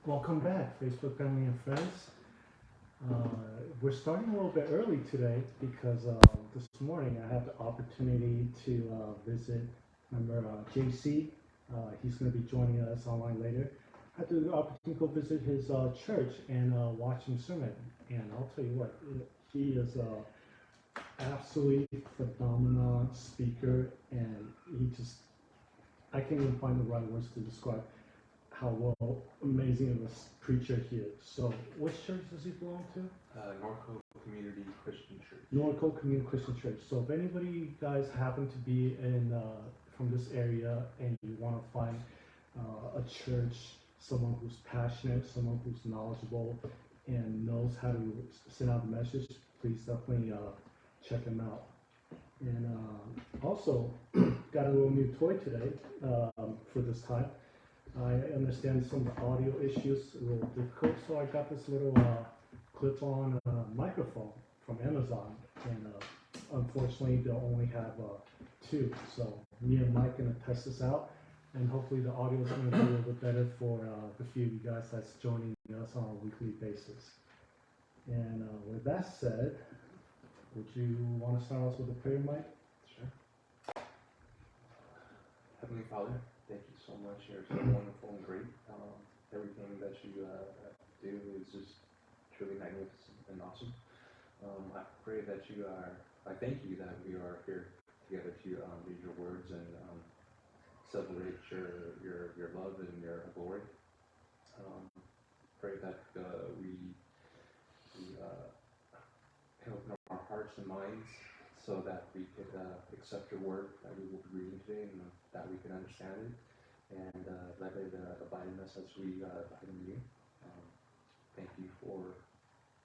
Welcome back, Facebook family and friends. Uh, we're starting a little bit early today because this morning I had the opportunity to visit. Remember JC? He's going to be joining us online later. I had the opportunity to go visit his church and watch him sermon. And I'll tell you what, he is absolutely phenomenal speaker, and he just I can't even find the right words to describe how amazing of a preacher he is. So, which church does he belong to? Norco Community Christian Church. Norco Community Christian Church. So, if anybody guys happen to be in from this area and you want to find a church, someone who's passionate, someone who's knowledgeable, and knows how to send out a message, please definitely check him out. And also, got a little new toy today for this time. I understand some of the audio issues a little difficult, so I got this little clip-on microphone from Amazon, and unfortunately they only have two. So me and Mike gonna test this out, and hopefully the audio is gonna be a little bit better for the few of you guys that's joining us on a weekly basis. And with that said, would you want to start us with a prayer, Mike? Sure. Heavenly Father, thank you so much. You're so wonderful and great. Everything that you do is just truly magnificent and awesome. I pray that I thank you that we are here together to read your words and celebrate your love and your glory. Pray that we can open up our hearts and minds so that we could accept your word that we will be reading today and that we can understand it and let it abide in us as we abide in you. Thank you for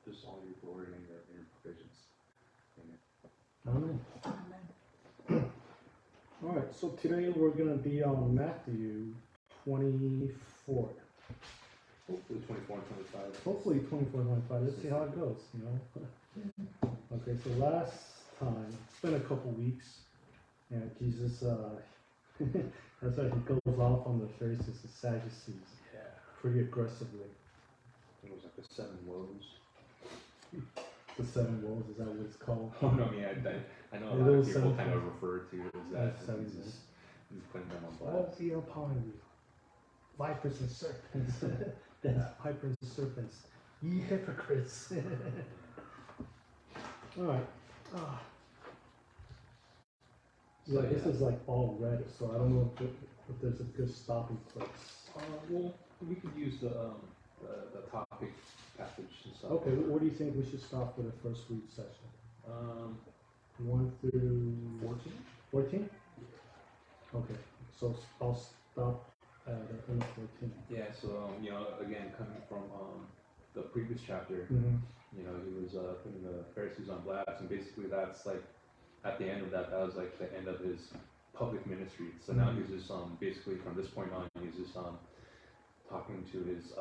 just all your glory and your provisions. Amen. Amen. All right, so today we're going to be on Matthew 24. Hopefully 24 and 25. Hopefully 24 and 25. Let's see how it goes, you know. Okay, so last time, it's been a couple weeks, and Jesus, that's right, he goes off on the Pharisees and Sadducees pretty aggressively. It was like the 7 woes. The 7 woes, is that what it's called? Oh no, I know a lot of people kind of refer to it as that. He's putting them on blast. All be upon you, vipers and serpents. Then vipers and serpents, ye hypocrites. All right. Yeah, this is like all red, so I don't know if there's a good stopping place. Well, we could use the topic passage and stuff. Okay, where do you think we should stop for the first read session? 1 through 14? 14? Okay, so I'll stop at the end of 14. Yeah, so, again, coming from the previous chapter, Mm-hmm. he was putting the Pharisees on blast, and basically that's like, at the end of that was like the end of his public ministry. So now he's just, basically from this point on, he's just talking to his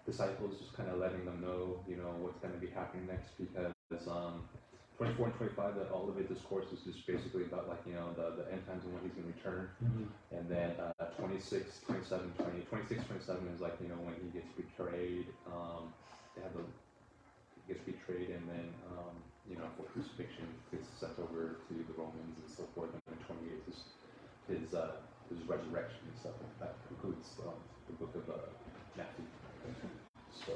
disciples, just kind of letting them know, what's going to be happening next, because 24 and 25, that all of it, discourse is just basically about like, the end times and when he's going to return. Mm-hmm. And then 26, 27, 26, 27 is like, when he gets betrayed, he gets betrayed, and then, for crucifixion, gets sent over to the Romans and so forth. And then 28 is his resurrection and stuff. And that concludes the book of Matthew. So.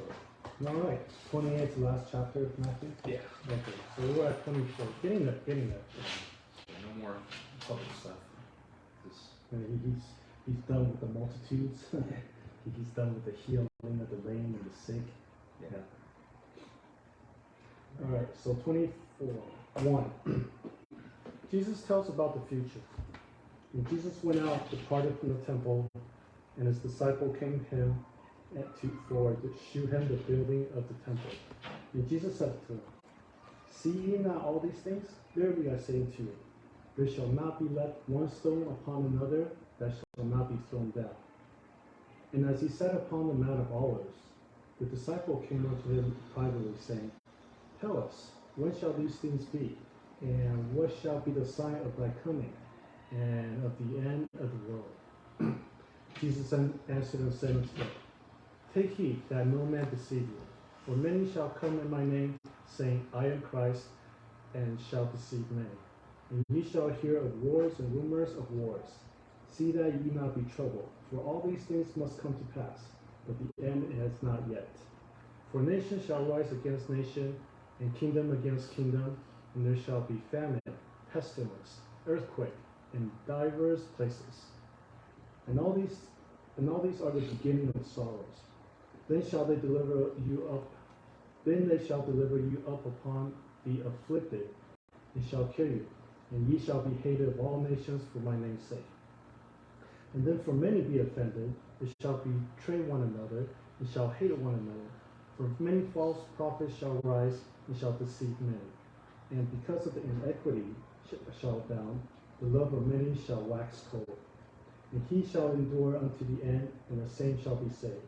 All right, 28 is the last chapter of Matthew? Yeah. Okay, so we're at 24. Getting there. Yeah, no more public stuff. He's done with the multitudes. He's done with the healing of the lame and the sick. Yeah. All right, so 24. 1. Jesus tells about the future. When Jesus went out, departed from the temple, and his disciple came to him to shew him the building of the temple. And Jesus said to him, See ye not all these things? Verily I say unto you, there shall not be left one stone upon another that shall not be thrown down. And as he sat upon the Mount of Olives, the disciple came unto him privately, saying, Tell us, when shall these things be? And what shall be the sign of thy coming, and of the end of the world? Jesus answered and said unto them, Take heed that no man deceive you. For many shall come in my name, saying, I am Christ, and shall deceive many. And ye shall hear of wars and rumors of wars. See that ye not be troubled, for all these things must come to pass, but the end is not yet. For nation shall rise against nation, and kingdom against kingdom, and there shall be famine, pestilence, earthquake, in divers places. And all these are the beginning of sorrows. Then they shall deliver you up upon the afflicted, and shall kill you, and ye shall be hated of all nations for my name's sake. And then for many be offended, they shall betray one another, and shall hate one another. For many false prophets shall rise, and shall deceive many. And because of the inequity shall abound, the love of many shall wax cold. And he shall endure unto the end, and the same shall be saved.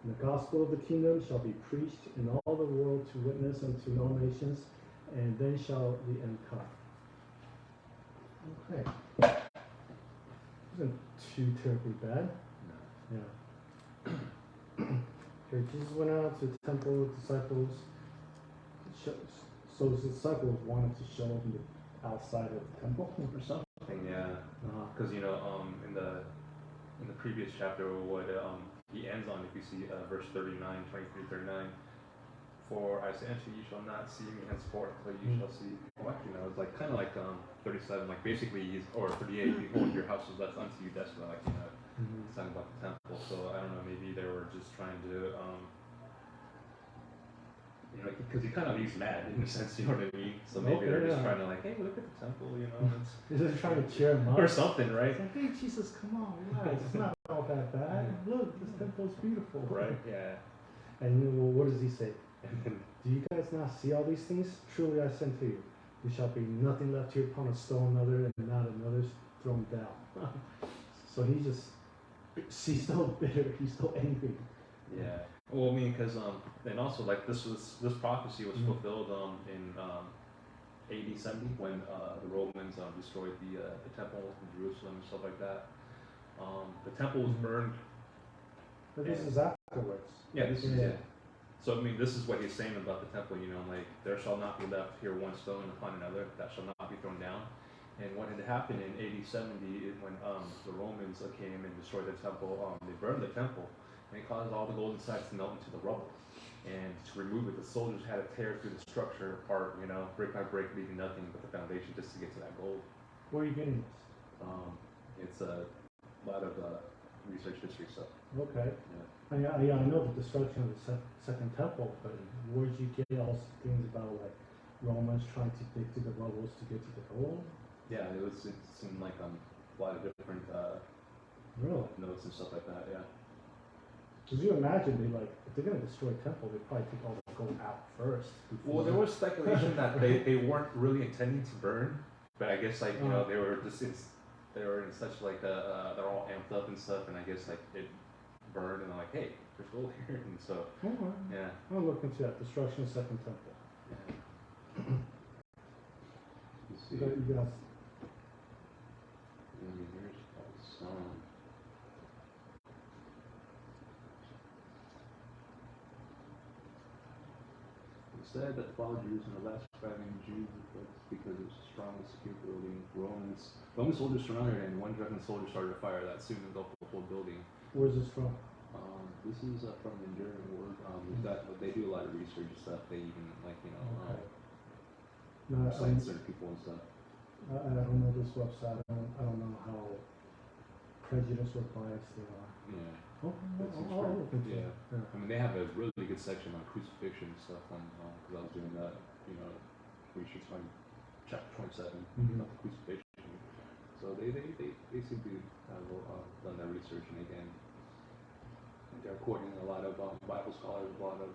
And the gospel of the kingdom shall be preached in all the world to witness unto all nations, and then shall the end come. Okay. Isn't too terribly bad. No. Yeah. Okay, Jesus went out to the temple with disciples. So his disciples wanted to show him the outside of the temple. Or something, yeah. Because in the previous chapter, what he ends on, if you see verse 23, 39, for I say unto you, shall not see me henceforth till you shall see. Well, actually, no, it's like kind of like 37, like basically or 38. Behold, your house is left unto you desolate, like it's talking about the temple. So I don't know, maybe they were just trying to because he's mad in a sense, you know what I mean? So maybe they're just trying to like, hey, look at the temple, it's They're just trying to cheer him up. or something, right? It's like, hey, Jesus, come on, relax. It's not all that bad. Look, this temple's beautiful. Right, yeah. And what does he say? And then, Do you guys not see all these things? Truly I send to you. There shall be nothing left here upon a stone another, and not another thrown down. So he's still bitter. He's still angry. yeah. Well, I mean, because and also like this prophecy was fulfilled in AD 70 when the Romans destroyed the temple in Jerusalem and stuff like that. The temple was burned. But this is afterwards. Yeah, this is it. So I mean, this is what he's saying about the temple. Like there shall not be left here one stone upon another that shall not be thrown down. And what had happened in AD 70 when the Romans came and destroyed the temple, they burned the temple. And it caused all the golden sides to melt into the rubble. And to remove it, the soldiers had to tear through the structure apart, brick by brick, leaving nothing but the foundation just to get to that gold. Where are you getting this? It's a lot of research history stuff. Okay. Yeah. I know the destruction of the second temple, but where did you get all these things about like Romans trying to dig through the rubbles to get to the gold? Yeah, it seemed like a lot of different Really? notes and stuff like that. Yeah. Because you imagine if they're gonna destroy a temple, they probably take all the gold out first. Well, there was speculation that they weren't really intending to burn, but I guess they were just they were in such like they're all amped up and stuff, and I guess like it burned, and they're like, hey, there's gold here, and so yeah. I'll look into that destruction of second temple. Yeah. You guys. Here's some. Said that followed Jerusalem, the last surviving Jews because it was a strong and secure building. Roman soldiers surrounded it, and one German soldier started a fire that soon engulfed the whole building. Where's this from? This is from the Enduring Word. They do a lot of research and stuff. They even cite certain people and stuff. I don't know this website. I don't know how prejudiced or biased they are. Yeah. I'll look into it. Yeah. I mean, they have a really good section on crucifixion and stuff. Because I was doing that, research on chapter 27 about the crucifixion. So they seem to have done their research, and again, they're quoting a lot of Bible scholars, a lot of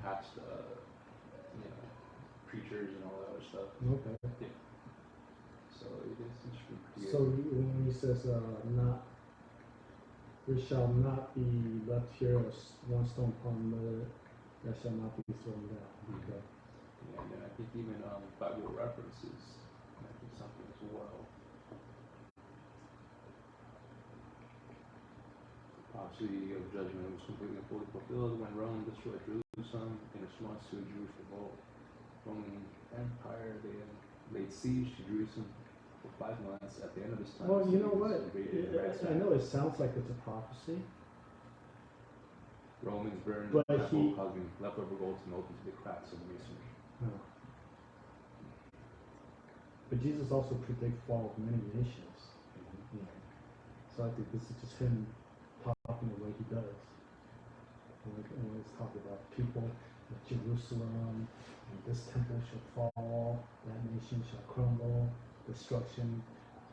past preachers and all that other stuff. Okay. Yeah. So it is interesting. So when he says there shall not be left here one stone upon another that shall not be thrown down. Okay. Yeah, and then I think even Bible references might be something as well. Prophecy prophecy of judgment was completely and fully fulfilled when Rome destroyed Jerusalem in response to a Jewish revolt. Roman Empire, they laid siege to Jerusalem for 5 months. At the end of this time, Well, the you city know was what? invaded and ransacked. I know it sounds like it's a prophecy, Romans burned but the temple, he- causing leftover gold to melt into the cracks of the masonry. no. But Jesus also predicts fall of many nations. Yeah. So I think this is just him talking the way he does. And he's talking about people of Jerusalem, and this temple shall fall, that nation shall crumble, destruction,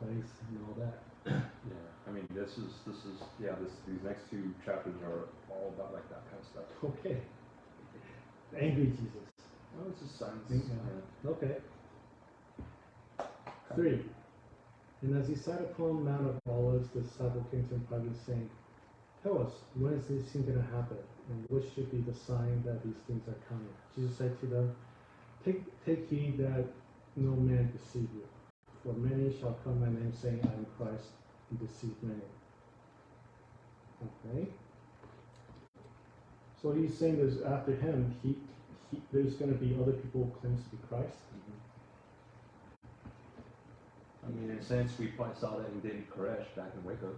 place, and all that. Yeah, I mean, these next 2 chapters are all about like that kind of stuff. Okay. Angry Jesus. Oh, it's just science. Yeah. Okay. 3. And as he sat upon Mount of Olives, the disciple came to him privately, saying, Tell us, when is this thing going to happen? And what should be the sign that these things are coming? Jesus said to them, Take heed that no man deceive you. For many shall come in my name, saying, I am Christ, and deceive many. Okay? So he's saying there's after him, there's going to be other people who claims to be Christ. I mean, in a sense, we probably saw that in David Koresh back in Waco.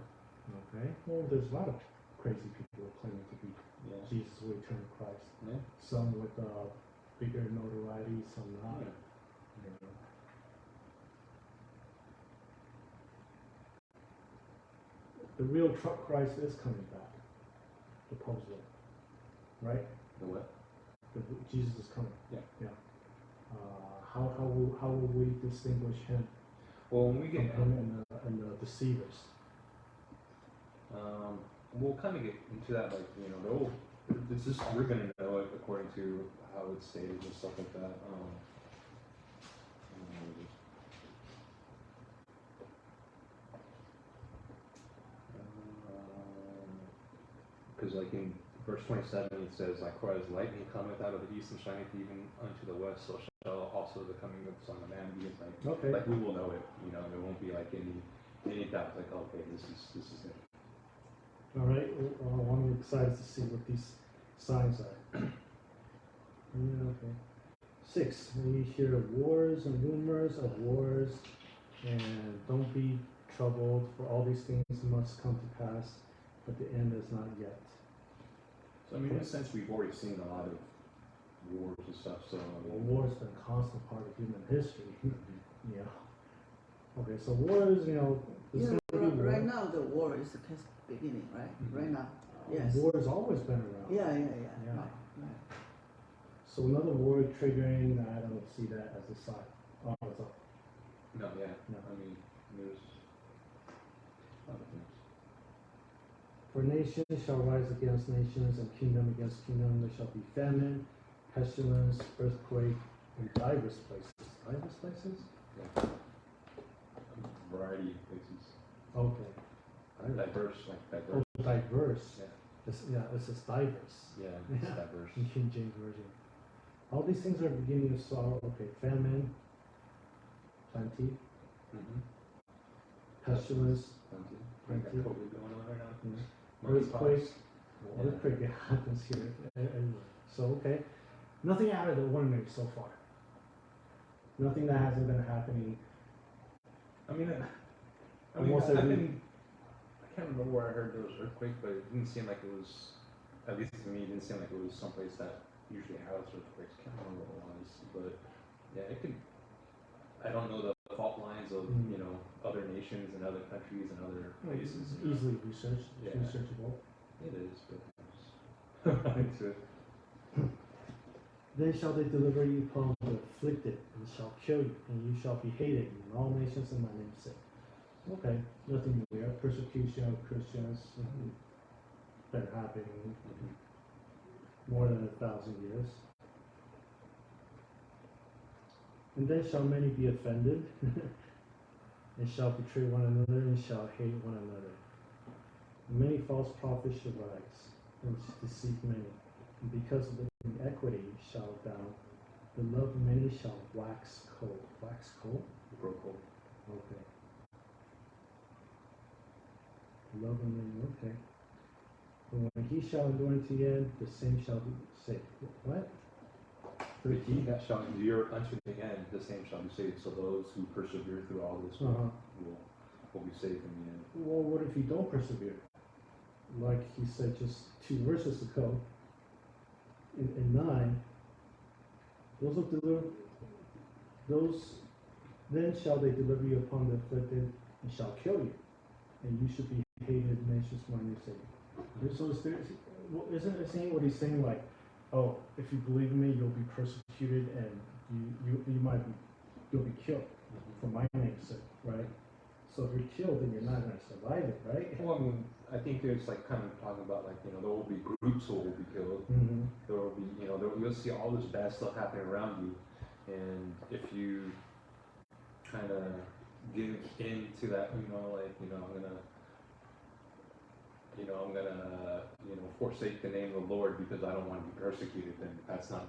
Okay. Well, there's a lot of crazy people claiming to be Yeah. Jesus will return to Christ. Yeah. Some with bigger notoriety, some not. Yeah. You know. The real Christ is coming back, supposedly. Right? The what? Jesus is coming. Yeah. Yeah. How will we distinguish him Well, when we get from him and the deceivers? we'll kind of get into that, like, you know, it's just, we're going to know it according to how it's stated and stuff like that. Because like in verse 27 it says, like, for as lightning cometh out of the east and shineth even unto the west, so shall also the coming of the Son of Man be. Like, Okay. like we will know it, you know, there won't be like any doubt, like, okay, this is it. All right. I'm excited to see what these signs are. Yeah, okay. 6. We hear of wars and rumors of wars, and don't be troubled, for all these things must come to pass, but the end is not yet. So I mean, in a sense, we've already seen a lot of wars and stuff. So Well, war's been a constant part of human history. Yeah. Okay, so wars, there's Yeah, going to be war. right now the war is just beginning, right? Mhm. Right now. Yes. War's always been around. Yeah. Yeah. Right. So another war triggering, I don't see that as a sign. Oh, it's up. no, yeah, No. I mean, there's other things. For nation shall rise against nations, and kingdom against kingdom. There shall be famine, pestilence, earthquake, in diverse places. Diverse places? Yeah. A variety of places. Okay. Diverse, like Oh, diverse. diverse. Yeah. This is diverse. Yeah, it's Yeah. diverse. In King James Version. All these things are beginning of sorrow. Okay, famine, plenty, Mm-hmm. pestilence, Plenty. Plenty. We got COVID going on right now. you know, Monkeypox. earthquake. Yeah. Well, earthquake happens here everywhere. So okay, nothing out of the ordinary so far. Nothing that hasn't been happening. I mean, Almost I every- can't remember where I heard there was earthquake, but it didn't seem like it was, at least to me, it didn't seem like it was someplace that usually has earthquakes. Can't remember what it was, but yeah, it could. I don't know the fault lines of other nations and other countries and other places. It's easily researched, Yeah. researchable. It is, but I'm into it. Then shall they deliver you upon the afflicted, and shall kill you, and you shall be hated in all nations in my name's sake. Okay, nothing new there. Persecution of Christians been happening more than 1,000 years. And then shall many be offended, and shall betray one another, and shall hate one another. And many false prophets shall rise, and deceive many. And because of the inequity shall thou, the love of many shall wax cold. Wax cold? Grow cold. Okay. Love of many, okay. And when he shall endure unto the end, the same shall be saved. What? But he that shall endure unto the end, the same shall be saved. So those who persevere through all this Uh-huh. will be saved in the end. Well, what if you don't persevere? Like he said just 2 verses ago, in 9, those then shall they deliver you upon the afflicted and shall kill you, and you should be hated nations for my name's sake. So isn't it saying what he's saying, like, oh, if you believe in me, you'll be persecuted and you'll be killed for my name's sake, right? So if you're killed, then you're not going to survive it, right? Well, I mean, I think there's like kind of talking about like, you know, there will be groups who will be killed. Mm-hmm. There will be, you know, you'll see all this bad stuff happening around you. And if you kind of get into that, you know, like, I'm gonna, forsake the name of the Lord because I don't want to be persecuted, then that's not,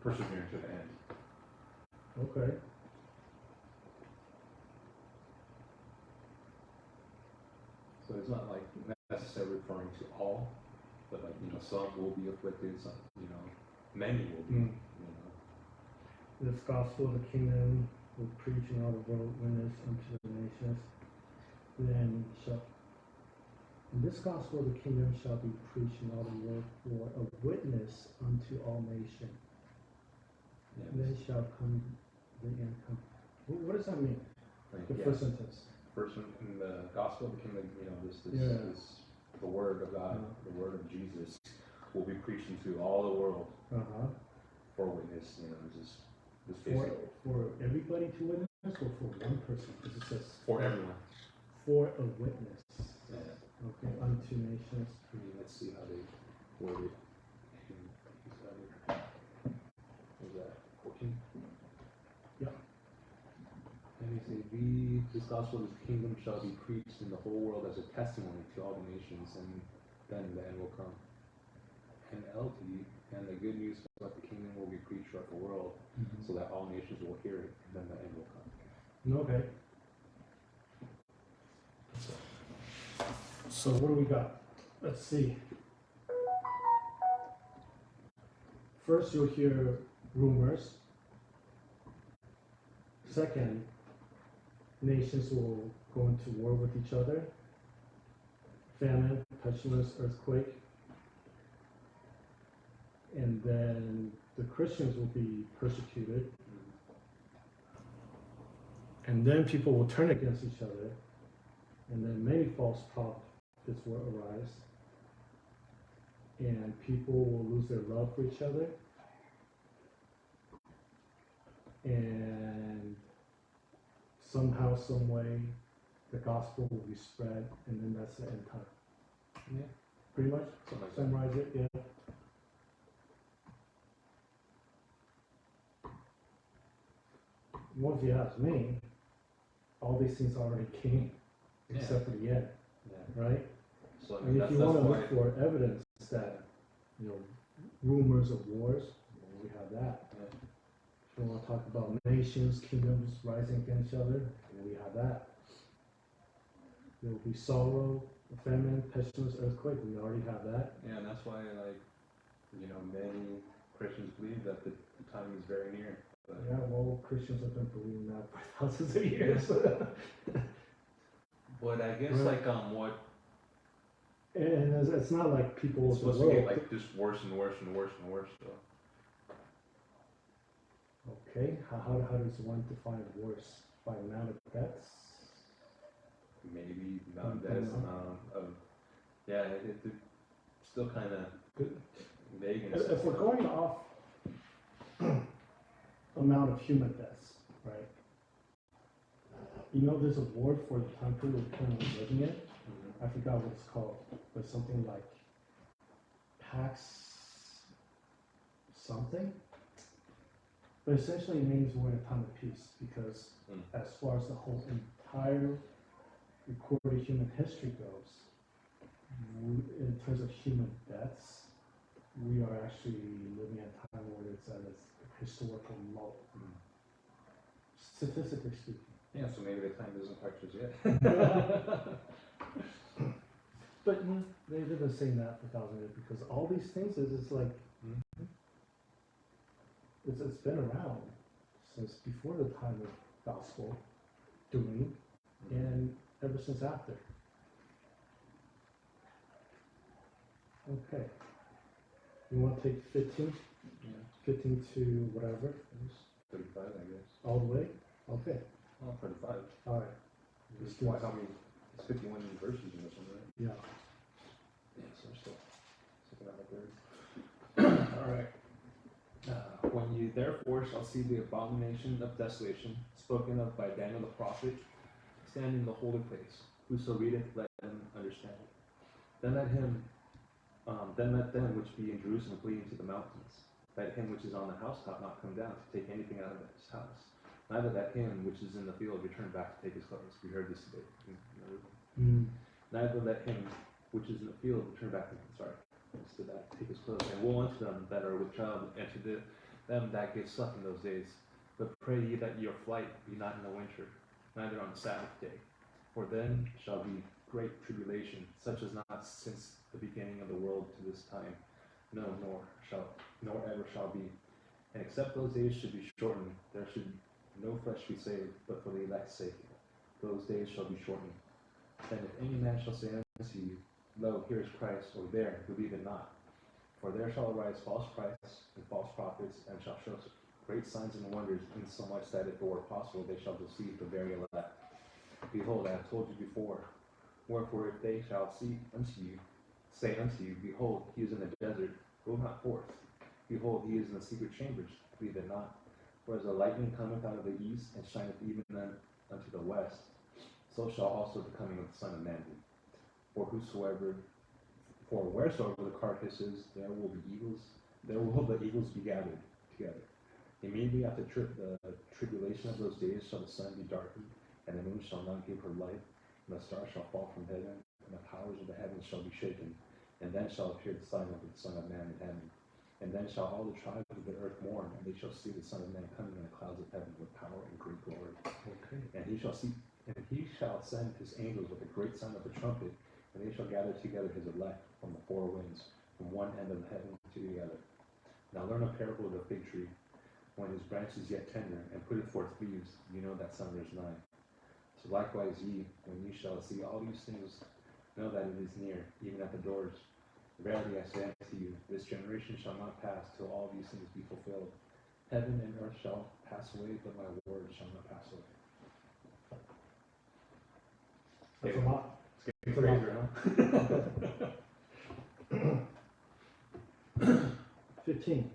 persevering to the end. Okay. So it's not like necessarily referring to all, but like, some will be afflicted, some, many will be, This gospel of the kingdom will preach in all the world witness unto the nations. Then this gospel of the kingdom shall be preached in all the world for a witness unto all nations. Yeah. Then shall come the end come. What does that mean? Like, The first sentence. First one in the gospel of the kingdom, Yeah. this the word of God, Uh-huh. the word of Jesus will be preached into all the world Uh-huh. for witness. This For, basic for everybody to witness or for one person? Because it says for everyone. for a witness. Yeah. Okay, unto nations. Let's see how they word it. Was that 14? Yeah. And they say, this gospel of the kingdom shall be preached in the whole world as a testimony to all the nations, and then the end will come. And LT, and the good news about the kingdom will be preached throughout the world, so that all nations will hear it, and then the end will come. Okay. So what do we got? Let's see. First, you'll hear rumors. Second, nations will go into war with each other. Famine, pestilence, earthquake. And then the Christians will be persecuted. And then people will turn against each other. And then many false prophets will arise. And people will lose their love for each other. And somehow, some way, the gospel will be spread, and then that's the end time. Yeah. Pretty much? Something like that. Summarize it, yeah. Well, if you ask me, all these things already came, Yeah. except for the end, Yeah. right? So I I mean, mean, if that's you want to why. look for evidence that, rumors of wars, well, we have that. Yeah. If you want to talk about nations, kingdoms rising against each other, well, we have that. There will be sorrow, famine, pestilence, earthquake, we already have that. Yeah, and that's why, like, many Christians believe that the time is very near. But Yeah, well, Christians have been believing that for thousands of years. But I guess, Right. like, what And it's not like people it's of the supposed to get, world. like, just worse and worse and worse and worse, so. Okay, how does one define worse? By amount of deaths? Maybe not this amount of, yeah, it's still kind of vague and If stuff. we're going off amount of human deaths, right? There's a word for the time period we're currently living in. Mhm. I forgot what it's called, but something like Pax something. But essentially it means we're in a time of peace because as far as the whole entire recorded human history goes, in terms of human deaths, we are actually living at a time where it's at its historical low, statistically speaking. Yeah, so maybe the time isn't quite just yet. But they've been saying that for thousands of years because all these things is like it's been around since before the time of gospel doing and ever since after. Okay. You want to take 15? Yeah. 15 to whatever? 35, I guess. All the way? Okay. Oh, 35. All right. Just why how many? It's 51 verses in this one, right? Yeah. Yeah, so we're still sticking out my third. All right. When you therefore shall see the abomination of desolation spoken of by Daniel the prophet, stand in the holy place. Whoso readeth, let him understand it. Then let them which be in Jerusalem flee into the mountains. Let him which is on the housetop not come down to take anything out of his house. Neither let him which is in the field return back to take his clothes. We heard this today. Neither let him which is in the field return back to take his clothes. And woe unto them that are with child, and to them that give suck in those days. But pray ye that your flight be not in the winter, neither on the Sabbath day. For then shall be great tribulation, such as not since the beginning of the world to this time, no, nor ever shall be. And except those days should be shortened, there should no flesh be saved, but for the elect's sake. Those days shall be shortened. Then if any man shall say unto you, Lo, here is Christ, or there, believe it not. For there shall arise false Christs and false prophets, and shall show great signs and wonders, insomuch that if it were possible, they shall deceive the very elect. Behold, I have told you before. Wherefore, if they shall say unto you, Behold, he is in the desert, go not forth. Behold, he is in the secret chambers, believe it not. For as the lightning cometh out of the east, and shineth even unto the west, so shall also the coming of the Son of Man be. For wheresoever the carcass is, there will the eagles be gathered together. Immediately after the tribulation of those days shall the sun be darkened, and the moon shall not give her light, and the stars shall fall from heaven, and the powers of the heavens shall be shaken. And then shall appear the sign of the Son of Man in heaven. And then shall all the tribes of the earth mourn, and they shall see the Son of Man coming in the clouds of heaven with power and great glory. Okay. And he shall send his angels with a great sound of a trumpet, and they shall gather together his elect from the four winds, from one end of the heaven to the other. Now learn a parable of the fig tree. When his branch is yet tender, and putteth forth leaves, you know that summer is nigh. So likewise ye, when ye shall see all these things, know that it is near, even at the doors. Verily I say unto you, this generation shall not pass till all these things be fulfilled. Heaven and earth shall pass away, but my word shall not pass away. That's a lot. It's getting crazier, huh? 15.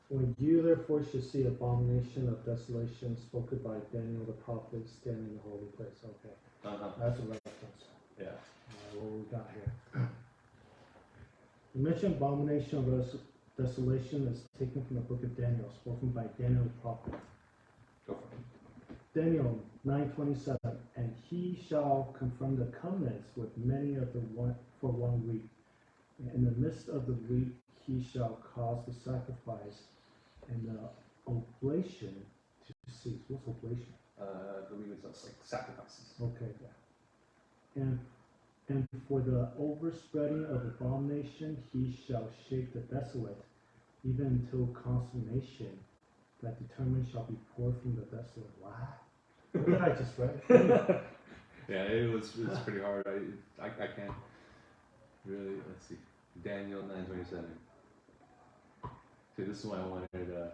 When you therefore shall see abomination of desolation spoken by Daniel the prophet standing in the holy place. Okay. That's a reference. Yeah. What we got here. You mentioned abomination of desolation is taken from the book of Daniel, spoken by Daniel the prophet. Go for it. Daniel 9:27, and he shall confirm the covenants with many of the one for 1 week. In the midst of the week he shall cause the sacrifice and the oblation to cease. What's oblation? I believe it's like sacrifices. Okay, yeah. And for the overspreading of abomination he shall shake the desolate, even until consummation, that determined shall be poured from the desolate. What? What did I just read? Yeah, it's pretty hard. I can't really. Let's see. Daniel 9:27. See, this is why I wanted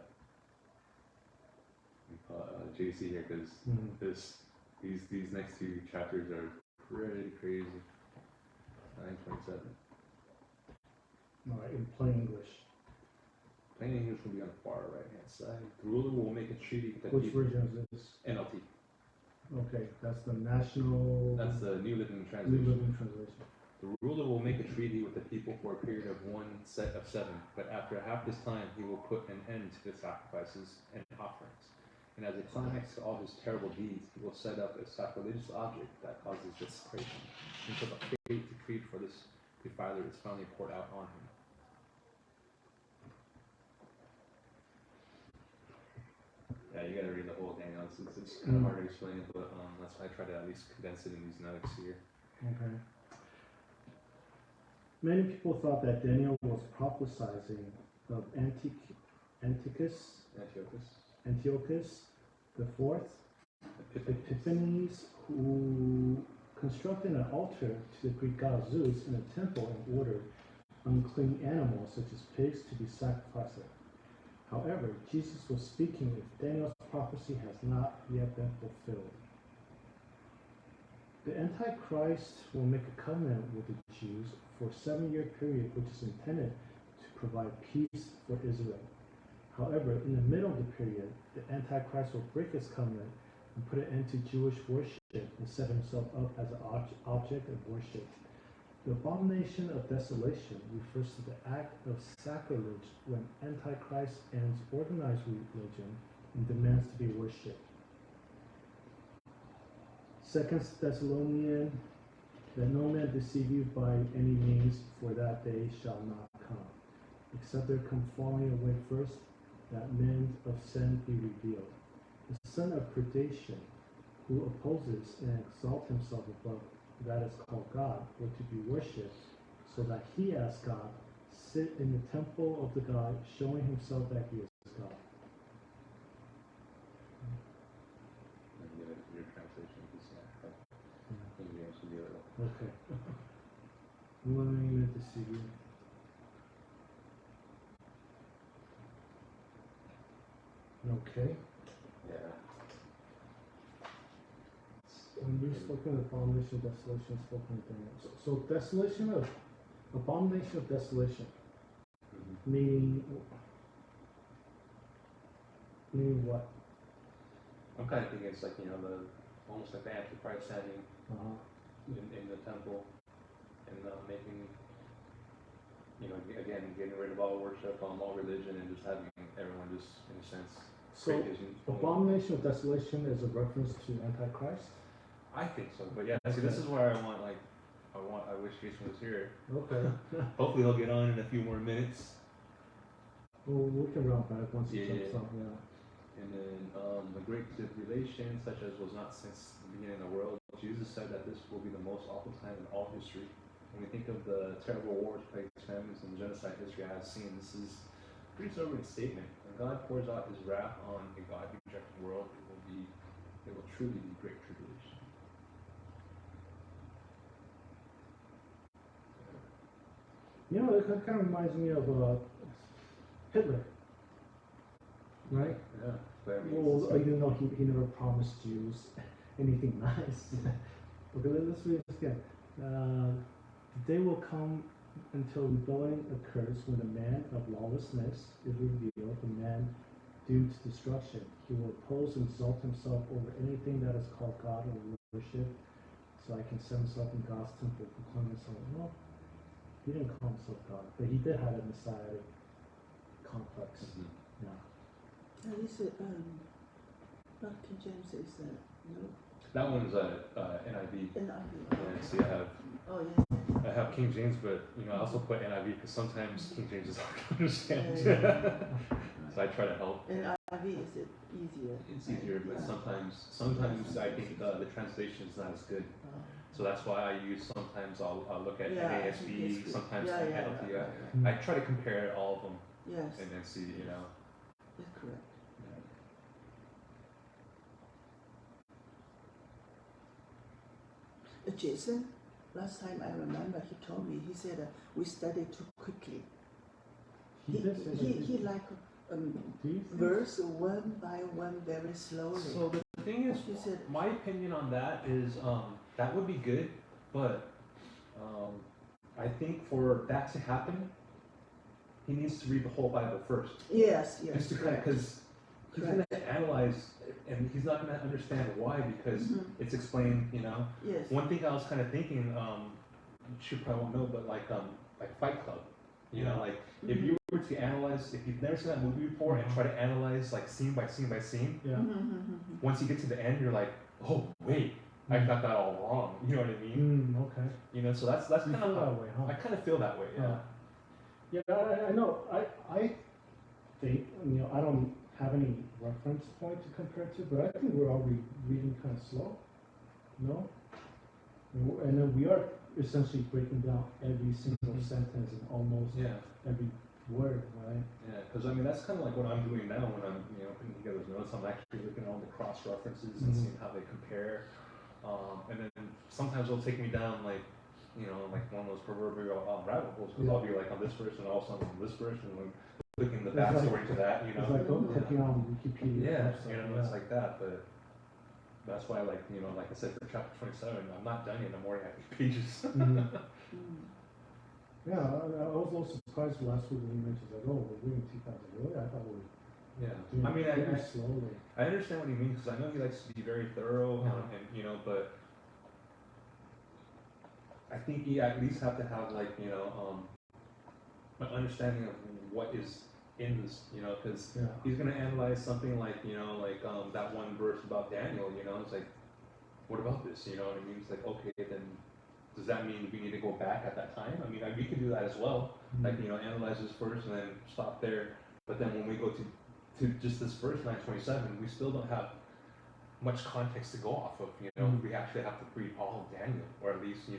JC here, because these next two chapters are pretty crazy. 9:27. All right, in plain English. Plain English will be on the far right hand side. The ruler will make a treaty with the Which people. version is this? NLT. Okay, that's the National That's the New Living New Translation. Living Translation. The ruler will make a treaty with the people for a period of 1 set of 7, but after half this time he will put an end to the sacrifices and offerings. And as a climax to all his terrible deeds, he will set up a sacrilegious object that causes desecration, until the fate decreed for this defiler is finally poured out on him. Yeah, you gotta read the whole thing. It's kind of hard to explain, but that's why I try to at least condense it in these notes here. Okay. Many people thought that Daniel was prophesying of Antiochus the Fourth, Epiphanes, who constructed an altar to the Greek god Zeus in a temple and ordered unclean animals such as pigs to be sacrificed there. However, Jesus was speaking if Daniel's prophecy has not yet been fulfilled. The Antichrist will make a covenant with the Jews for a 7-year period, which is intended to provide peace for Israel. However, in the middle of the period, the Antichrist will break his covenant and put an end to Jewish worship and set himself up as an object of worship. The abomination of desolation refers to the act of sacrilege when Antichrist ends organized religion and demands to be worshipped. 2 Thessalonians, that no man deceive you by any means, for that day shall not come, except there come falling away first, that men of sin be revealed. The son of perdition, who opposes and exalts himself above that is called God, or to be worshipped, so that he as God sit in the temple of the God, showing himself that he is God. Your translation is King James would be a little. Okay. No man meant to see you. Okay. Yeah. When you spoken of abomination of desolation, spoken of Daniel. So abomination of desolation, meaning what? I'm kind of thinking it's like, almost like the Antichrist standing in the temple and making, again, getting rid of all worship, all religion, and just having everyone just, in a sense, So, abomination of desolation is a reference to Antichrist? I think so, but yeah, see, this is where I wish Jason was here. Okay. Hopefully he'll get on in a few more minutes. Well, we can round back once he Yeah. jumps on, yeah. And then the great tribulation, such as was not since the beginning of the world, Jesus said that this will be the most awful time in all history. When we think of the terrible wars, plagues, famines, and genocide history I have seen, this is a pretty sobering statement. When God pours out his wrath on a God-rejecting world, it will truly be great tribulation. It kind of reminds me of Hitler, right? Yeah. But I mean, Well, even though he never promised Jews anything nice. Okay, let's read this again. The day will come until rebellion occurs when the man of lawlessness is revealed, the man doomed to destruction. He will oppose and exalt himself over anything that is called God or worship, so I can set himself in God's temple, proclaiming himself. Well, he didn't call himself God, but he did have a messianic complex. Yeah. At least, not King James is, no, that one's NIV. NIV. Yeah, see, Oh, yeah. I have King James, but I also put NIV because sometimes King James is hard to understand. So I try to help. NIV is it easier? It's easier, but sometimes I think the translation is not as good. So that's why I use, sometimes I'll look at Yeah, I think NASB, it's sometimes good. Yeah, NLT. yeah. I try to compare all of them Yes, and then see, that's correct. Jason, last time I remember, he told me, he said, we studied too quickly. He did say that. He like Do you think- verse one by one very slowly. So the thing is, He said, my opinion on that is that would be good, but I think for that to happen, he needs to read the whole Bible first. yes, yes, Just to kind of, because he's going to analyze, and he's not going to understand why, because it's explained, yes. One thing I was kind of thinking, you probably won't know, but like Fight Club, like if you were to analyze, if you've never seen that movie before and try to analyze like scene by scene by scene, Yeah. once you get to the end, you're like, oh wait, I got that all wrong. You know what I mean? Okay. So that's You kind feel of that way, huh? I kind of feel that way. Yeah. Yeah, I know. I think, I don't have any reference point to compare to, but I think we're all reading kind of slow. No? And then we are essentially breaking down every single sentence and almost Yeah. every word, right? Yeah, because I mean that's kind of like what I'm doing now when I'm putting together those notes. I'm actually looking at all the cross references and Mhm. seeing how they compare. And then sometimes it'll take me down like like one of those proverbial rabbit holes because I'll be like on this verse and all of a sudden on this verse and then looking the It's like- backstory to that. It's like Yeah. clicking on Wikipedia. Yeah, website, it's like that, but that's why, like I said, for chapter 27, I'm not done yet. I'm already at 8 pages. Mhm. Mm. Yeah, I was a little surprised last week when you mentioned like, oh, we're doing 2,000. Really? I thought we were Yeah, doing I mean, it pretty slowly. I understand what he means because I know he likes to be very thorough, Uh-huh. and but I think you at least have to have like an understanding of what is in this, because Yeah. he's gonna analyze something like that one verse about Daniel, it's like, what about this? You know what I mean? It's like, okay, then does that mean we need to go back at that time? I mean, we could do that as well. Like, analyze this first and then stop there. But then when we go to just this verse 927, we still don't have much context to go off of. We actually have to read all of Daniel, or at least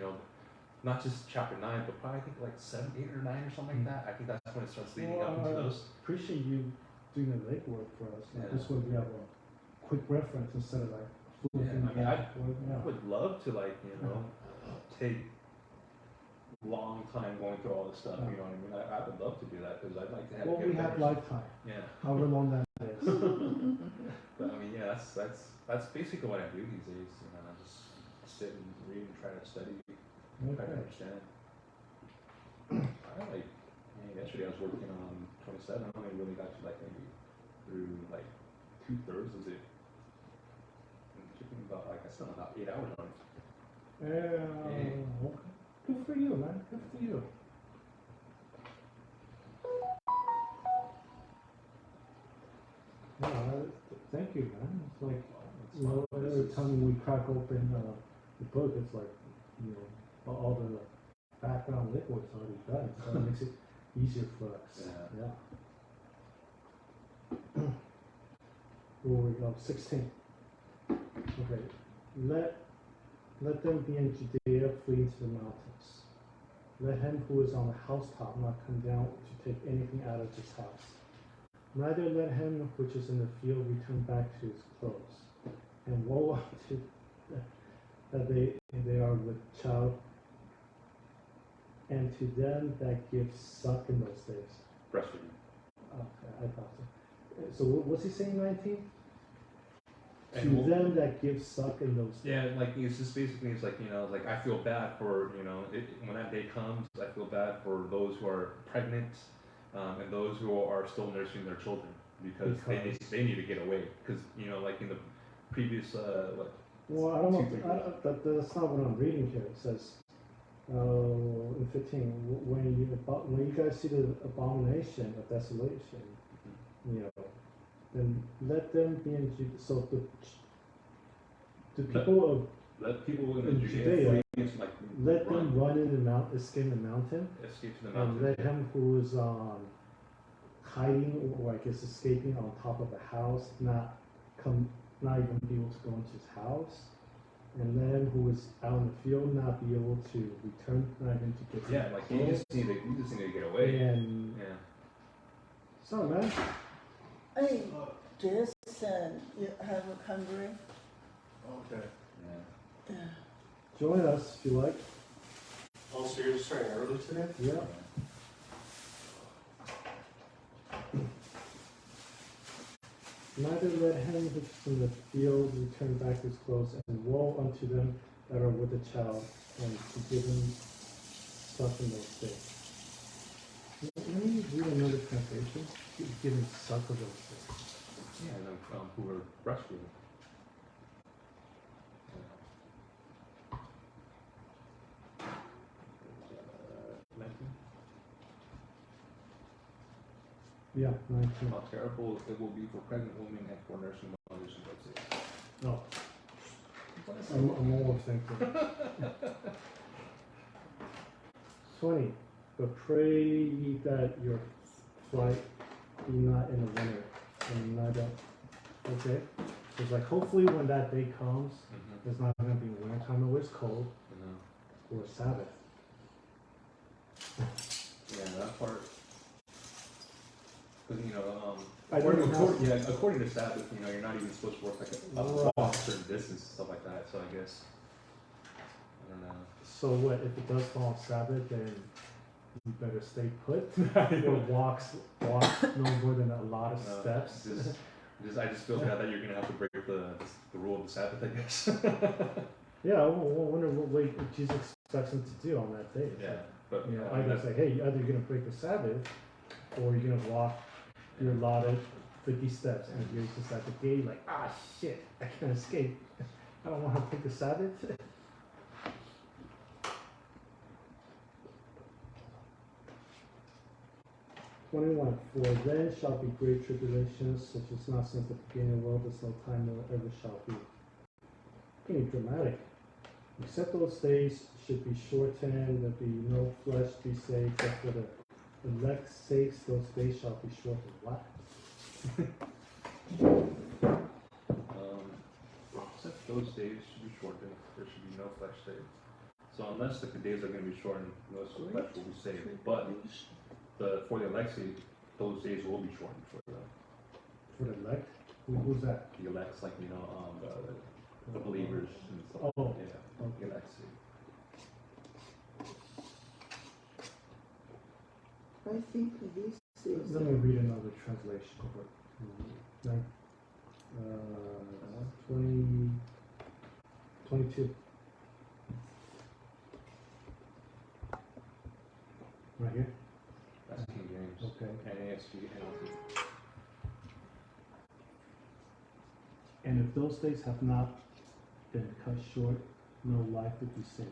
not just chapter 9, but probably I think like 7, 8, or 9 or something like that. I think that's when it starts leading up into those. Appreciate you doing the legwork for us. Like, Yeah. this way we have a quick reference instead of like Yeah, flipping I mean, back and forth. I would love to take long time going through all this stuff. You know what I mean? I would love to do that because I'd like to have. Well, we have lifetime. Yeah. However long that is. But I mean, yeah, that's basically what I do these days. I just sit and read and try to study, try to Okay. understand. Yesterday I was working on 27. I only really got to like maybe through like 2/3 of it. And it took me about I spent about 8 hours on it. Okay. Good for you, man. Good for you. Thank you, man. It's like, every time we crack open the book, it's like, all the background liquid's already done, so it makes it easier for us. Yeah. Where we go? 16. Okay. Let them be in Judea, flee into the mountains. Let him who is on the housetop not come down to take anything out of his house. Neither let him which is in the field return back to his clothes. And woe unto that they are with child, and to them that give suck in those days. Breastfeeding. Okay, I thought so. So what's he saying, 19? To And them that give suck in those days. Yeah, like it's just basically it's like like I feel bad for when that day comes. I feel bad for those who are pregnant and those who are still nursing their children because they need to get away because like in the previous what. Well, I don't know. That's not what I'm reading here. It says in 15 when you guys see the abomination of desolation, then let them be in Judea. So the people of Let people in Judea Judea, let them run in the mountain, escape the mountain, escape to the and mountains. let him who is hiding or I guess escaping on top of a house not even be able to go into his house, and let him who is out in the field not be able to return, not even to get. Yeah, like you just need to get away. And Yeah. sorry, man. Hey, Jason, you have a hungry? Okay. Yeah. Join us if you like. Oh, so you're starting early today? Yeah. Neither let him which is in the field return back his clothes, and woe unto them that are with the child, and to give him suck in those days. Let me read another translation. Give him suck of those days. Yeah, and who are breastfeeding. Yeah, 19. How terrible it will be for pregnant women and for nursing mothers in those days. No. I'm overthinking. 20. But pray ye that your flight be not in the winter, and neither. Okay? So it's like hopefully when that day comes, it's not going to be winter time, it was cold. or Sabbath. Yeah, that part. Because I according, don't know. according to Sabbath, you're not even supposed to work like a Right. walk a certain distance and stuff like that. So I guess I don't know. So what, if it does fall on Sabbath, then you better stay put? Or walk no more than a lot of No, steps? I just feel bad that you're gonna have to break the rule of the Sabbath, I guess. Yeah, I wonder what Jesus expects them to do on that day. It's Yeah, like, but You know, I mean, either that's, say, hey, either you're gonna break the Sabbath, or you're gonna walk your allotted 50 steps, and you're just at the gate, like, ah, shit, I can't escape. I don't want to take the Sabbath. "21. For then shall be great tribulations, such as not since the beginning of the world, there's no time nor ever shall be." Getting dramatic. "Except those days should be shortened, there be no flesh be saved, but for the elect's sakes, those days shall be shortened." What? except those days should be shortened, there should be no flesh saved. So unless the days are gonna be shortened, no flesh will be saved. But for the elect sake, those days will be shortened for For the elect? Who's that? the elects, like the believers and stuff. Oh, Yeah, okay. the elect sake. I think this is. Let me read another translation of it. 22. Right here? That's King James. Okay. NASB, NLT. "And if those days have not been cut short, no life would be saved.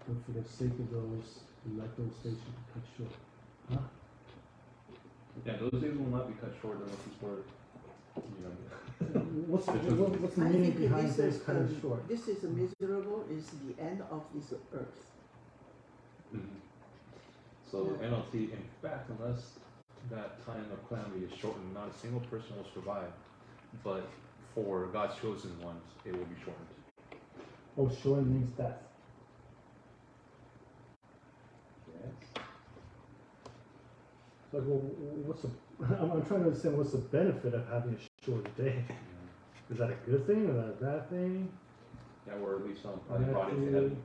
But for the sake of those who let those days should be cut short." Huh? Yeah, those days will not be cut short unless it's for, What's the I meaning think behind this days is, cutting short? this is miserable, is the end of this earth. Mhm. So NLT, in fact, unless that time of calamity is shortened, not a single person will survive. But for God's chosen ones, it will be shortened. Oh, short means death. Yes. Like, well, what's the? I'm trying to understand what's the benefit of having a short day. Is that a good thing or that a bad thing? Yeah, we're at least on probably body to heaven.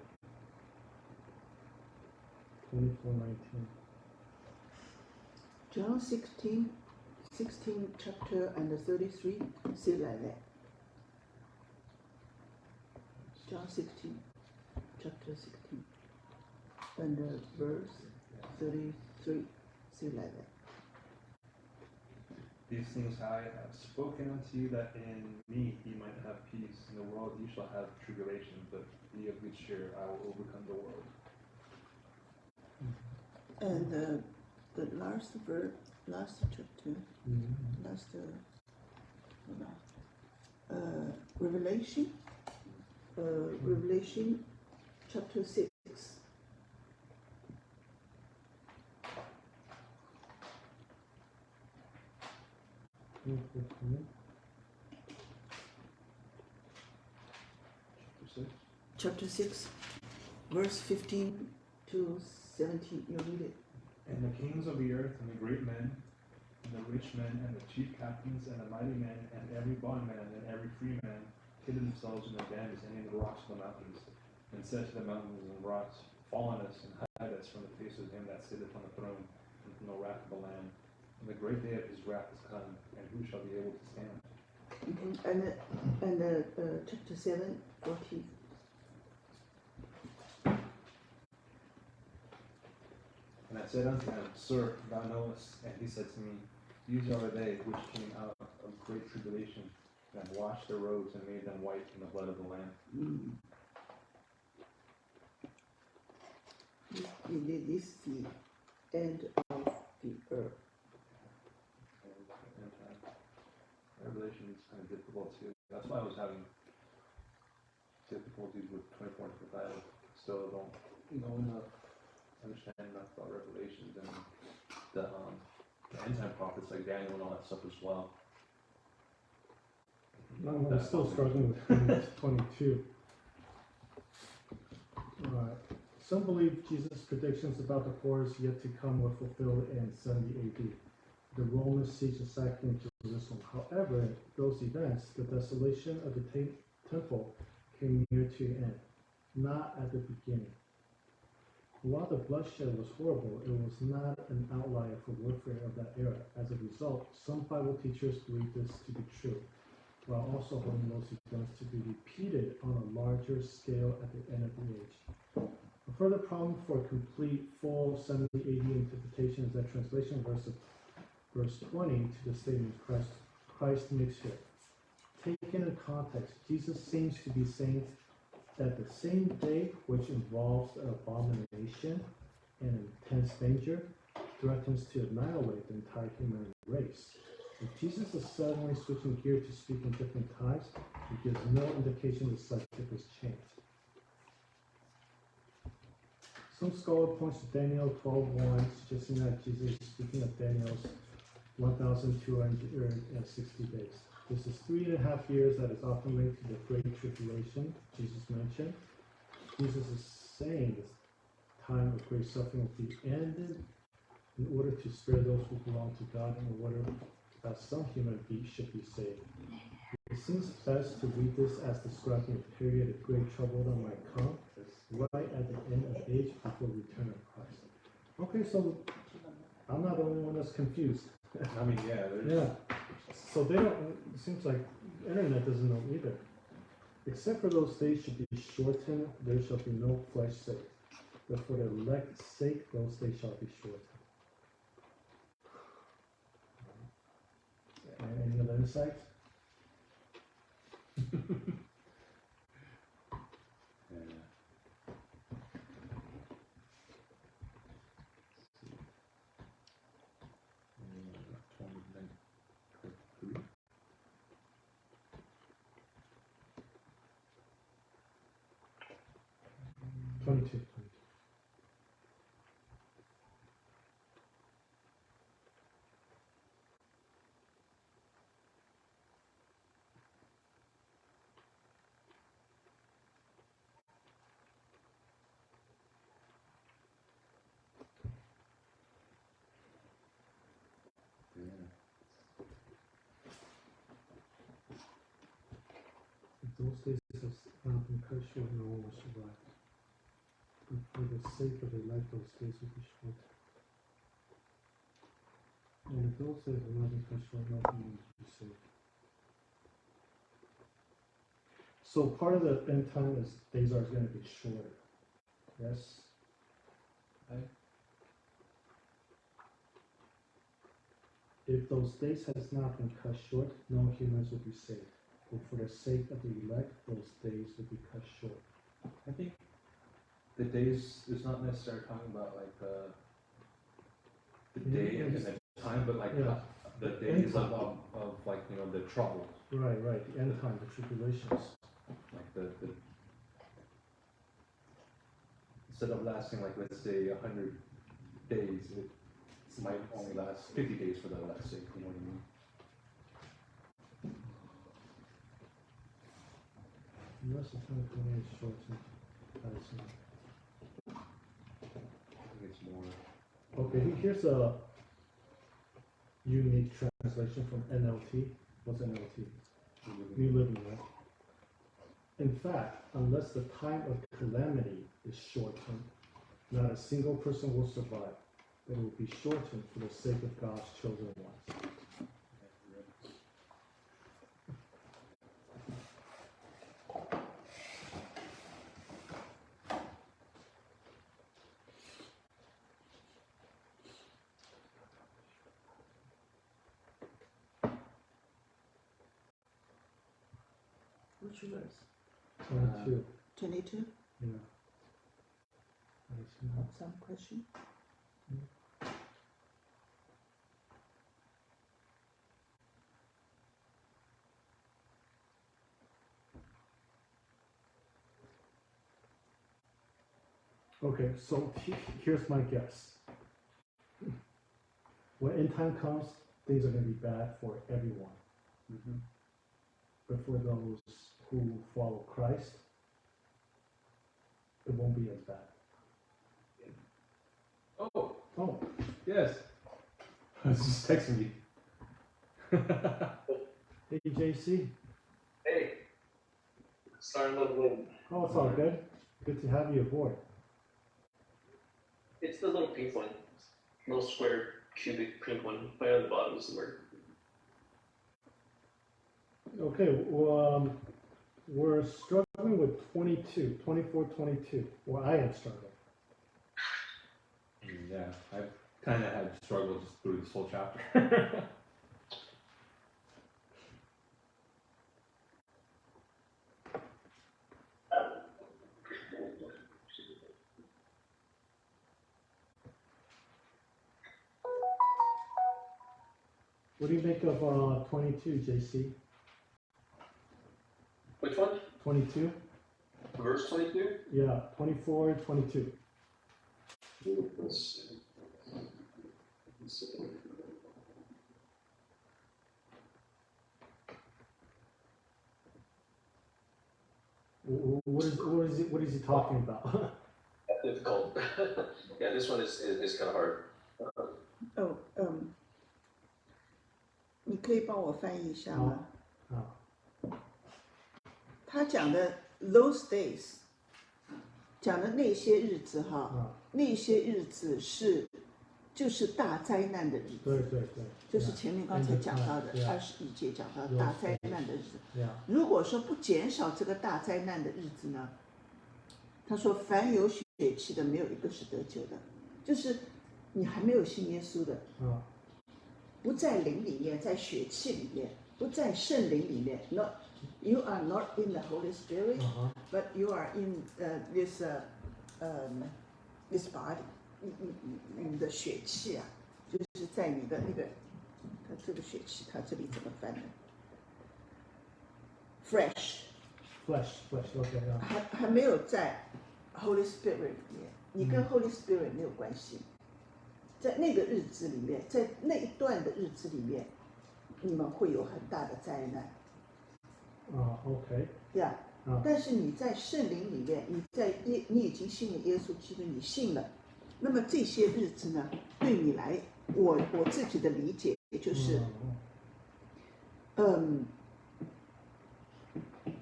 24:19. John 16 chapter and 33, say like that. John 16, chapter 16, and verse 33, say like that. These things I have spoken unto you, that in me ye might have peace. In the world ye shall have tribulation, but be of good cheer, I will overcome the world. And the last verse, last chapter, last Revelation, Revelation chapter 6. Chapter 6, verse 15 to 17. You read it. And the kings of the earth, and the great men, and the rich men, and the chief captains, and the mighty men, and every bondman, and every free man, hid themselves in their dens and in the rocks of the mountains, and said to the mountains and rocks, Fall on us, and hide us from the face of him that sitteth on the throne, and from the wrath of the Lamb. And the great day of his wrath is come, and who shall be able to stand? And chapter 7, 14. And I said unto him, Sir, thou knowest. And he said to me, These are they which came out of great tribulation, and have washed their robes and made them white in the blood of the Lamb. This is the end of the earth. And Revelation is kind of difficult too. That's why I was having difficulties with 24 and 25. I still don't know enough, understand enough about Revelations and the end time prophets like Daniel and all that stuff as well. I'm still struggling with 22. Alright. Some believe Jesus' predictions about the horrors yet to come were fulfilled in 70 AD. The Roman siege of sacking Jerusalem. However, in those events, the desolation of the temple came near to an end, not at the beginning. While the bloodshed was horrible, it was not an outlier for warfare of that era. As a result, some Bible teachers believe this to be true, while also holding those events to be repeated on a larger scale at the end of the age. A further problem for complete, full 70 AD interpretation is that translation verse 20 to the statement Christ makes here. Taken in context, Jesus seems to be saying that the same day, which involves an abomination and intense danger, threatens to annihilate the entire human race. If Jesus is suddenly switching gear to speak in different times, it gives no indication the subject has changed. Some scholar points to Daniel 12:1, suggesting that Jesus is speaking of Daniel's 1,260 days. This is 3.5 years that is often linked to the Great Tribulation Jesus mentioned. Jesus is saying this time of great suffering will be ended in order to spare those who belong to God, in order that some human beings should be saved. It seems best to read this as describing a period of great trouble that might come right at the end of age before the return of Christ. Okay, so I'm not the only one that's confused. I mean, yeah, there's. Yeah. So they don't, it seems like the internet doesn't know either. Except for those days should be shortened, there shall be no flesh saved. But for the elect's sake, those days shall be shortened. And any other insights? Yeah. 22. If those days have not been cut short, no one will survive. But for the sake of the elect, those days will be short. And if those days have not been cut short, no one will be saved. So part of the end time is days are going to be shorter. Yes? Right. If those days has not been cut short, no humans will be saved. But for the sake of the elect, those days will be cut short. I think the days is not necessarily talking about like the day and the time, but like Yeah. the days of like, you know, the troubles, Right, the end time, the tribulations. like the instead of lasting like, let's say 100 days, it might only last 50 days for the elect's sake, you know what I mean? Unless the time period is shortened, I assume. I think it's more. Okay, here's a unique translation from NLT. What's NLT? New Living, right? In fact, unless the time of calamity is shortened, not a single person will survive, but it will be shortened for the sake of God's chosen ones. Which verse? 22. 22? Yeah. I see. Some question? Okay, so here's my guess. When end time comes, things are going to be bad for everyone. Mm-hmm. But for those who follow Christ, it won't be as bad. Oh, Oh, yes. I was just texting you. hey JC. Hey, starting a little late. Oh, it's all good. Good to have you aboard. It's the little pink one, little square cubic pink one, right on the bottom somewhere. Okay, well, we're struggling with 24, 22. Well, I am struggling. Yeah, I've kind of had struggles through this whole chapter. What do you make of 22, JC? Which one? 22? Verse 22? Yeah, 24, 22. Let's see. What is he talking about? Difficult. Yeah, this one is kind of hard. 哦，你可以帮我翻译一下吗？他讲的 those days，讲的那些日子哈，那些日子就是大灾难的日子，对对对，就是前面刚才讲到的21节讲到大灾难的日子。如果说不减少这个大灾难的日子呢，他说凡有血气的没有一个是得救的，就是你还没有信耶稣的，不在灵里面，在血气里面，不在圣灵里面。Not you are not in the Holy Spirit, but you are in this body. 你的血气啊，就是在你的那个，它这个血气，它这里怎么翻呢 ？Flesh，OK 还没有在 Holy Spirit 里面，你跟 Holy Spirit 没有关系。在那个日子里面，在那一段的日子里面，你们会有很大的灾难。OK。呀，但是你在圣灵里面，你已经信了耶稣基督，你信了。那么这些日子呢，对你来，我自己的理解就是，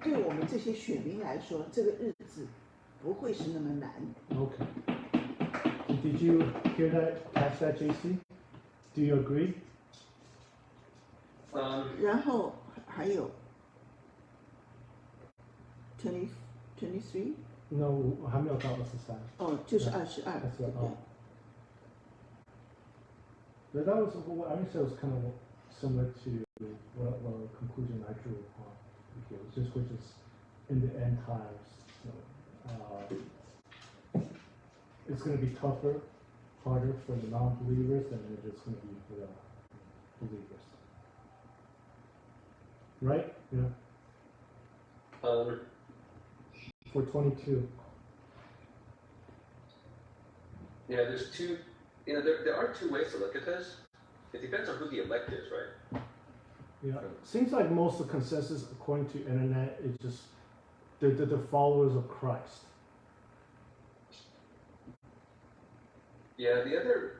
对我们这些选民来说，这个日子不会是那么难。Okay. Did you hear that? Catch that, JC? Do you agree? 然后还有 23。No， 还没有到23。哦，就是22。对不对？ But that was what I would say was kind of similar to what conclusion I drew upon here, just which is in the end times. It's going to be tougher, harder for the non-believers than it is going to be for the believers. Right? Yeah. For 22. Yeah, there's two. There are two ways to look at this. It depends on who the elect is, right? Yeah, seems like most of the consensus, according to internet, is just the followers of Christ. Yeah, the other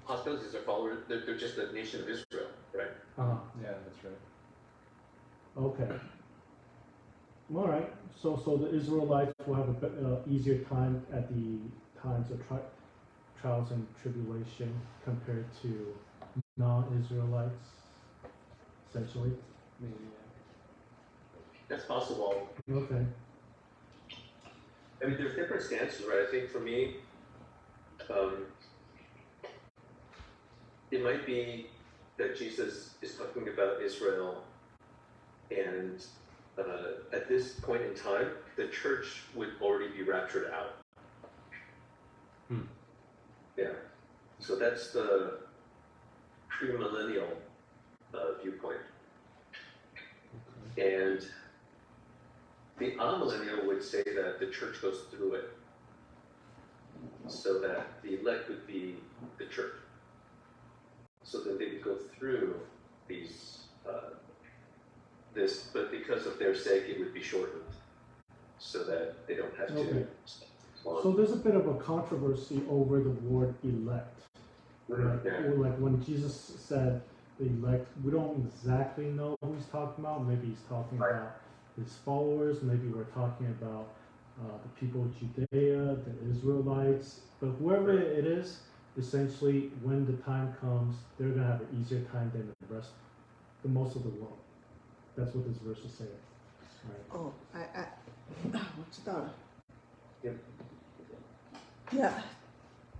possibilities are followers. They're just the nation of Israel, right? Yeah, that's right. Okay. All right. So the Israelites will have a easier time at the times of trials and tribulation compared to non-Israelites, essentially. Maybe, That's possible. Okay. I mean, there's different stances, right? I think for me, it might be that Jesus is talking about Israel, and at this point in time, the church would already be raptured out. Yeah. So that's the premillennial viewpoint. And the amillennial would say that the church goes through it, so that the elect would be the church. So that they would go through these, but because of their sake, it would be shortened. so that they don't have to. Okay. So there's a bit of a controversy over the word elect. Right? Yeah. Or like when Jesus said the elect, we don't exactly know who he's talking about. Maybe he's talking Right. about his followers. Maybe we're talking about the people of Judea, the Israelites. But whoever it is, essentially, when the time comes, they're gonna have an easier time than the most of the world. That's what this verse is saying. Right. 哦，我知道了。 Yep. Yeah，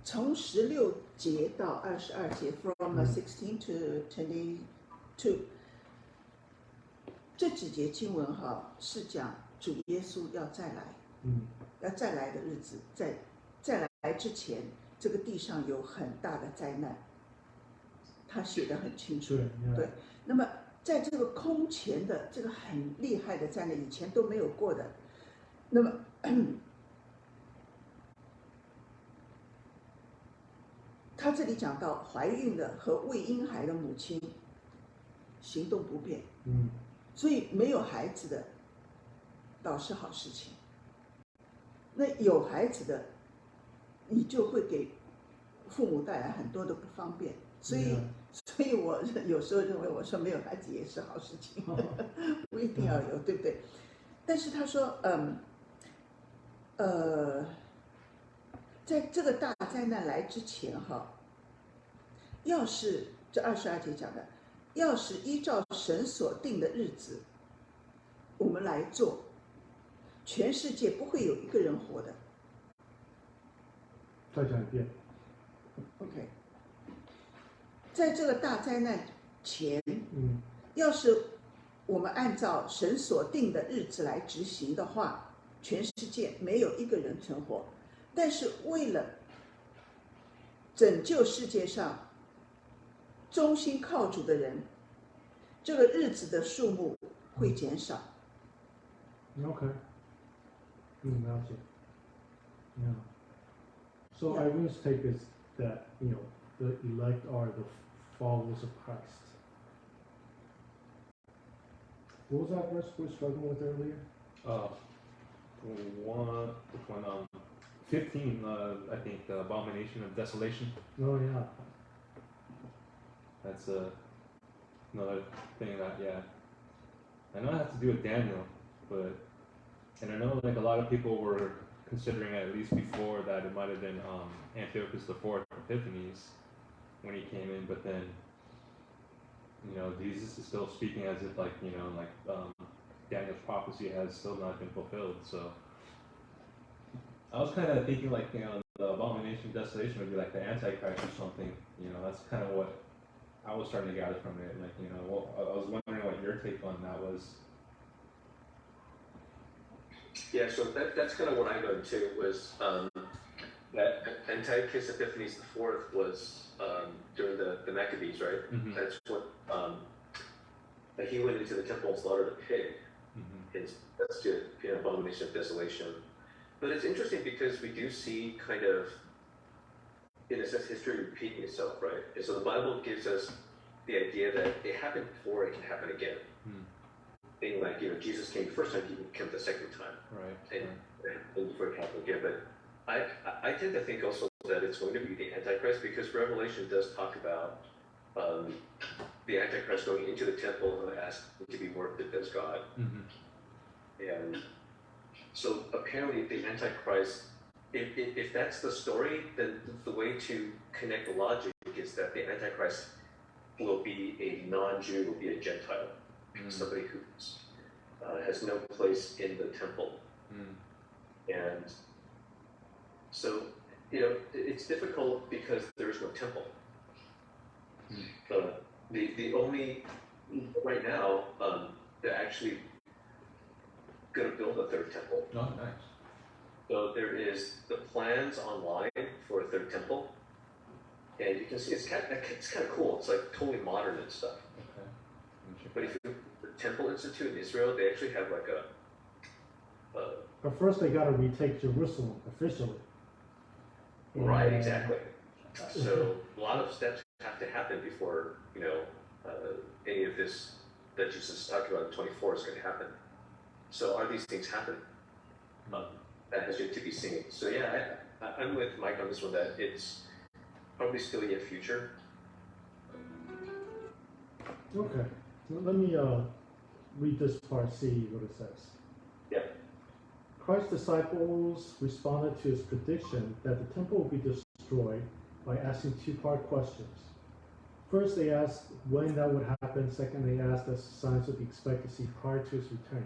从16节到22节，from 16 to 22，这几节经文哈是讲主耶稣要再来，要再来的日子，再来之前，这个地上有很大的灾难，他写得很清楚。对，那么在这个空前的这个很厉害的灾难，以前都没有过的，那么他这里讲到怀孕的和喂婴孩的母亲行动不便，所以没有孩子的倒是好事情。那有孩子的，你就会给父母带来很多的不方便，所以我有时候认为，我说没有孩子也是好事情，不一定要有，对不对？但是他说，在这个大灾难来之前哈，要是这22节讲的，要是依照神所定的日子，我们来做，全世界不会有一个人活的。再讲一遍。OK， 在这个大灾难前，要是我们按照神所定的日子来执行的话，全世界没有一个人存活。但是为了拯救世界上忠心靠主的人，这个日子的数目会减少。Okay. 了解。Yeah. So Yeah. Irene's take is that the elect are the followers of Christ. What was that verse we were struggling with earlier? Which one? 15. I think the abomination of desolation. Oh yeah. That's another thing that I know it has to do with Daniel, and I know like a lot of people were considering at least before that it might have been Antiochus IV Epiphanes when he came in, but then Jesus is still speaking as if Daniel's prophecy has still not been fulfilled. So I was kind of thinking the abomination of desolation would be like the Antichrist or something. That's kind of what I was starting to gather from it. I was wondering what your take on that was. Yeah, so that's kind of what I learned too, was that Antiochus Epiphanes IV was during the Maccabees, right? Mm-hmm. That's what he went into the temple and slaughtered a pig. That's the abomination of desolation. But it's interesting because we do see kind of, in a sense, history repeating itself, right? And so the Bible gives us the idea that it happened before, it can happen again. Being like, Jesus came the first time, he can come the second time. Right. And before it can happen again. But I tend to think also that it's going to be the Antichrist, because Revelation does talk about the Antichrist going into the temple and asking to be worshipped as God. And so apparently the Antichrist, if that's the story, then the way to connect the logic is that the Antichrist will be a non-Jew, will be a Gentile, somebody who has no place in the temple. And so, it's difficult because there is no temple. The only, right now, they're actually going to build a third temple. Oh, nice. So there is the plans online for a third temple, and you can see it's kind of cool. It's like totally modern and stuff. Okay. But if you look at the Temple Institute in Israel, they actually have like But first they got to retake Jerusalem officially. Right, exactly. So a lot of steps have to happen before any of this that Jesus is talking about in 24 is going to happen. So are these things happening? that has yet to be seen. So yeah, I'm with Mike on this one, that it's probably still yet future. Okay, let me read this part, see what it says. Yeah. Christ's disciples responded to his prediction that the temple would be destroyed by asking two-part questions. First, they asked when that would happen. Second, they asked that signs would be expected to see prior to his return.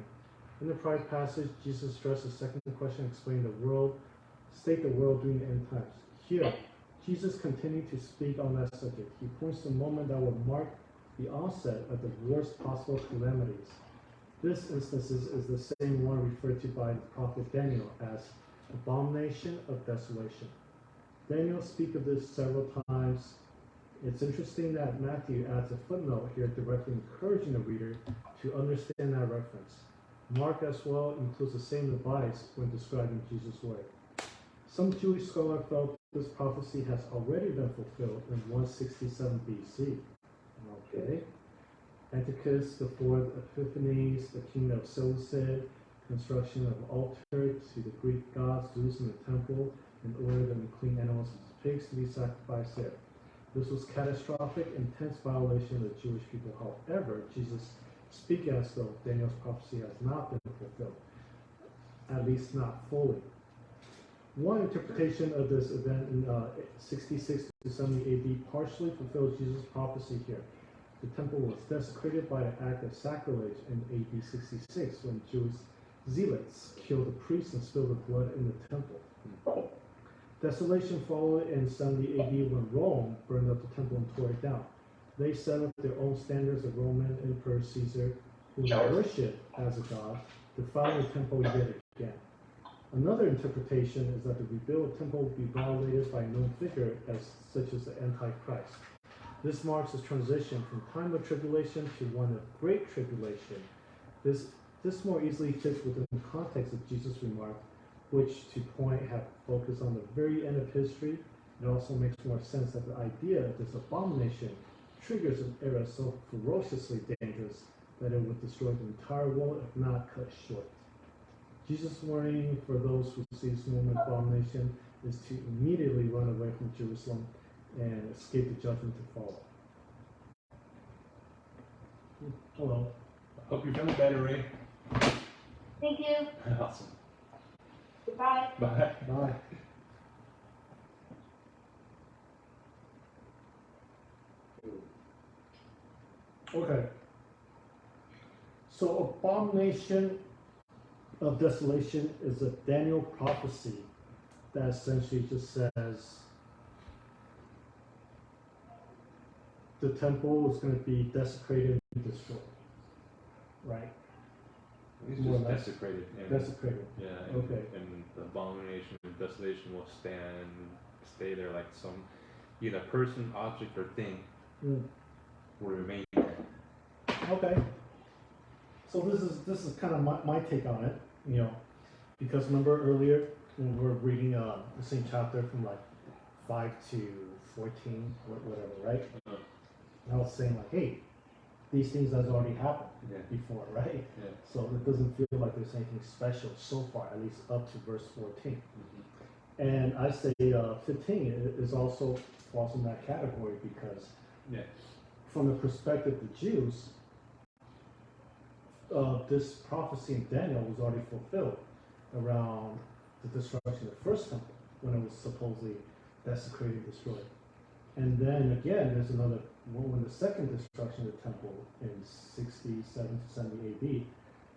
In the prior passage, Jesus addressed the second question, explaining state the world during the end times. Here, Jesus continued to speak on that subject. He points to a moment that will mark the onset of the worst possible calamities. This instance is the same one referred to by the prophet Daniel as abomination of desolation. Daniel speaks of this several times. It's interesting that Matthew adds a footnote here directly encouraging the reader to understand that reference. Mark as well includes the same advice when describing Jesus' work. Some Jewish scholars felt this prophecy has already been fulfilled in 167 BC. Okay. Antiochus IV Epiphanes, the king of Seleucid, construction of altar to the Greek gods Zeus in the temple, and ordered them clean animals and pigs to be sacrificed there. This was catastrophic, intense violation of the Jewish people. However, Jesus speaking as though Daniel's prophecy has not been fulfilled, at least not fully. One interpretation of this event in 66 to 70 AD partially fulfills Jesus' prophecy here. The temple was desecrated by an act of sacrilege in AD 66 when Jewish zealots killed the priests and spilled the blood in the temple. Desolation followed in 70 AD when Rome burned up the temple and tore it down. They set up their own standards of Roman Emperor Caesar, who they worshipped as a god, defiling the temple yet again. Another interpretation is that the rebuilt temple will be violated by a known figure such as the Antichrist. This marks a transition from time of tribulation to one of great tribulation. This more easily fits within the context of Jesus' remark, which to point have focused on the very end of history. It also makes more sense that the idea of this abomination triggers an era so ferociously dangerous that it would destroy the entire world if not cut short. Jesus' warning for those who see this moment of abomination is to immediately run away from Jerusalem and escape the judgment to follow. Hello. Hope you're feeling better, Ray. Thank you. Awesome. Goodbye. Bye. Bye. Okay. So abomination of desolation is a Daniel prophecy that essentially just says the temple is going to be desecrated and destroyed. Right? It's More or just less. desecrated. And, Desecrated. yeah. And, Okay. And the abomination of desolation will stay there like some either person, object, or thing Mm. will remain there. Okay. So this is kind of my take on it, you know, because remember earlier when we were reading the same chapter from like 5 to 14, whatever, right? Uh-huh. And I was saying like, hey, these things has already happened Yeah. before, right? Yeah. So it doesn't feel like there's anything special so far, at least up to verse 14. Mm-hmm. And I say 15 is also falls in that category because Yeah. from the perspective of the Jews, this prophecy in Daniel was already fulfilled around the destruction of the first temple when it was supposedly desecrated and destroyed. And then again, there's another one when the second destruction of the temple in 67 to 70 AD,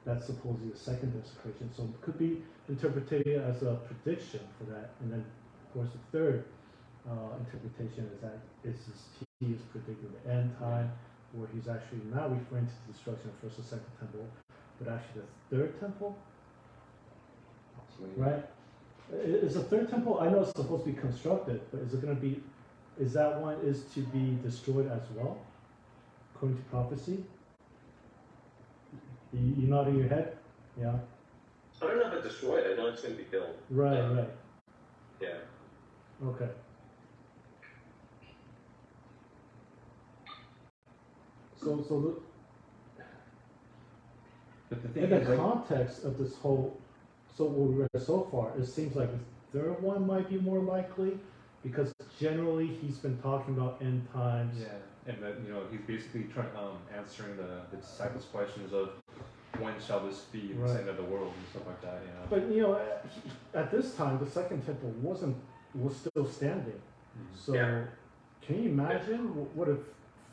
that's supposedly the second desecration. So it could be interpreted as a prediction for that. And then, of course, the third interpretation is that he is predicting the end time, where he's actually not referring to the destruction of the first or second temple, but actually the third temple, right? Is the third temple, I know it's supposed to be constructed, but is it going to be, is that one is to be destroyed as well, according to prophecy? You nodding your head? Yeah. I don't know about destroyed. I know it's going to be built. Right, right. Yeah. Okay. But the thing In the is, like, context of this whole So what we read so far, it seems like the third one might be more likely, because generally he's been talking about end times. Yeah, and that he's basically trying answering the disciples' questions of when shall this be the Right. end of the world and stuff like that. But at this time, the second temple was still standing. So Yeah. can you imagine what it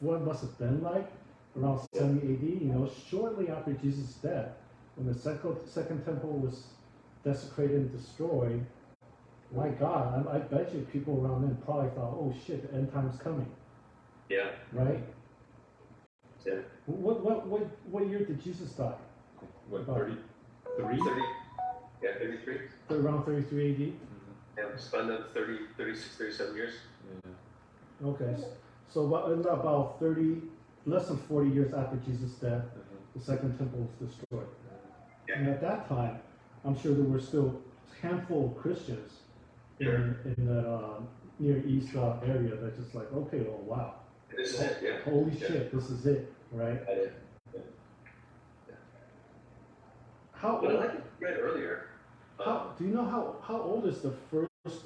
must have been like around 70 AD? Shortly after Jesus' death, when the second temple was desecrated and destroyed. My God, I bet you people around then probably thought, "Oh shit, the end time's coming." Yeah. Right? Yeah. What year did Jesus die? What, About 33? 33. Around 33 AD. Yeah, spent 36, 37 years. Yeah. Okay, so about 30, less than 40 years after Jesus' death, the second temple was destroyed. Yeah. And at that time, I'm sure there were still a handful of Christians in the Near East area that just like, okay, oh wow, This is it, yeah. holy Yeah. shit, this is it, right? How But old, like I read earlier, do you know how old is the first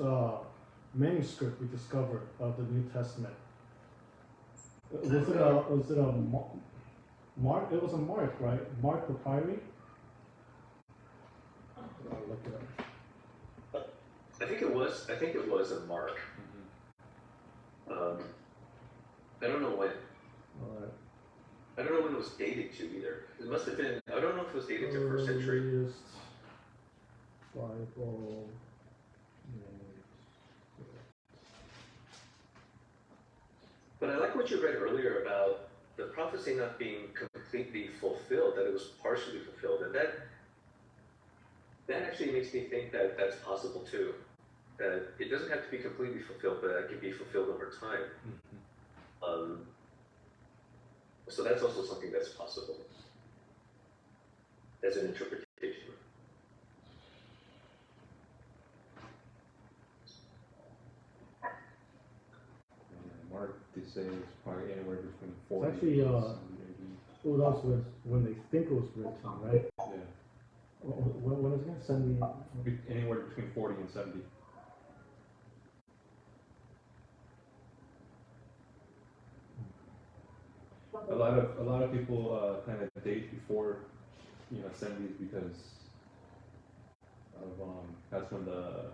manuscript we discovered of the New Testament? Was it a Mark? It was a Mark, right? Mark Papyri? I'll look it up. I think it was a Mark. I don't know when. All right. I don't know when it was dated to either. It must have been. I don't know if it was dated to first century. Earliest Bible manuscript. But I like what you read earlier about the prophecy not being completely fulfilled; that it was partially fulfilled, and that actually makes me think that that's possible too. That it doesn't have to be completely fulfilled, but it can be fulfilled over time. So that's also something that's possible as an interpretation. Mark, they say it's probably anywhere between It's 40 actually, and 70 AD. well, that was when they think it was written, right? Yeah. When is it? 70. Anywhere between 40 and 70. A lot of people kind of date before 70s because of that's when the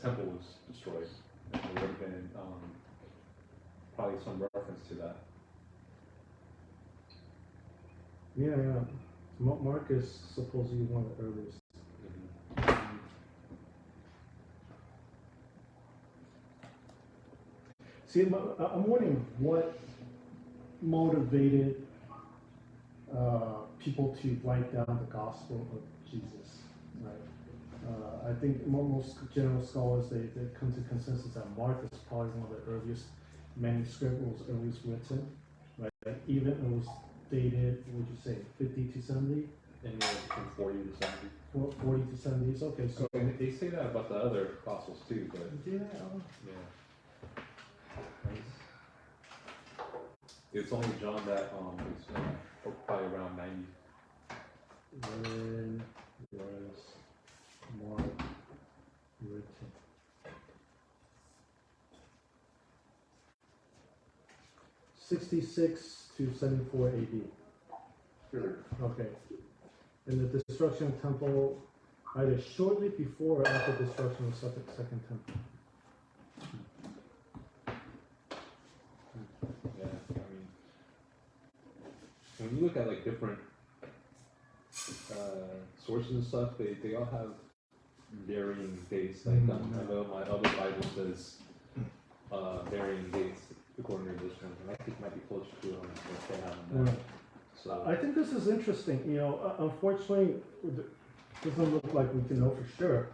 temple was destroyed. And there would have been probably some reference to that. Yeah. Mark is supposedly one of the earliest. See, I'm wondering what motivated people to write down the Gospel of Jesus, right? I think most general scholars, they come to consensus that Mark is probably one of the earliest manuscripts, was earliest written, right? Even it was dated, what would you say, 50 to 70? Anywhere between 40 to 70. 40 to 70s, okay, so. And they say that about the other apostles too, but Yeah. it's only John that is probably around 90. When was Mark written? '66 to 74 AD. Okay. And the destruction of temple, either shortly before or after destruction of second temple. Yeah, I mean, when you look at like different sources and stuff, they all have varying dates. Like I know my other Bible says varying dates according to this one, and I think it might be closer to what they have on that. Right. So I think this is interesting. Unfortunately, it doesn't look like we can know for sure.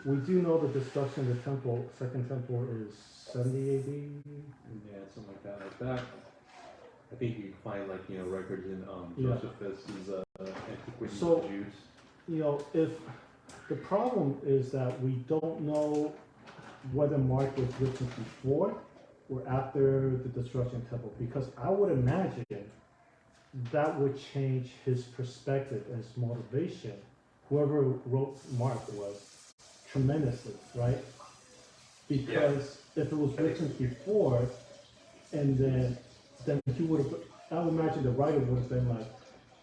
We do know the destruction of the temple, second temple, is 70 AD. yeah, something like that. Like that. I think you can find like records in Yeah. Josephus' Antiquities So- of the Jews. If the problem is that we don't know whether Mark was written before or after the destruction of the temple, because I would imagine that would change his perspective and his motivation whoever wrote Mark was tremendously, right? Because if it was written before, and then he would have, I would imagine the writer would have been like,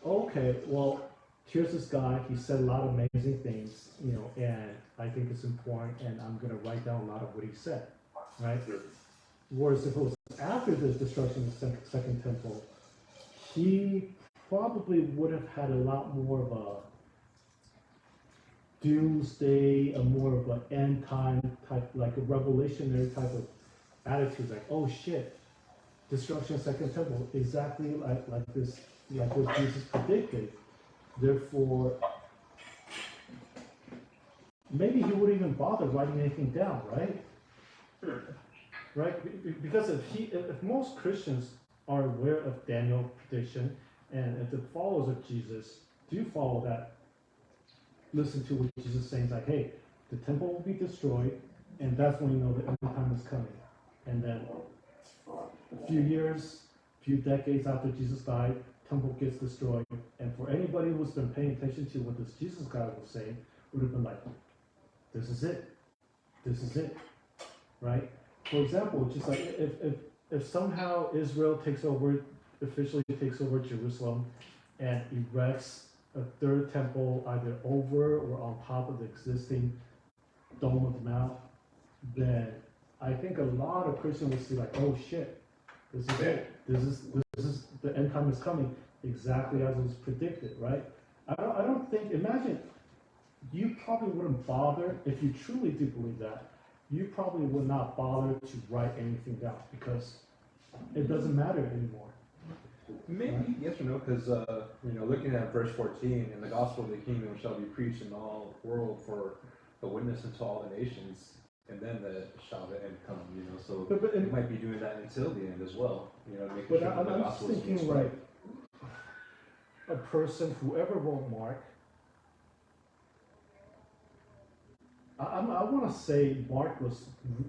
okay, well, here's this guy, he said a lot of amazing things, you know, and I think it's important, and I'm gonna write down a lot of what he said, right? Whereas if it was after the destruction of the second temple, he probably would have had a lot more of a doomsday, a more of an end time type, like a revolutionary type of attitude, like, oh shit, destruction of second temple, exactly like this, like what Jesus predicted. Therefore, maybe he wouldn't even bother writing anything down, right? Right? Because if most Christians are aware of Daniel's prediction, and if the followers of Jesus do follow that, listen to what Jesus is saying, like, hey, the temple will be destroyed, and that's when you know the end time is coming. And then a few years, few decades after Jesus died, temple gets destroyed. And for anybody who's been paying attention to what this Jesus guy was saying, would have been like, this is it. This is it. Right? For example, just like if somehow Israel officially takes over Jerusalem and erects a third temple either over or on top of the existing Dome of the Mount, then I think a lot of Christians will see like, oh shit, this is it. This is the end time is coming exactly as it was predicted, right? I don't think, imagine, you probably wouldn't bother, if you truly do believe that, you probably would not bother to write anything down because it doesn't matter anymore. Maybe yes or no, because looking at verse 14, and the gospel of the kingdom shall be preached in all the world for a witness unto all the nations, and then shall the end come. So it might be doing that until the end as well. Making But sure that the I'm just gospel is being thinking spread. like a person, whoever wrote Mark, I want to say Mark was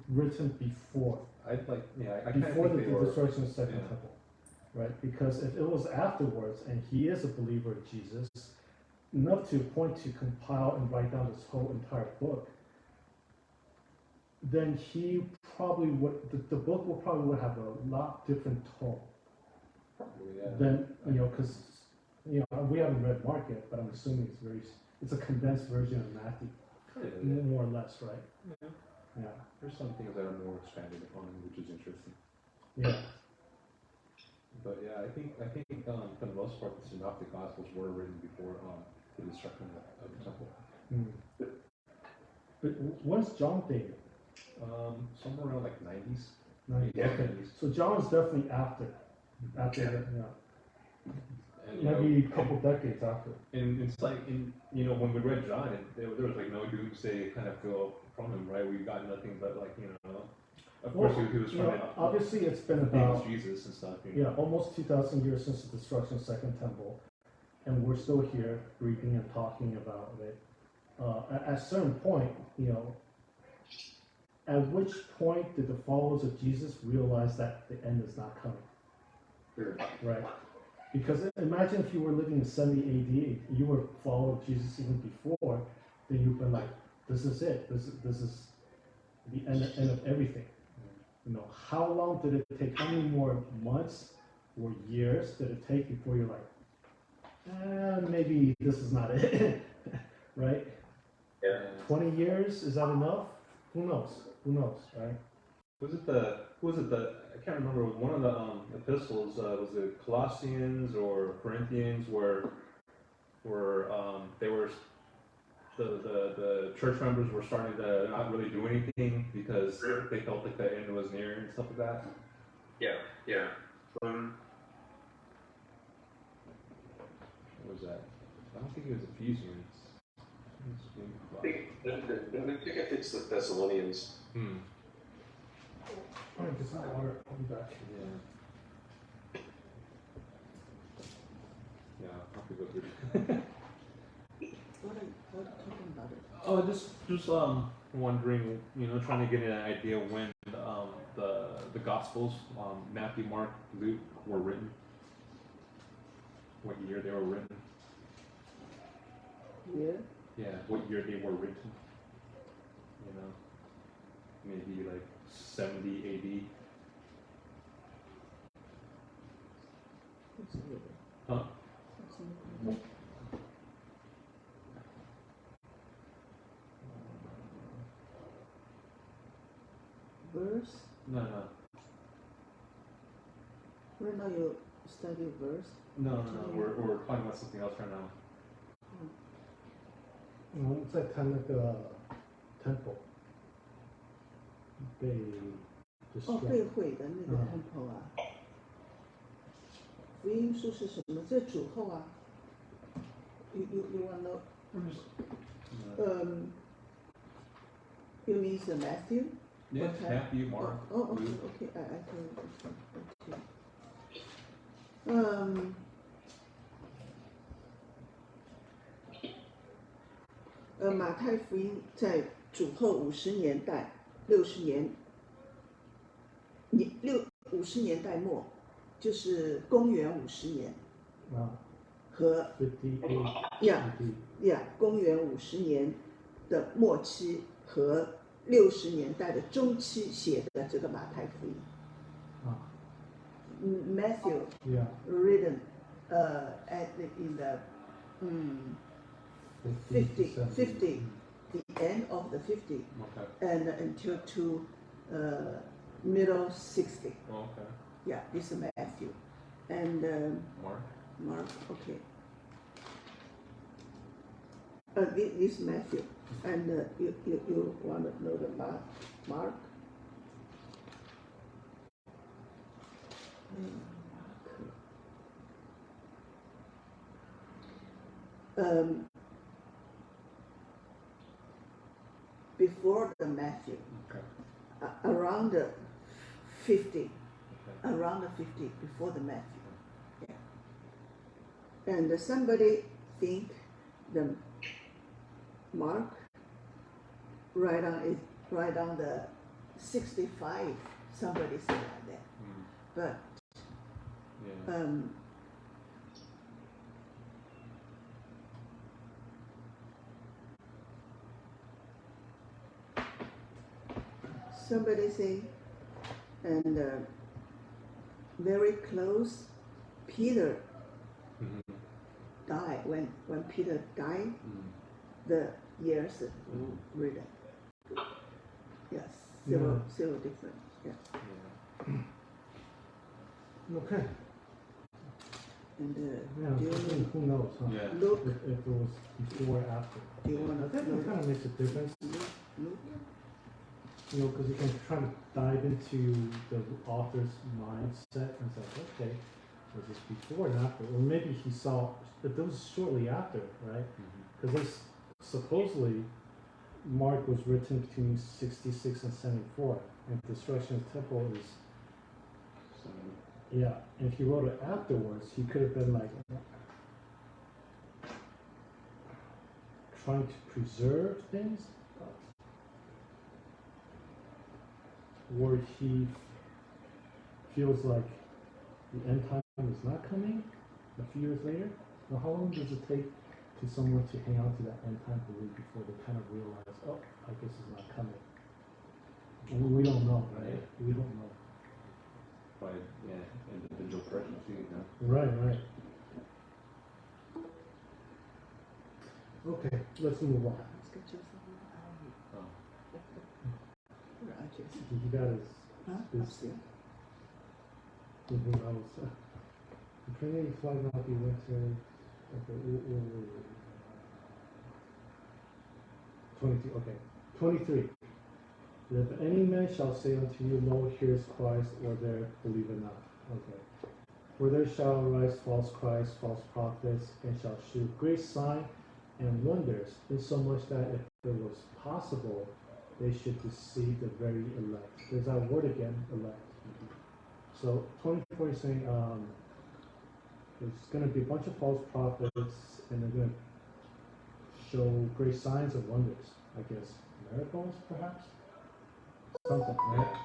written before I kind of before think the they were. destruction of the second yeah. temple, right? Because if it was afterwards, and he is a believer of Jesus, enough to a point to compile and write down this whole entire book, then he probably would, the book would have a lot different tone Probably, yeah. than, because, we haven't read Mark yet, but I'm assuming it's a condensed version of Matthew, Yeah. more or less, right? Yeah. Yeah, There's some things that are more expanded upon, which is interesting. yeah. But yeah, I think for the most part, the Synoptic Gospels were written before the destruction of the temple. Mm. But when's John dated? Somewhere around like 90s. Okay, 90s. so John's definitely after that, And, maybe a couple decades after. and it's like when we read John, there was like no doomsday kind of feel from him, right? We got nothing but like of course he was trying to obviously it's been famous about Jesus and stuff. almost 2,000 years since the destruction of the Second Temple, and we're still here breathing and talking about it. At a certain point, at which point did the followers of Jesus realize that the end is not coming? Sure. Right? Because imagine if you were living in 70 AD, you were a follower of Jesus even before, then you've been like, this is it. This is the end of everything. How long did it take? How many more months or years did it take before you're like, maybe this is not it, right? Yeah. 20 years, is that enough? Who knows? Who knows, right? Was it I can't remember, it was one of the epistles, was it Colossians or Corinthians, where they were, the church members were starting to not really do anything because they felt like the end was near and stuff like that? Yeah. What was that? I don't think it was Ephesians. I think it's the Thessalonians. All right, just not water. I'll be back. Yeah, I'll have to go through. What are you talking about it? Oh, just wondering, trying to get an idea when the Gospels, Matthew, Mark, Luke, were written. What year they were written? Yeah. Yeah, what year they were written. You know, maybe like 70 AD. Huh? Verse? No. Right now you study verse. No. We're talking about something else right now. 我们在看那个 temple 被哦， destroyed 被毁的那个 temple 啊。福音书是什么？这主后啊。You want to know? You mean the Matthew? Yeah, Okay. Matthew, Mark. Oh, okay, Luke. okay. I can. Okay. 马太福音在主后50年代，60年，50年代末，就是公元50年和58 公元50年的末期和60年代的中期写的这个马太福音。Matthew written in the 50, the end of the 50, Okay. and until to middle 60. Oh, okay. Yeah, this is Matthew. And Mark. Okay. This is Matthew. And you want to know the Mark? Before the Matthew, Okay. around the 50, Okay. around the 50 before the Matthew. Yeah. And somebody think the Mark right on the 65. Somebody said like that, but Yeah. Somebody say, and very close, Peter died. When Peter died, the years written. Yes, several different. Yes. Okay. And do Yeah, you who knows, huh? Yeah. look? If it was before or after. Do you want I think it kind of makes a difference, look? you know, because you can try to dive into the author's mindset and say, okay, was this before and after? Or maybe he saw, but this was shortly after, right? Because supposedly Mark was written between 66 and 74, and destruction of the temple is, yeah, and if he wrote it afterwards, he could have been like trying to preserve things, or he feels like the end time is not coming a few years later. Now, how long does it take to someone to hang on to that end time belief before they kind of realize, oh, I guess it's not coming? And we don't know, right? We don't know. By individual person too, you know. Right. Okay, let's move on. He got his moving on. The Trinity flag not be winter. Okay, 22. Okay, 23. If any man shall say unto you, Lo, here is Christ, or there, believe it not. Okay. For there shall arise false Christs, false prophets, and shall shew great signs and wonders, insomuch that if it was possible, they should deceive the very elect. There's that word again, elect. So 24 is saying there's going to be a bunch of false prophets, and they're going to show great signs and wonders. I guess miracles, perhaps. Something, right?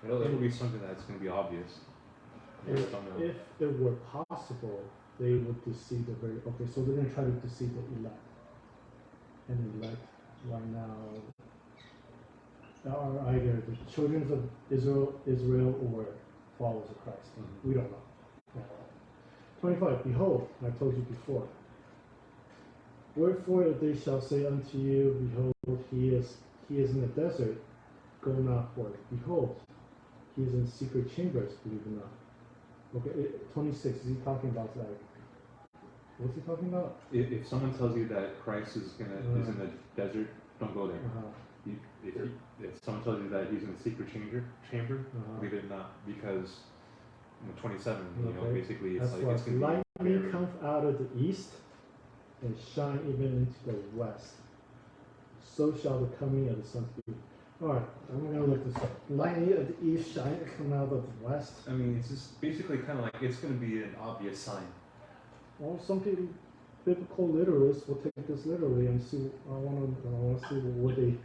It'll be something that's going to be obvious. If it were possible, they would deceive the very. Okay, so they're going to try to deceive the elect. and elect right now are either the children of Israel or followers of Christ. Mhm. We don't know. Yeah. 25. Behold, I told you before. Wherefore if they shall say unto you, behold, he is in the desert, go not forth. Behold, he is in secret chambers, believe it not. Okay, 26. Is he talking about like? What's he talking about? If someone tells you that Christ is in the desert, don't go there. If someone tells you that he's in the secret chamber, believe it or not, because 27, you know, basically it's that's like it's gonna be lightning comes out of the east and shine even into the west. So shall the coming of the Son be. All right, I'm gonna look this up. Lightning of the east shine come out of the west. I mean, it's just basically kind of like it's gonna be an obvious sign. Well, some people, biblical literalists will take this literally and see. I want to see what they,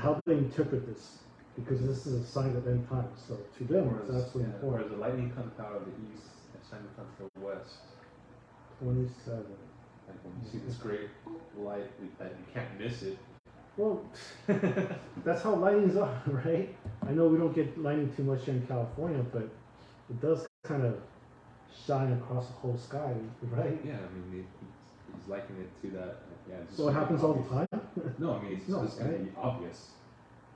how they interpret this, because this is a sign of end times. So to them, it's absolutely important. Whereas the lightning comes out of the east and sun comes from the west. 27. Like when you see this great light that you can't miss it. Well, that's how lightnings are, right? I know we don't get lightning too much here in California, but it does kind of shine across the whole sky, right? Yeah, I mean, he's likening it to that. Yeah. It's So it happens all the time? No, I mean, it's No, just going right? to be obvious,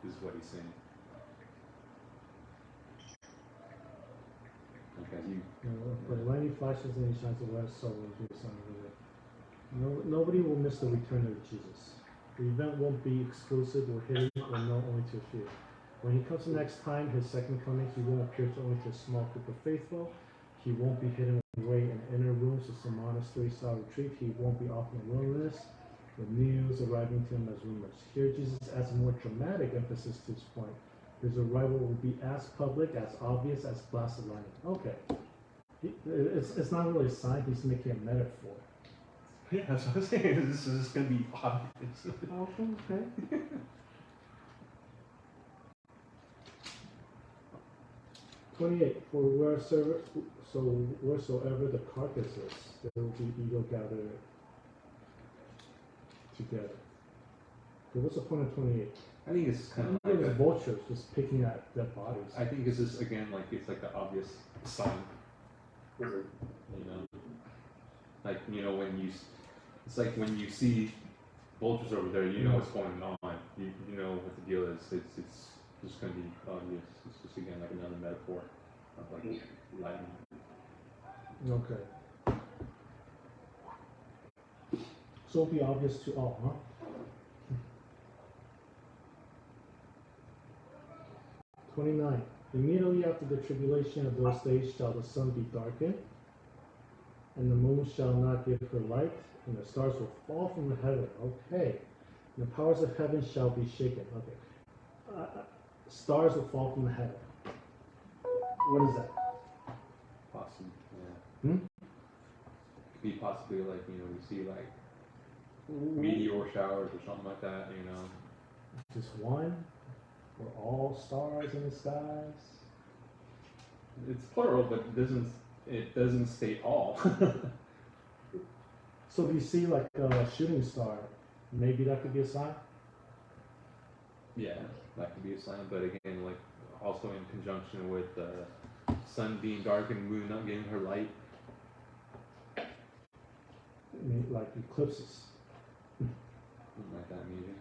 is what he's saying. Because you. The lightning flashes and he shines the west, so will be a sign of it. Nobody will miss the return of Jesus. The event won't be exclusive or hidden or known only to a few. When he comes the next time, his second coming, he won't appear to only to a small group of faithful. He won't be hidden away in inner rooms of some monastery style retreat. He won't be off in the wilderness with news arriving to him as rumors. Here Jesus adds a more dramatic emphasis to his point. His arrival will be as public, as obvious as blasted lightning. Okay. It's not really a sign, he's making a metaphor. Yeah, that's what I'm saying. This is going to be obvious. Okay. For wheresoever the carcass is, there will be eagle gathered together. Okay, what's the point of 28? I think it's kind of Like like vultures just picking at dead bodies. I think this is again like it's like the obvious sign. You know, like it's like when you see vultures over there, you know what's going on. You know what the deal is. It's just going to be obvious. It's just again like another metaphor of like lightning. Okay. So it'll be obvious to all, huh? "29. Immediately after the tribulation of those days shall the sun be darkened, and the moon shall not give her light, and the stars will fall from the heaven." Okay. "And the powers of heaven shall be shaken." Okay. Stars will fall from the heaven. What is that? Possibly, yeah. Could be possibly like we see like meteor showers or something like that. Just one? Or all stars in the skies? It's plural, but it doesn't state all. So if you see like a shooting star, maybe that could be a sign? Yeah, that could be a sign, but again, like also in conjunction with sun being dark and moon not giving her light. Like eclipses. Something like that, maybe.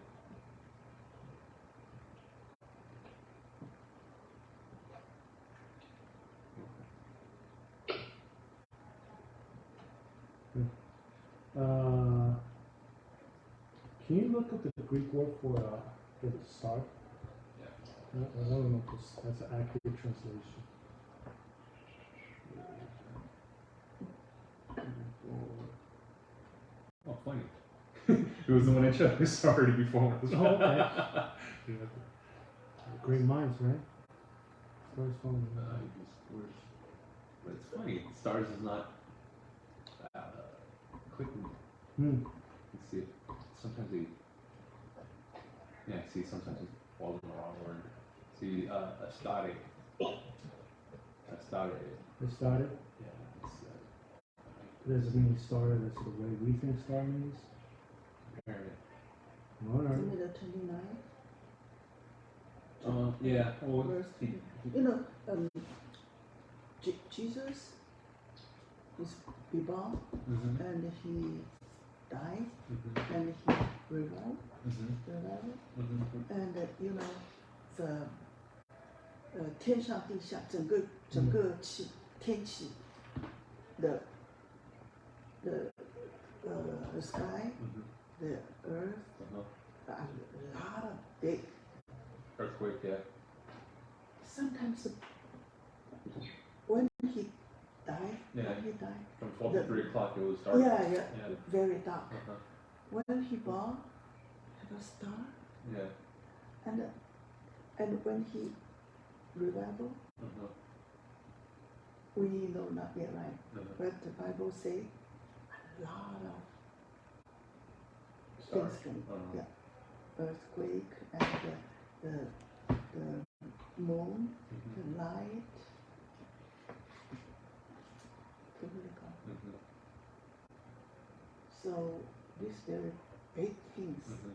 Can you look up the Greek word for the star? Yeah. I don't know if that's an accurate translation. Oh, funny. It was the one I chose already before. Oh, okay. Great minds, right? Stars falling. But it's funny. Stars is not quickly. Hmm. You see it. Sometimes they. Yeah, see. Sometimes it falls in the wrong word. See, astare. Astare. It started. Yeah. It's, Does it mean star that's the way we think star means? Apparently. Alright. Isn't it 29? Yeah. Well, Verse, he- you know, Jesus is be born Mhm. and he died Mhm. and he revived, Mhm. Mhm. and you know the 天上地下整个天气 the sky, Mhm. the earth, Uh-huh. a lot of big. Earthquake, yeah. Sometimes when he died, Yeah. when he died, From 12 to 3 o'clock, it was dark. yeah, Yeah. very dark. Uh-huh. When he born, have a star, Yeah. and when he revival, Uh-huh. we know not yet, right? Uh-huh. But the Bible say a lot of Stars. things can, Uh-huh. yeah, earthquake and the moon, Mhm. the light, what do they call it? Mhm. So these very big things. Mhm.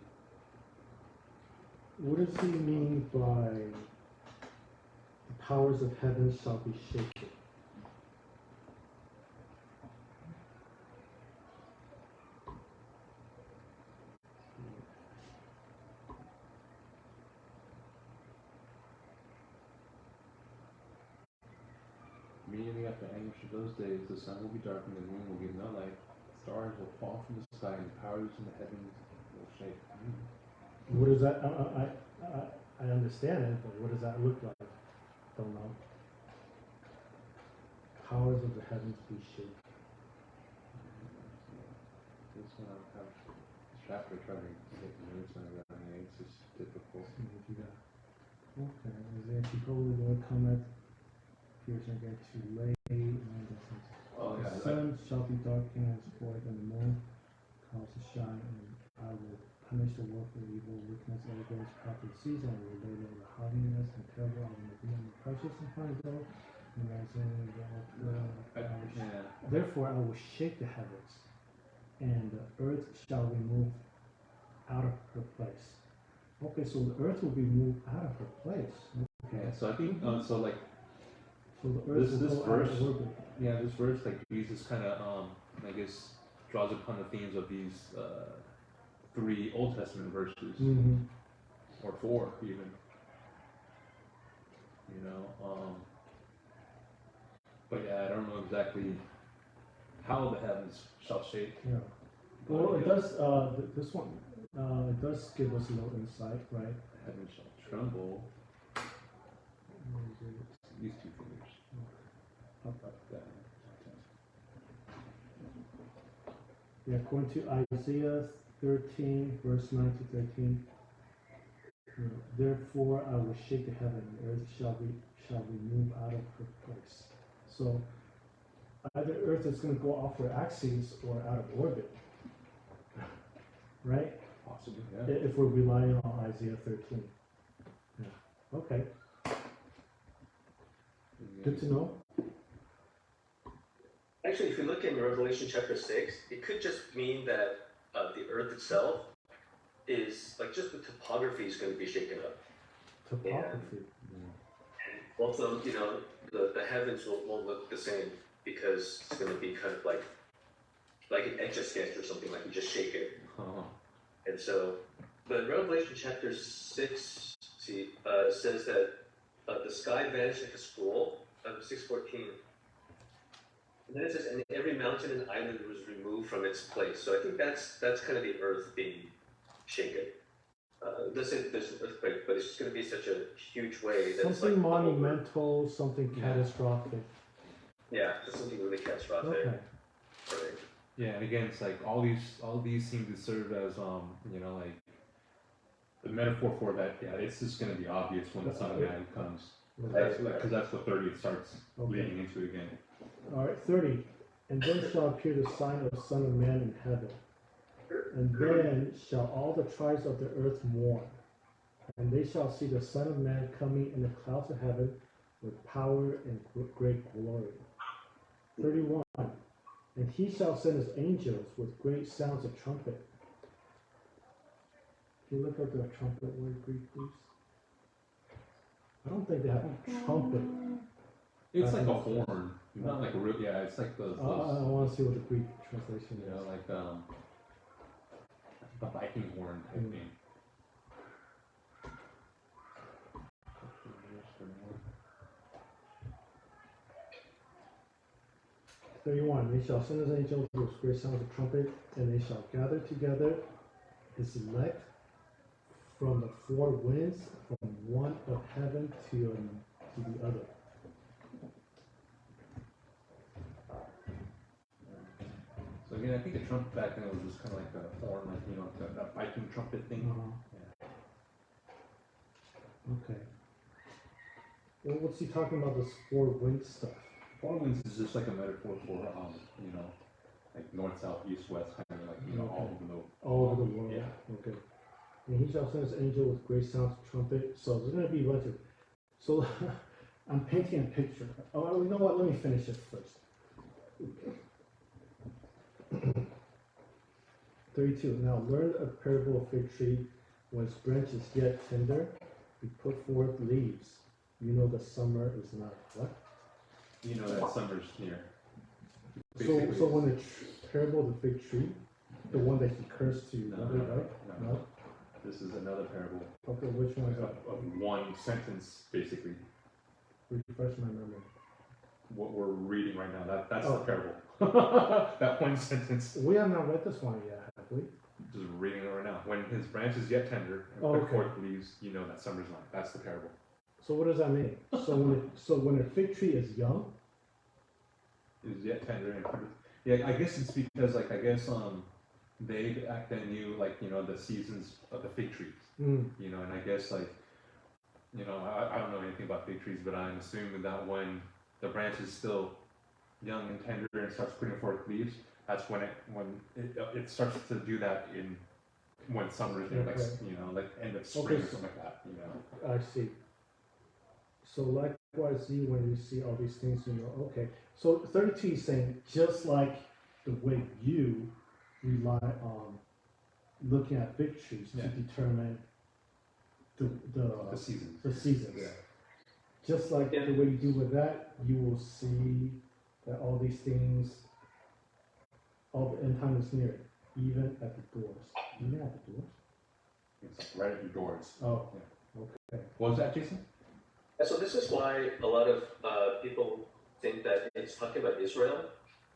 What does he mean by the powers of heaven shall be shaken? Immediately after anguish of those days, the sun will be darkened, the moon will give no light, stars will fall from the sky, and the powers in the heavens will shake. What does that? I understand it, but what does that look like? Don't know. Powers of the heavens be shaken. This one I have this chapter trying to get notes on it. I mean, it's just difficult. See what you got. Okay. Isaiah, behold, the Lord cometh, appears again too late. Oh, The yeah. sun shall be darkened as void, and the moon cause to shine, and I will punish the world for evil, wickedness, all those proper season, I will lay low the haughtiness and terrible, I will make them precious and fine gold, and as in Yeah. therefore I will shake the heavens, and the earth shall be moved out of her place. Okay, so the earth will be moved out of her place. Okay. Yeah, so I think, so like, So the earth This- will this go out of verse- orbit. yeah, this verse, like, Jesus kind of, I guess, draws upon the themes of these, 3 Old Testament verses, Mm-hmm. or 4 even. You know, but yeah, I don't know exactly how the heavens shall shake. Yeah. but Well, it yeah, does, this one, it does give us a little insight, right? The heavens shall tremble. These 2 fingers. Up, down. Yeah, according to Isaiah 13, verse 9 to 13. Therefore I will shake the heaven, the earth shall be moved out of her place. So either earth is going to go off her axis or out of orbit, right? Possibly, yeah. If we're relying on Isaiah 13. Yeah. Okay, good to know. Actually, if you look in Revelation chapter 6, it could just mean that the earth itself is, like, just the topography is going to be shaken up. Topography. Also, you know, the heavens won't look the same because it's going to be kind of like an etch-a-sketch or something, like you just shake it. Uh-huh. And so, but Revelation chapter 6 says that the sky vanished like a scroll, 6:14. And then it says, and every mountain and island was removed from its place. So I think that's kind of the earth being shaken. Doesn't there's an earthquake, but it's just going to be such a huge way that it's Something like monumental, something Yeah. catastrophic. Yeah, just something really catastrophic. Okay. Right. Yeah, and again, it's like all these seem to serve as, you know, like the metaphor for that. Yeah, it's just going to be obvious when the Son of Man comes, because that's what 30 starts leading into again. All right, 30. And then shall appear the sign of the Son of Man in heaven. And then shall all the tribes of the earth mourn. And they shall see the Son of Man coming in the clouds of heaven with power and great glory. 31. And he shall send his angels with great sounds of trumpet. Can you look up the trumpet word Greek, please? I don't think they have a trumpet. It's like a horn, not like a real. Yeah, it's like those. I want to see what the Greek translation You is. know, like a Viking horn type thing. 31. They shall send his angels with great sounds of trumpet, and they shall gather together his elect from the four winds, from one of heaven to the other. So again, I think a trumpet back then was just kind of like a horn, like that Viking trumpet thing. Okay. Well, what's he talking about? This four wind stuff. Four winds is just like a metaphor for like north, south, east, west, kind of like all over the world. Yeah. Okay. And he shall send his angel with great sounds of trumpet. So there's going to be a bunch of. So I'm painting a picture. Oh, you know what? Let me finish it first. 32. Now learn a parable of fig tree. When its branch is yet tender, we put forth leaves. You know the summer is not what? You know that summer's near. So when the parable of the fig tree, the one that he cursed to, No. No? This is another parable Okay, which one is that? of one sentence, basically. Refresh my memory. What we're reading right now, that's Oh. the parable. That one sentence. We have not read this one yet, have we? Just reading it right now. When his branch is yet tender and Oh, put okay. forth leaves, you know that summer's not. That's the parable. So what does that mean? So when a fig tree is young, Is yet tender and put. Yeah, I guess it's because they back then knew the seasons of the fig trees. And I guess I don't know anything about fig trees, but I'm assuming that when the branch is still young and tender and starts putting forth leaves, that's when it starts to do that when summer is near, like end of spring or something like that. I see. So likewise, when you see all these things, okay. So 32 is saying just like the way you rely on looking at fig trees to determine The seasons. the seasons. Yeah. Just like the way you do with that, you will see that all these things, all the end time is near, even at the doors. Even at the doors? It's right at your doors. Oh, Yeah. okay. What was that, Jason? And so this is why a lot of people think that it's talking about Israel,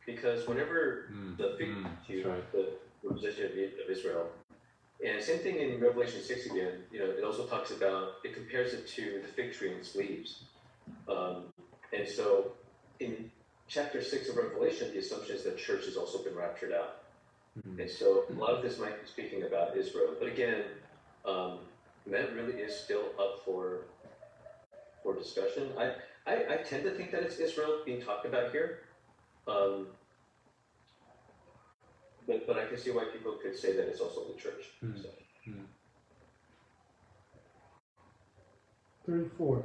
because whenever the fig tree, the position of Israel, and same thing in Revelation 6 again, it also talks about, it compares it to the fig tree and its leaves. And so in chapter 6 of Revelation, the assumption is that church has also been raptured out. And so a lot of this might be speaking about Israel. But again, that really is still up for discussion. I tend to think that it's Israel being talked about here. But I can see why people could say that it's also the church. So. 34.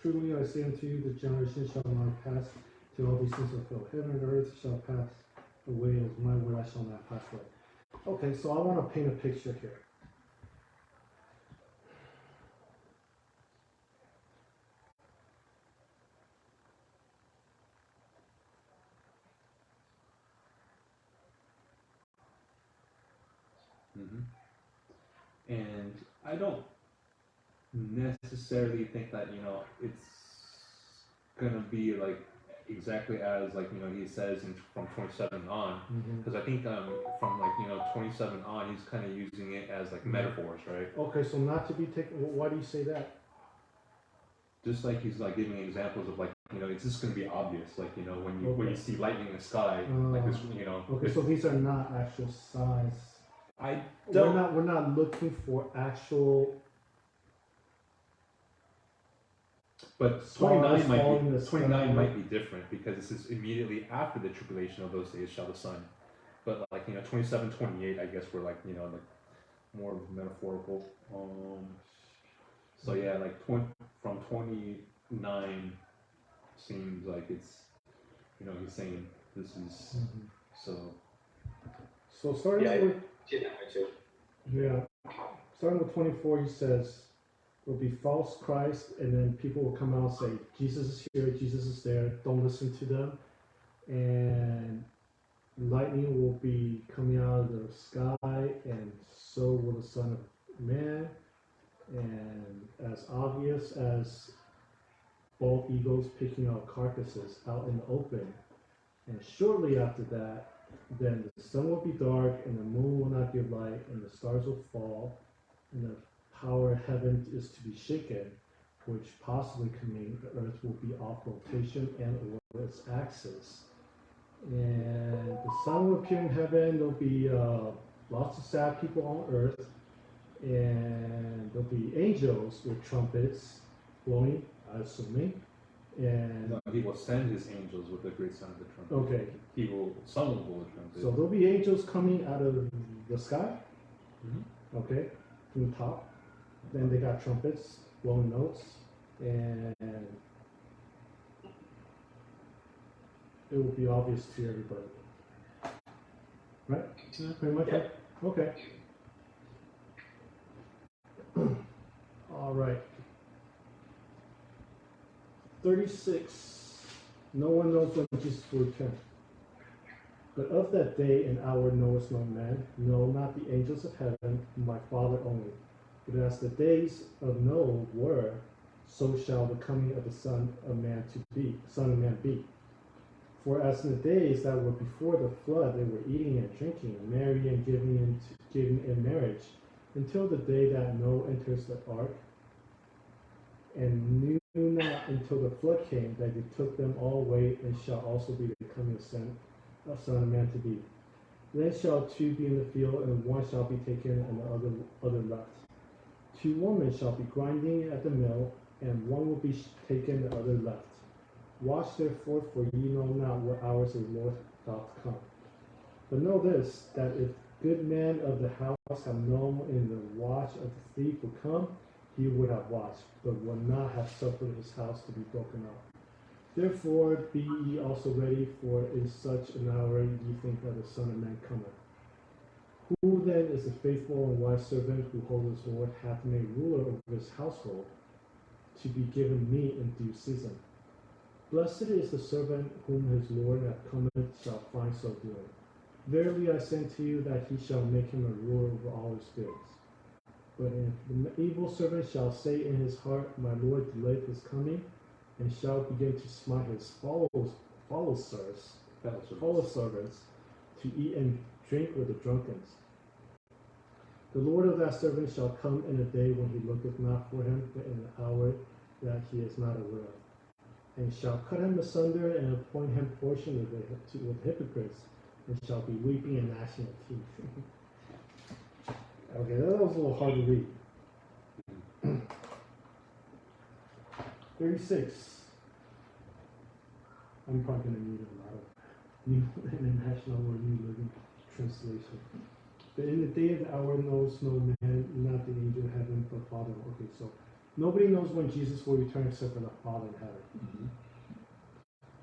Truly I say unto you, the generation shall not pass till all these things are fulfilled. Heaven and earth shall pass away, as my word I shall not pass away. Okay, so I want to paint a picture here. And I don't necessarily think that it's gonna be like exactly as he says from 27 on, because I think from 27 on he's kind of using it as like metaphors, right? Okay, so not to be taken. Why do you say that? Just like he's like giving examples of it's just gonna be obvious, when you see lightning in the sky, like this, Okay, so these are not actual signs. I don't. We're not looking for actual. But Stars 29 falling in the might be 29 sky. might be different because this is immediately after the tribulation of those days shall the sun. But 27, 28, I guess we're like more metaphorical. So yeah, from 29 seems like it's he's saying this is Mhm. so. So starting Yeah, with too. yeah, starting with 24, he says there'll be false Christ, and then people will come out and say Jesus is here, Jesus is there. Don't listen to them, and lightning will be coming out of the sky, and so will the Son of Man. And as obvious as bald eagles picking out carcasses out in the open. And shortly after that, then the sun will be dark, and the moon will not give light, and the stars will fall, and the power of heaven is to be shaken, which possibly can mean the earth will be off rotation and over its axis. And the sun will appear in heaven. There'll be lots of sad people on earth, and there'll be angels with trumpets blowing, I'm assuming. And No, he will send his angels with the great sound of the trumpet. okay, Some will blow the trumpet. so there'll be angels coming out of the sky, Mhm. okay, from the top. Then they got trumpets blowing notes, and it will be obvious to everybody. Right? Yeah. Pretty much. Yeah. Okay. All right. 36. No one knows when Jesus will return. But of that day and hour knoweth no man, no, not the angels of heaven, my Father only. But as the days of Noah were, so shall the coming of the Son of Man be. For as in the days that were before the flood, they were eating and drinking, marrying and giving in marriage, until the day that Noah enters the ark, and knew not until the flood came that he took them all away, and shall also be the coming of Son of Man to be. Then shall two be in the field, and one shall be taken, and the other left. 2 women shall be grinding at the mill, and one will be taken, the other left. Watch therefore, for ye know not what hours the Lord doth come. But know this, that if good man of the house have known in the watch of the thief would come, he would have watched, but would not have suffered his house to be broken up. Therefore be ye also ready, for in such an hour ye think that the Son of Man cometh. Who then is a faithful and wise servant who holds his Lord hath made ruler over his household, to be given meat in due season? Blessed is the servant whom his Lord that cometh shall find so doing. Verily I say to you that he shall make him a ruler over all his goods. But if the evil servant shall say in his heart, my Lord delayeth his coming, and shall begin to smite his fellow servants, to eat and drink with the drunkards. The Lord of that servant shall come in a day when he looketh not for him, but in an hour that he is not aware of, and shall cut him asunder, and appoint him portion with hypocrites, and shall be weeping and gnashing of teeth. Okay, that was a little hard to read. 36. I'm probably going to need a lot of New International or New Living Translation. But in the day of the hour knows no man, not the angel of heaven, but Father. Okay, so nobody knows when Jesus will return except for the Father in heaven. Mhm.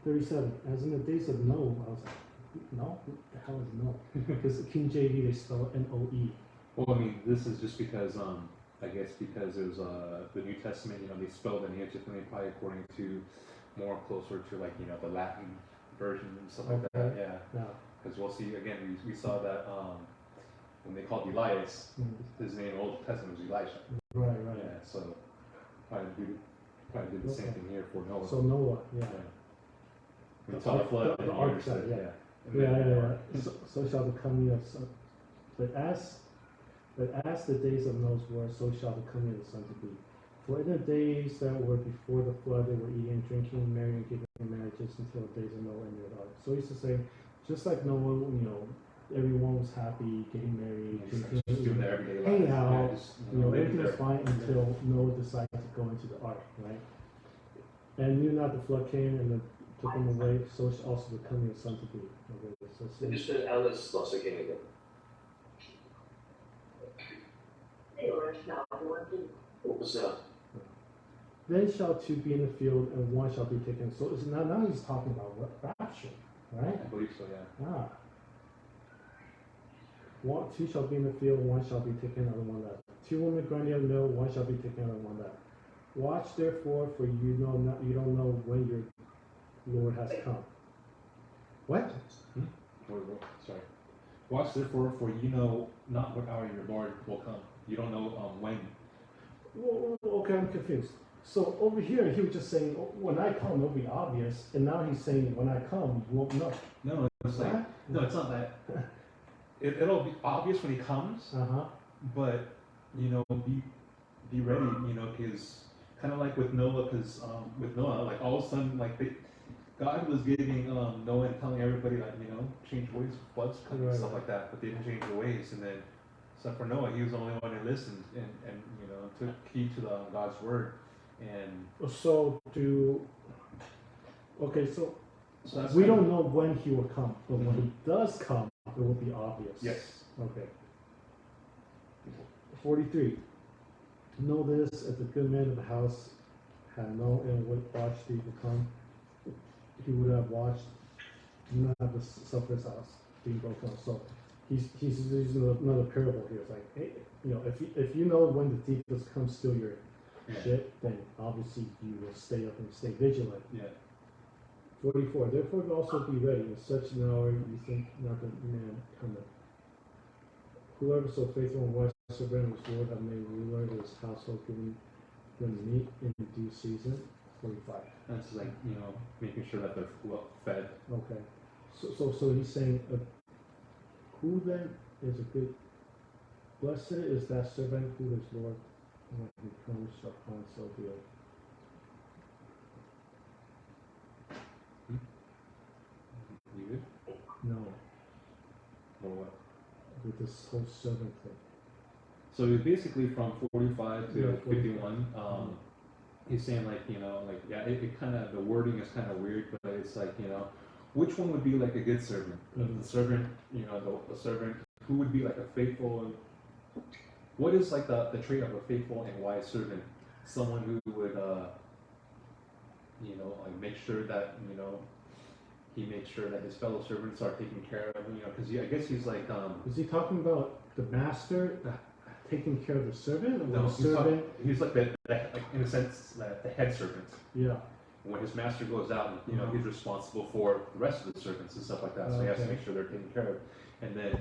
37. As in the days of Noah, I was like, no? What the hell is Noah? Because the King JV, they spell N-O-E. Well, I mean, this is just because, I guess because it was the New Testament, they spelled it differently, probably according to more closer to the Latin version and stuff like that. Okay. Yeah, Yeah. because we'll see again. We saw that when they called Elias, Mhm. his name in the Old Testament was Elisha. Right. Yeah, so probably did the same Okay. thing here for Noah. So Noah, yeah. We saw the flood. The and he ark understood, side, yeah. And then- Yeah. So shall the coming of Son. But as the days of Noah's were, so shall the coming of the Son to be. For in the days that were before the flood, they were eating, drinking, marrying, giving in marriages until the days of Noah and the ark. So he's just saying, just like Noah, everyone was happy, getting married, Just drinking, doing their everyday hanging lives. out, Yeah, just, living everything was their- fine until Noah decided to go into the ark, right? And knew not the flood came and then took them away, so shall also the coming of the Son to be. Okay, so it's- Just Alice lost again again. What was that? Then shall two be in the field, and one shall be taken. So it's not he's talking about rapture, right? I believe so, yeah. Ah. Two shall be in the field, one shall be taken, other one left. Two women grinding of mill, one shall be taken, other one left. Watch therefore, for you don't know when your Lord has come. What? Sorry. Watch therefore, for you know not what hour your Lord will come. You don't know when. Well, okay, I'm confused. So over here, he was just saying, "Oh, when I come, it'll be obvious," and now he's saying, "When I come, you won't know." No, it's like What? no, it's not that. It'll be obvious when he comes, Uh-huh. but you know, be ready. You know, because kind of like with Noah, because with Noah, like all of a sudden, like God was giving Noah and telling everybody like change ways, floods coming and stuff like that, but they didn't change their ways, and then except for Noah, he was the only one who listened and took heed to God's word, and So so that's we kind of- don't know when he will come, but when he does come, it will be obvious. Yes. Okay. 43. Know this, if the good man of the house had known and would watch thee to come, he would have watched, not have the sufferer's house being broken up. So he's using another parable here. It's like, hey, if you know when the thief does come steal your shit, then obviously you will stay up and stay vigilant. Yeah. 44. Therefore also be ready, in such an hour you think not the man cometh. Whoever so faithful and wise servant of his Lord have made ruler of his household, giving them meat in due season. 45. That's like making sure that they're well fed. Okay. So he's saying, who then is a good? Blessed is that servant who his Lord, when he comes, shall find so deal. You good? No, Or what? with this whole servant thing. So basically from 45 to Yeah, 51, he's saying it kind of, the wording is kind of weird, but it's like, which one would be like a good servant? Mhm. The servant, the servant who would be like a faithful, what is like the trait of a faithful and wise servant? Someone who would, like make sure that, he makes sure that his fellow servants are taken care of, because I guess he's like, Is he talking about the master taking care of the servant, or no, the servant? he's like like in a sense, the head servant. Yeah. When his master goes out, he's responsible for the rest of the servants and stuff like that. So he has to Okay. make sure they're taken care of. And then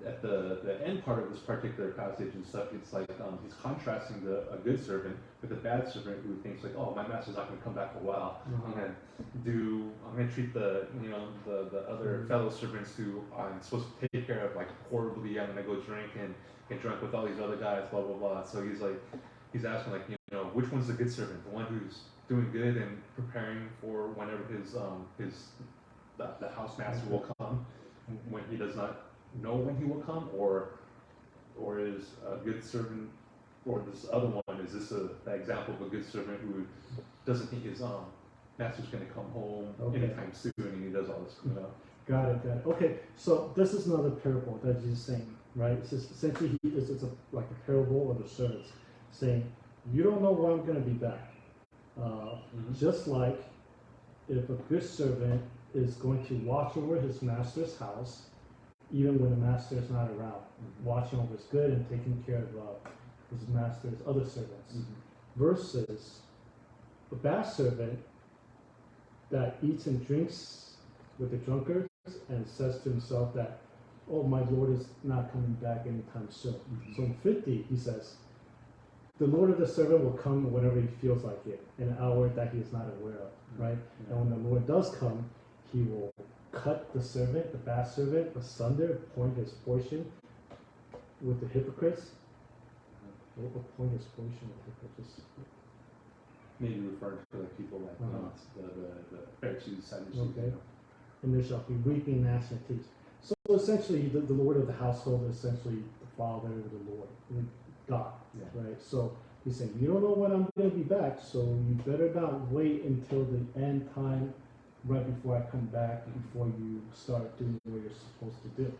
at the end part of this particular passage and stuff, it's like he's contrasting a good servant with a bad servant who thinks like, oh, my master's not going to come back for a while. Uh-huh. I'm going to treat the other fellow servants who I'm supposed to take care of like horribly. I'm going to go drink and get drunk with all these other guys, blah blah blah. So he's asking like, which one's the good servant? The one who's doing good and preparing for whenever the house master will come, when he does not know when he will come, or is a good servant, or this other one, is this the example of a good servant who doesn't think his master's going to come home anytime soon, and he does all this, Got it. Okay, so this is another parable that Jesus is saying, right? It's just, essentially, it's like a parable of the servants, saying, you don't know when I'm going to be back. Just like if a good servant is going to watch over his master's house, even when the master is not around, watching over his good and taking care of his master's other servants, versus a bad servant that eats and drinks with the drunkards and says to himself that, oh, my Lord is not coming back anytime soon. So in 50, he says, the Lord of the servant will come whenever he feels like it, in an hour that he is not aware of, right? And when the Lord does come, he will cut the servant, the bad servant, asunder, point his portion with the hypocrites. What will point his portion with hypocrites? Maybe referring to like people like the Pharisees, Sadducees. Okay. And there shall be weeping, gnashing of teeth. So essentially, the Lord of the household is essentially the Father of the Lord, God, right? So he's saying, you don't know when I'm going to be back, so you better not wait until the end time, right before I come back, before you start doing what you're supposed to do.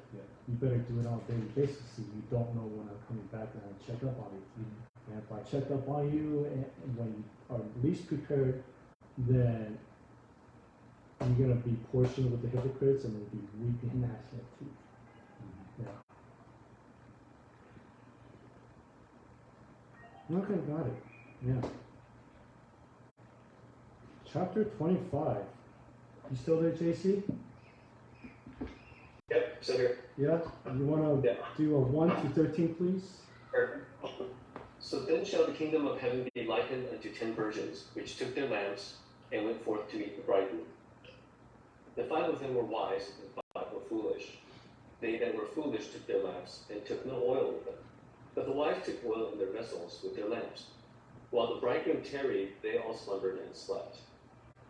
You better do it on a daily basis, so you don't know when I'm coming back and I'll check up on you. And if I check up on you and when you are least prepared, then you're gonna be portioned with the hypocrites and you'll be weeping and gnashing of teeth. Yeah. Okay, got it. Yeah. Chapter 25. You still there, JC? Yep, so here. Yeah? You wanna Yeah. do a 1 to 13, please? So then shall the kingdom of heaven be likened unto 10 virgins, which took their lamps and went forth to meet the bridegroom. The 5 of them were wise, and 5 were foolish. They that were foolish took their lamps, and took no oil with them. But the wise took oil in their vessels with their lamps. While the bridegroom tarried, they all slumbered and slept.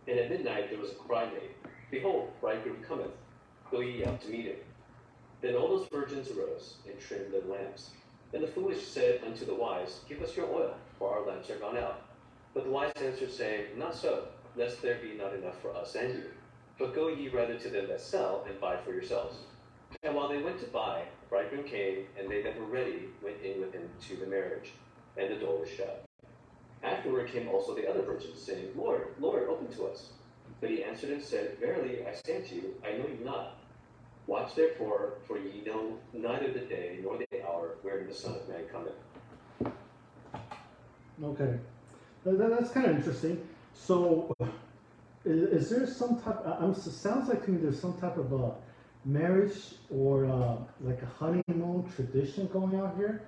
And at midnight there was a cry made, Behold, bridegroom cometh, go ye out to meet him. Then all those virgins arose, and trimmed their lamps. And the foolish said unto the wise, Give us your oil, for our lamps are gone out. But the wise answered, saying, Not so, lest there be not enough for us and you. But go ye rather to them that sell, and buy for yourselves. And while they went to buy, the bridegroom came, and they that were ready went in with him to the marriage, and the door was shut. Afterward came also the other virgins, saying, Lord, Lord, open to us. But he answered and said, Verily I say unto you, I know you not. Watch therefore, for ye know neither the day nor the hour wherein the Son of Man cometh. Okay. That's kind of interesting. So, is there some type, it sounds like to me there's some type of a marriage or like a honeymoon tradition going on here.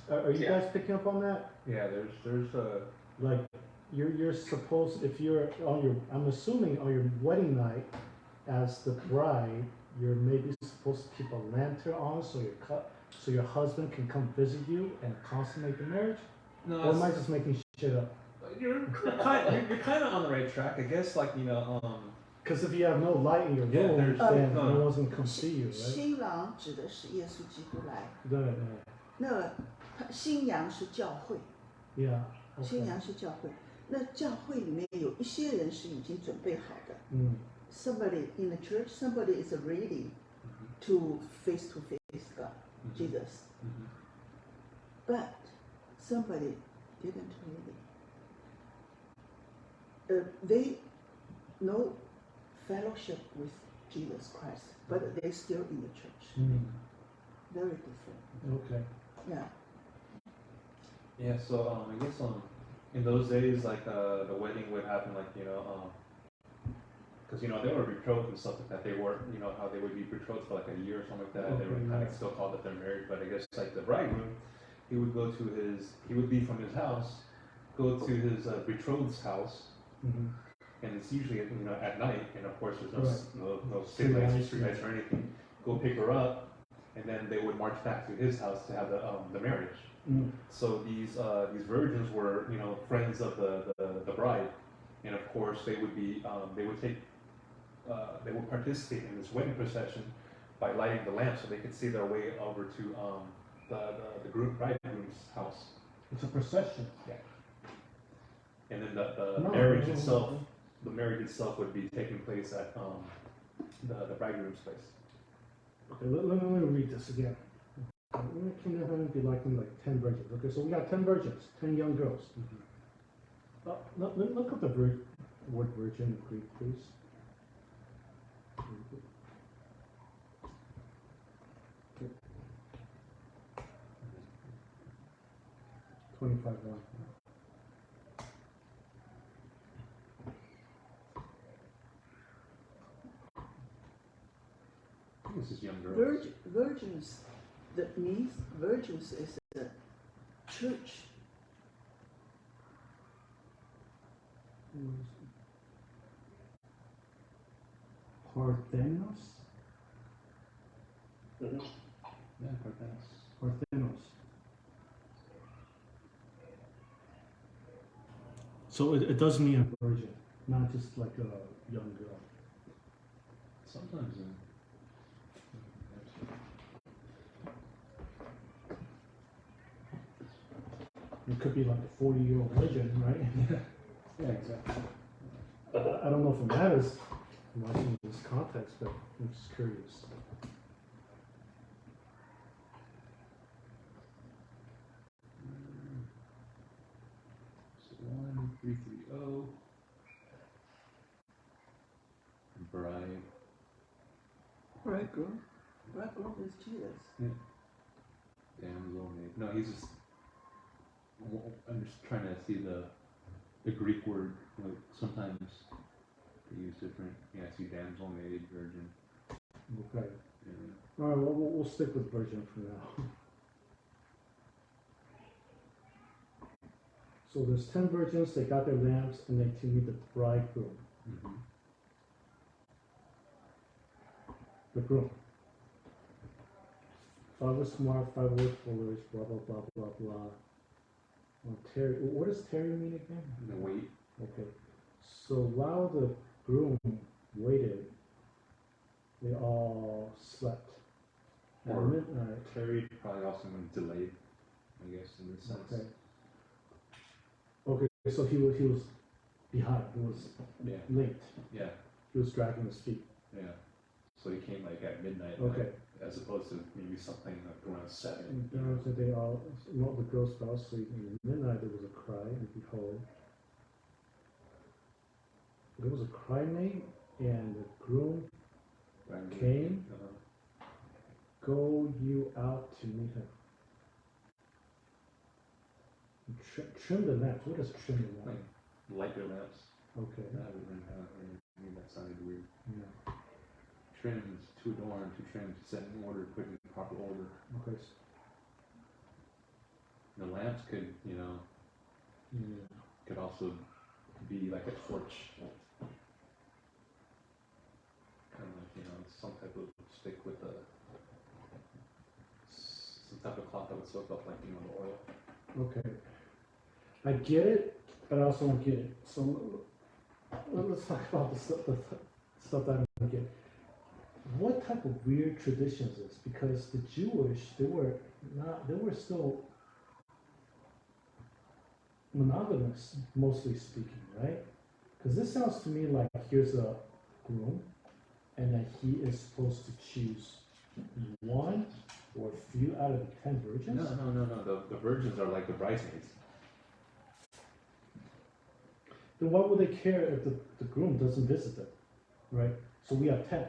Are you guys picking up on that? Yeah, there's a Like, you're supposed, if you're on your, I'm assuming on your wedding night, as the bride, you're maybe supposed to keep a lantern on so your husband can come visit you and consummate the marriage? no. Or am I just making shit up? You're kind of on the right track, I guess. Like Because if you have no light in your Yeah, room, there's- then no. no one's gonna come see you, right? 新郎指的是耶稣基督来，对对那新娘是教会， ，Yeah. 新 Okay. 娘是教会。那教会里面有一些人是已经准备好的。 Somebody in the church, somebody is ready to face God, Jesus. But somebody didn't really. They no fellowship with Jesus Christ, but they're still in the church. Very different. Okay. Yeah. Yeah, so I guess in those days, like the wedding would happen, like because they were betrothed and stuff like that. They were, how they would be betrothed for like a year or something like that. They were kind of still called that they're married, but I guess like the bridegroom, he would be from his house, go to his betrothed's house, and it's usually at night, and of course there's no city lights, street lights or anything. Go pick her up, and then they would march back to his house to have the marriage. So these virgins were friends of the bride, and of course they would participate in this wedding procession by lighting the lamp so they could see their way over to the bridegroom's house. It's a procession. Yeah. And then the marriage itself would be taking place at the bridegroom's place. Okay, let me read this again. When the kingdom of heaven be like 10 virgins. Okay, so we got 10 virgins, 10 young girls. Look up the word virgin in Greek, please. 25:1. This is young girls. Virgins, that means virgins is the church. Parthenos? Yeah, Parthenos. Parthenos. So it does mean a virgin, not just like a young girl. Sometimes. It could be like a 40-year-old virgin, right? Yeah, exactly. I don't know if it matters much in this context, but I'm just curious. So 1330. Bridegroom? Bridegroom is Jesus. Damsel maid. No, he's just. I'm just trying to see the Greek word. Like sometimes they use different. Yeah, I see damsel maid, virgin. Okay. Yeah. All right. Well, we'll stick with virgin for now. So there's 10 virgins. They got their lamps, and they to meet the bridegroom. Mm-hmm. The groom. 5 were smart, 5 were foolish. Blah blah blah blah blah. Well, Terry. What does Terry mean again? The wait. Okay. So while the groom waited, they all slept. At Or midnight. Terry probably also means delayed, I guess, in this sense. Okay. Okay, so he was behind. He was Yeah. late. Yeah. He was dragging his feet. Yeah. So he came like at midnight. Okay. As opposed to maybe something like around 7. And so they all, well, the girls fell asleep. And at midnight there was a cry, and behold, there was a cry made, and the groom came. Go you out to meet him. Trim the lamps. What does trim the lamps? Light your lamps. Okay. I mean, that sounded weird. Yeah. Trims, to adorn, to trim, to set in order, put in proper order. Okay. The lamps could, Yeah. could also be like a torch. Kind of like, some type of stick with some type of cloth that would soak up, like, the oil. Okay. I get it, but I also don't get it. So let's talk about the stuff that I don't get. What type of weird tradition is this? Because the Jewish, they were still monogamous, mostly speaking, right? Because this sounds to me like here's a groom, and that he is supposed to choose one or a few out of the 10 virgins. No. The virgins are like the bridesmaids. Then why would they care if the groom doesn't visit them, right? So we have 10.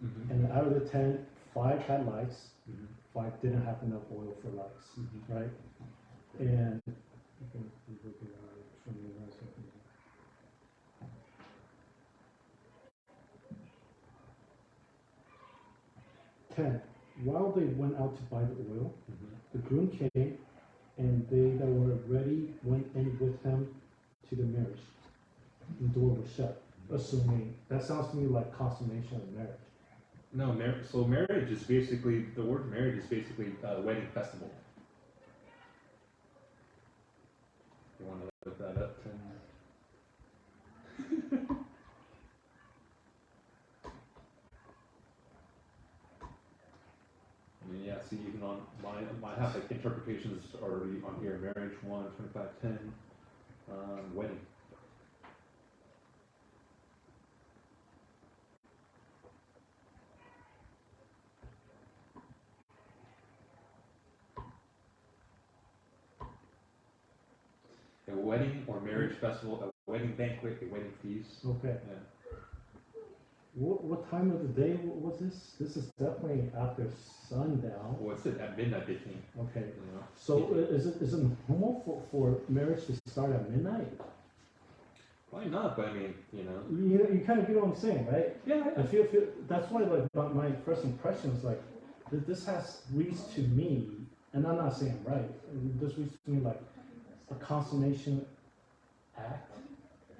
Mm-hmm. And out of the 10, 5 had lights, Mm-hmm. 5 didn't have enough oil for lights, Mm-hmm. right? And 10, while they went out to buy the oil, Mm-hmm. the groom came, and they that were ready went in with him to the marriage. The door was shut, assuming, that sounds to me like consummation of marriage. No, so marriage is basically, the word marriage is basically a wedding festival. You want to look that up? I mean, yeah, see, even on my have like interpretations already on here. Marriage 1, 25:10, wedding. A wedding or marriage festival, a wedding banquet, a wedding feast. Okay. Yeah. What time of the day was this? This is definitely after sundown. What's it at midnight? They think. Okay. You know? So is it normal for marriage to start at midnight? Probably not, but I mean, You kind of get what I'm saying, right? Yeah. I feel that's why like my first impression is like this has reads to me, and I'm not saying right. This reads to me like a consummation act,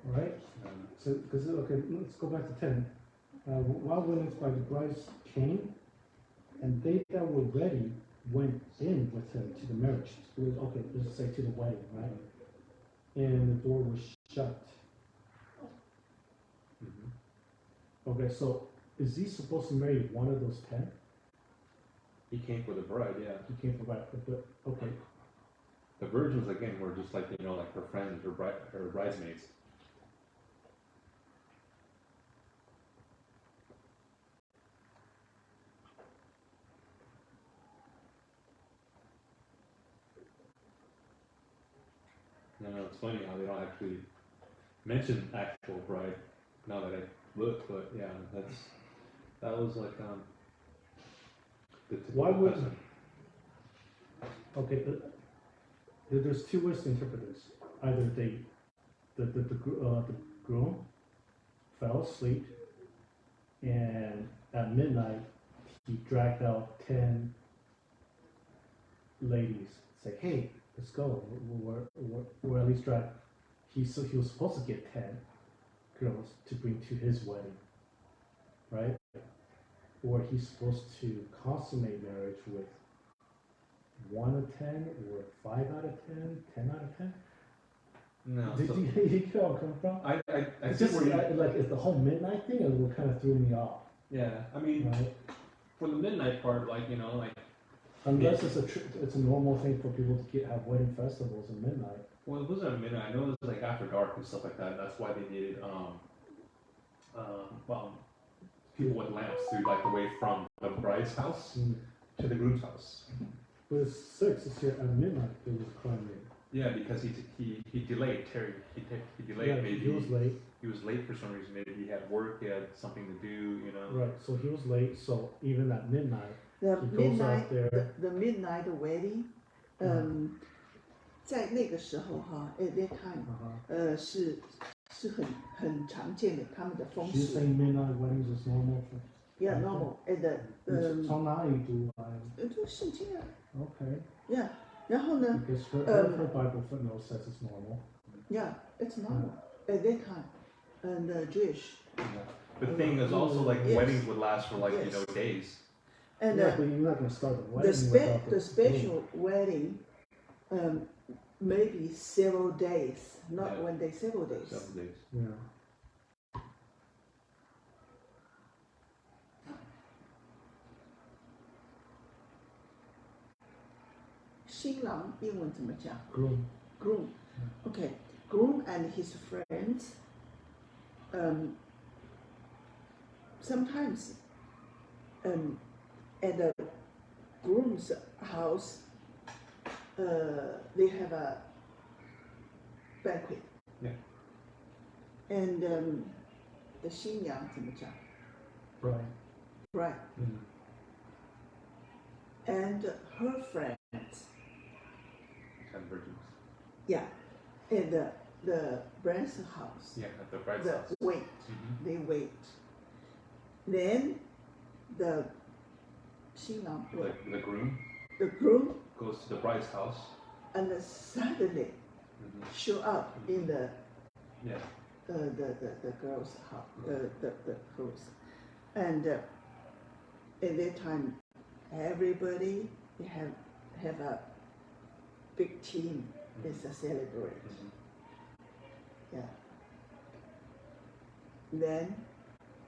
right? So because okay, let's go back to 10. While women by the brides came, and they that were ready went in with him to the marriage. Okay, let's say to the wedding, right? And the door was shut. Mm-hmm. Okay, so is he supposed to marry one of those 10? He came for the bride, yeah. He came for that, but okay. The virgins again were just like like her friends, her bridesmaids. It's funny how they don't actually mention actual bride now that I look, but yeah, That was like the Why typical would- custom. Okay, there's two ways to interpret this. Either the groom fell asleep, and at midnight he dragged out 10 ladies. Say, hey, let's go. We're at least drag. He was supposed to get 10 girls to bring to his wedding, right? Or he's supposed to consummate marriage with 1 out of 10, or 5 out of 10, 10 out of 10. No, Did so you get where I'm coming from? I It's see just where you, like it's the whole midnight thing, and what kind of threw me off, yeah, I mean, right? for the midnight part, like, you know, like, Unless it's a normal thing for people to have wedding festivals at midnight. well, it wasn't at midnight, I know it was like after dark and stuff like that, that's why they needed, people with lamps to light the way from the bride's house to the groom's house. But it's 6. It's here at midnight. There was a crime rate. Yeah, because he delayed Terry. He delayed. Yeah, maybe he was late. He was late for some reason. Maybe he had work. He had something to do. You know. Right. So he was late. So even at midnight, The he goes midnight out there. the midnight wedding，在那个时候哈，at that time，是很常见的，他们的风 She's 俗。 saying midnight weddings is normal. Yeah, normal. And 从哪里读来就圣经啊 ？Okay. ，Yeah。然后呢 Because her Bible footnote says it's normal. ，Yeah, it's normal at that time. And Jewish. Yeah. The thing is also like Yes. weddings would last for like Yes. days. And Yeah, but you're not gonna start the wedding the without the special wedding, maybe several days, not Yeah. 1 day, several days. 7 days. Yeah. 新郎英文怎么讲 Groom. ？Groom. Okay. Groom and his friends. Sometimes, at the groom's house, they have a banquet. Yeah. And the 新娘怎么讲 Right.？Right. Mm. And her friends. 10 virgins. Yeah. And the bride's house. Yeah, at the bride's The house. wait. Mhm. They wait. Then the 新郎 The groom the groom goes to the bride's house. and suddenly Mhm. show up in the Yeah. the girl's house, the house, and at that time, everybody have a big team is to celebrate. Mhm. Yeah. Then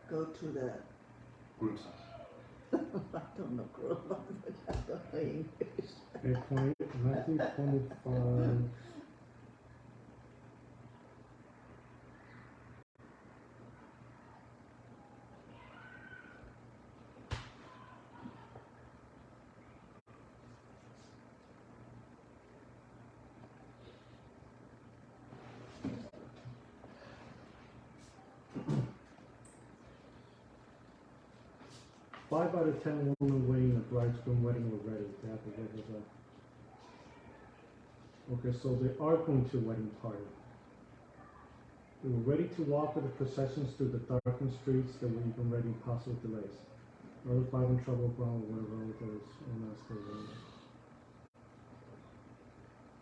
go to the Groom's house. I don't know group, I don't know English. Okay, 1925. Five out of 10 women waiting a bridegroom wedding were ready. They have the wedding. Okay, so they are going to a wedding party. They were ready to walk with the processions through the darkened streets. They were even ready possible delays. Another 5 in trouble, brown with relatives, and that's the way.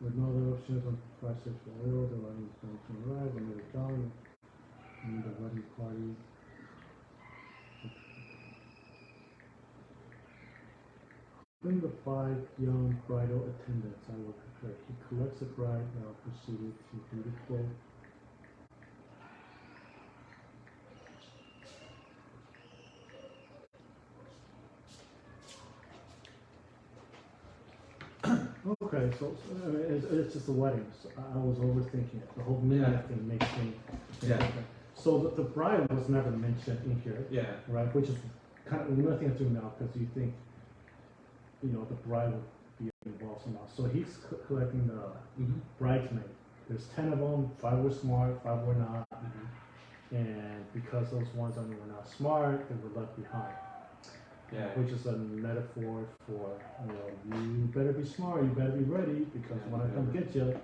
With no other options on prices for oil, the wedding is going to arrive, and they're gone. And the wedding party. Bring the 5 young bridal attendants. I will prepare. He collects the bride now proceeded to beautiful. Okay, so it's just a wedding. So I was overthinking it. The whole midnight thing makes me think Yeah. okay. So the bride was never mentioned in here, Yeah. right? Which is kind of nothing to do now because you think, you know, the bride would be involved somehow. So he's collecting the Mhm. bridesmaid. There's 10 of them. 5 were smart, 5 were not. Mhm. And because those ones only were not smart, they were left behind. Yeah. which is a metaphor for, you know, you better be smart, you better be ready, because when I come get you,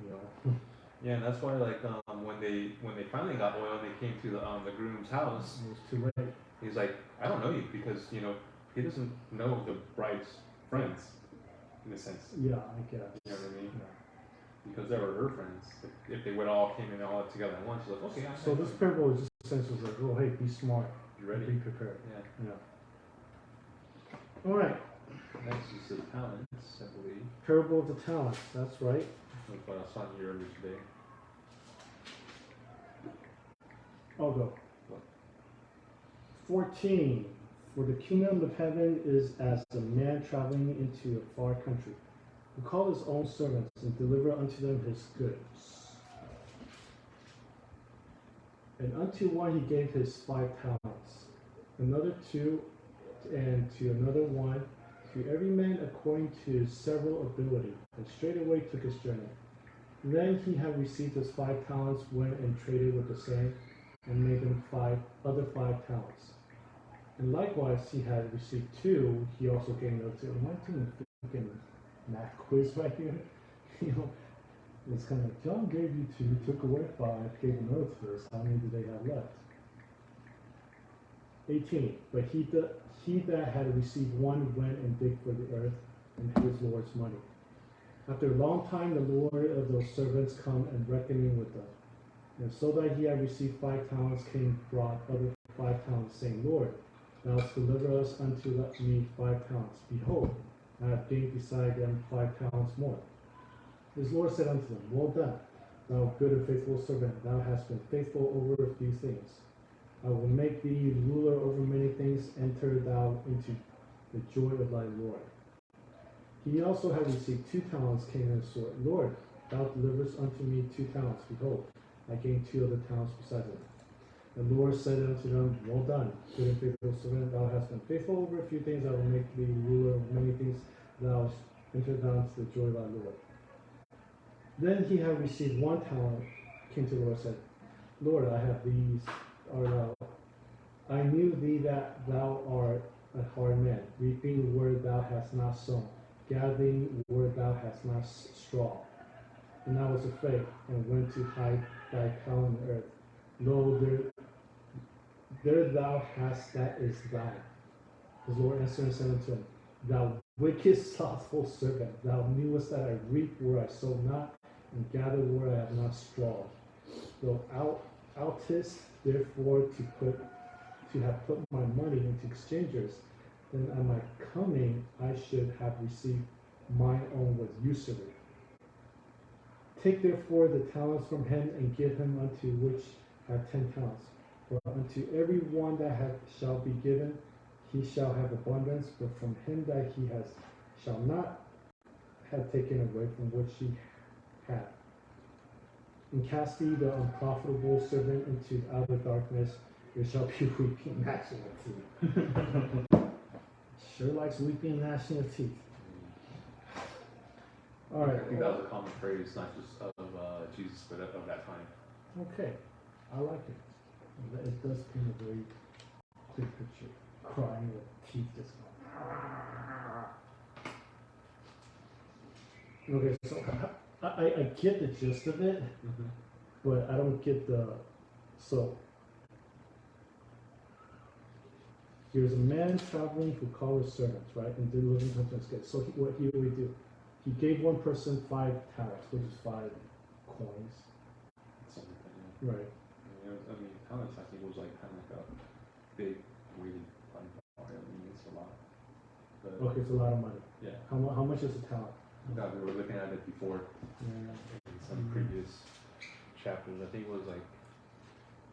you know. Yeah, and that's why like when they finally got oil and they came to the groom's house, It was too late. he's like, I don't know you, because you know he doesn't know the bride's friends, in a sense. Yeah, I guess. You know what I mean? Yeah. Because they were her friends. If they would all came in all together at once, she's like, okay, So this parable is just essentially like, oh hey, be smart, you ready? be prepared. Yeah. Yeah. All right. Next is the talents, I believe. Parable of the talents. That's right. Like what I was talking to you earlier today. I'll go. What? 14. For the kingdom of heaven is as a man traveling into a far country, who called his own servants and delivered unto them his goods. And unto one he gave his 5 talents, another 2, and to another 1, to every man according to his several ability, and straightway took his journey. Then he had received his 5 talents, went and traded with the same, and made them 5 talents. And likewise he had received 2, he also gave another 2. Am I doing a freaking math quiz right here? You know, it's kind of like, John gave you 2, took away 5, gave another 2, how many do they have left? 18. But he that had received 1 went and digged for the earth, and hid his Lord's money. After a long time, the Lord of those servants come and reckoning with them. And so that he had received 5 talents, came brought other 5 talents, saying, Lord, thou hast delivered us unto me 5 talents. Behold, I have gained beside them 5 talents more. His Lord said unto them, Well done, thou good and faithful servant. Thou hast been faithful over a few things. I will make thee ruler over many things. Enter thou into the joy of thy Lord. He also had received 2 talents, came and said, Lord, thou deliverest unto me 2 talents. Behold, I gained 2 other talents beside them. The Lord said unto them, Well done, good and faithful servant. Thou hast been faithful over a few things. I will make thee ruler over many things. Thou enter thou into the joy of thy Lord. Then he had received 1 talent, came to the Lord, and said, Lord, I have these are thou. I knew thee that thou art a hard man, reaping where thou hast not sown, gathering where thou hast not straw. And I was afraid, and went to hide thy talent in the earth. Lo, there thou hast that is thine. His Lord answered and said unto him, Thou wicked, slothful servant, thou knewest that I reap where I sow not, and gather where I have not strawed. Though oughtest therefore to have put my money into exchangers, then at my coming I should have received mine own with usury. Take therefore the talents from him, and give him unto which have 10 talents. For unto every one that shall be given, he shall have abundance, but from him that he has shall not have taken away from which he had. And cast ye the unprofitable servant into outer darkness, there shall be weeping and gnashing of teeth. Sure likes weeping and gnashing of teeth. All right. I think that was a common phrase, not just of Jesus, but of that time. Okay, I like it. It does paint a very clear picture. Crying with teeth just going. Okay, so I get the gist of it, but I don't get so. Here's a man traveling who called his servants, right, and delivering something good. So what he would do, he gave one person 5 talents, which is 5 coins. Something like that, Right. yeah. I mean, talents, I think, was like kind of like a big weighted bar. I mean, it's a lot. But, Okay, it's a lot of money. yeah. How much is a talent? God, we were looking at it before Yeah. in some previous chapters. I think it was like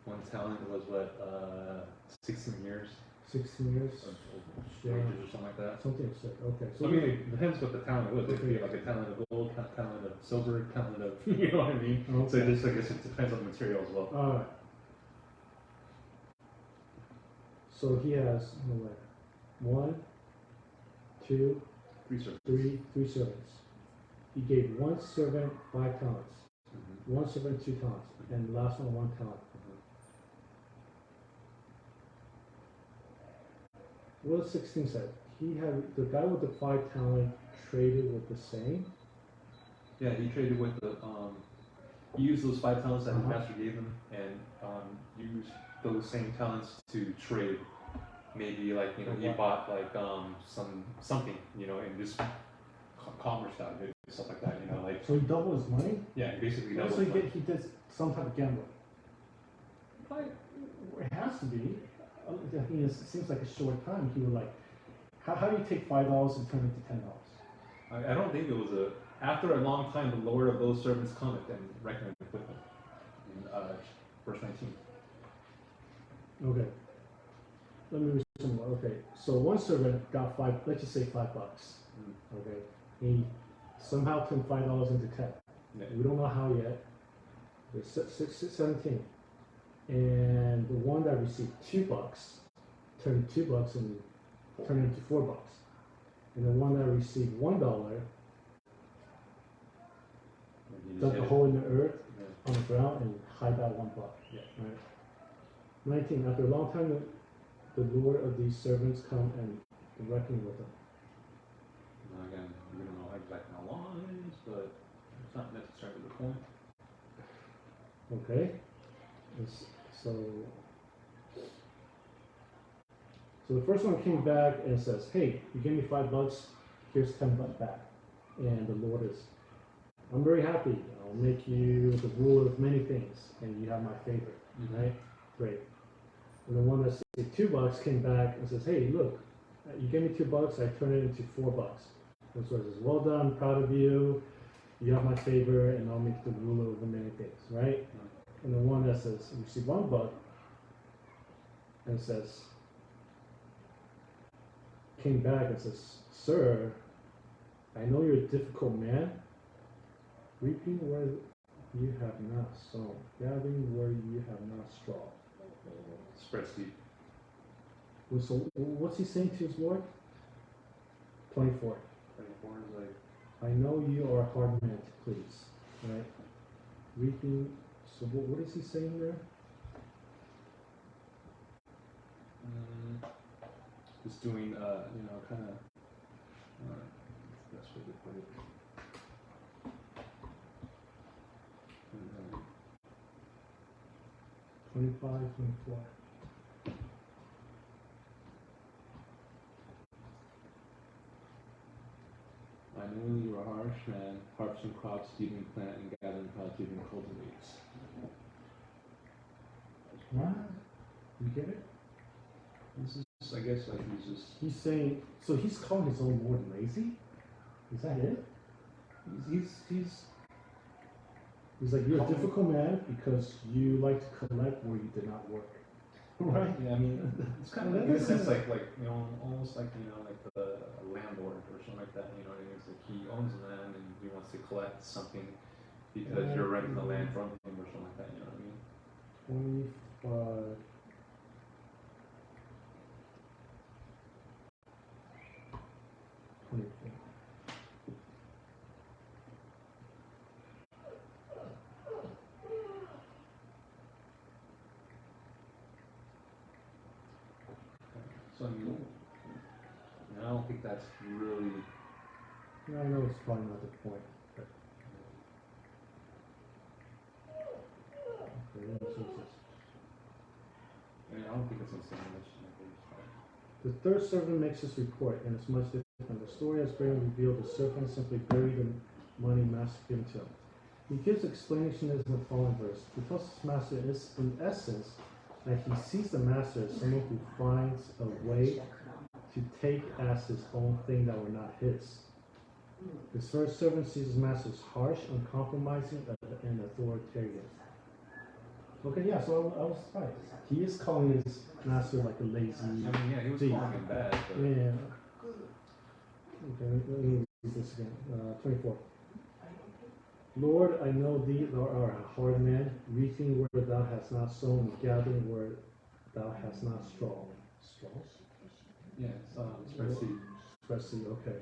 1 talent was what, 16 years 16 years. of Yeah. wages or something like that. Something sick. Okay. So I mean, it depends what the talent was. It could be like a talent of gold, talent of silver, talent of, you know what I mean? Okay. So it just, I guess it depends on the material as well. All right. So he has 1, 2, 3 servants. 3 servants. He gave 1 servant 5 talents, Mhm. 1 servant 2 talents, and the last one 1 talent. what does 16 say? He had the guy with the 5 talent traded with the same. Yeah, he traded with the, he used those 5 talents that his Uh-huh. master gave him and, used those same talents to trade. Maybe like, you know, he bought like, something, you know, in this commerce out of it, stuff like that, you know, like, So he doubled his money. yeah, basically that So was he did some type of gambling. Like, it has to be. I mean, it seems like a short time. He would like, how do you take $5 and turn it to $10? I don't think it was after a long time, the Lord of those servants cometh and reckoneth with them. In, verse 19. Okay. Let me read some more. Okay. So one servant got let's just say $5. Okay. He somehow turned $5 into 10. Yeah. We don't know how yet. There's 17. And the one that received $2 turned $2 and turned into $4. And the one that received $1 dug a hole in the earth on the ground and hide that $1. Yeah. Right. 19. After a long time, the Lord of these servants come and reckon with them. Now again, we don't know exactly how long it is, but it's not necessarily the point. Okay. So the first one came back and says, "Hey, you gave me $5. Here's $10 back." And the Lord is, "I'm very happy. I'll make you the ruler of many things, and you have my favor." Right? Great. And the one that said $2 came back and says, "Hey, look, you gave me $2. I turned it into $4." And so it says, "Well done, proud of you. You have my favor, and I'll make you the ruler over many things." Right? And the one that says, "You receive $1," and says, came back and says, "Sir, I know you're a difficult man, reaping where you have not sown, gathering where you have not strawed." Spreadsheet. So what's he saying to his Lord? 24. 24 is like, I know you are a hard man to please, right? Reaping. So what is he saying there? just doing, you know, kind of, that's what they put it. 25, 24. I know you are a harsh man, harvesting crops, even plant and gathering crops, even cultivate. What? You get it? This is, I guess, like he's just, He's saying, so he's calling his own Lord lazy? Is that it? He's like, you're a difficult man because you like to collect where you did not work. Right? yeah, I mean, it's kind of like, in a sense, like, you know, almost like, you know, like a landlord or something like that, you know what I mean? It's like he owns land and he wants to collect something because you're renting the land from him or something like that, you know what I mean? 25. So I mean, I don't think that's really. I know it's probably not the point. But... Okay, let me see this. I mean, I don't think it's insane. The third servant makes his report, and it's much different. The story has been revealed. The servant simply buried the money master gave to him. He gives explanation in the following verse. He tells his master, is, in essence, that he sees the master as someone who finds a way to take as his own thing that were not his. His first servant sees his master as harsh, uncompromising, and authoritarian. Okay, yeah, so I was right. He is calling his master like a lazy. I mean, yeah, he was thief. calling him bad, but. Yeah. Okay, let me read this again. 24. Lord, I know thee, thou art a hard man, reaping where thou hast not sown, and gathering where thou hast not strawed. Straws? Yeah, it's spreadsheet. Spreadsheet, okay.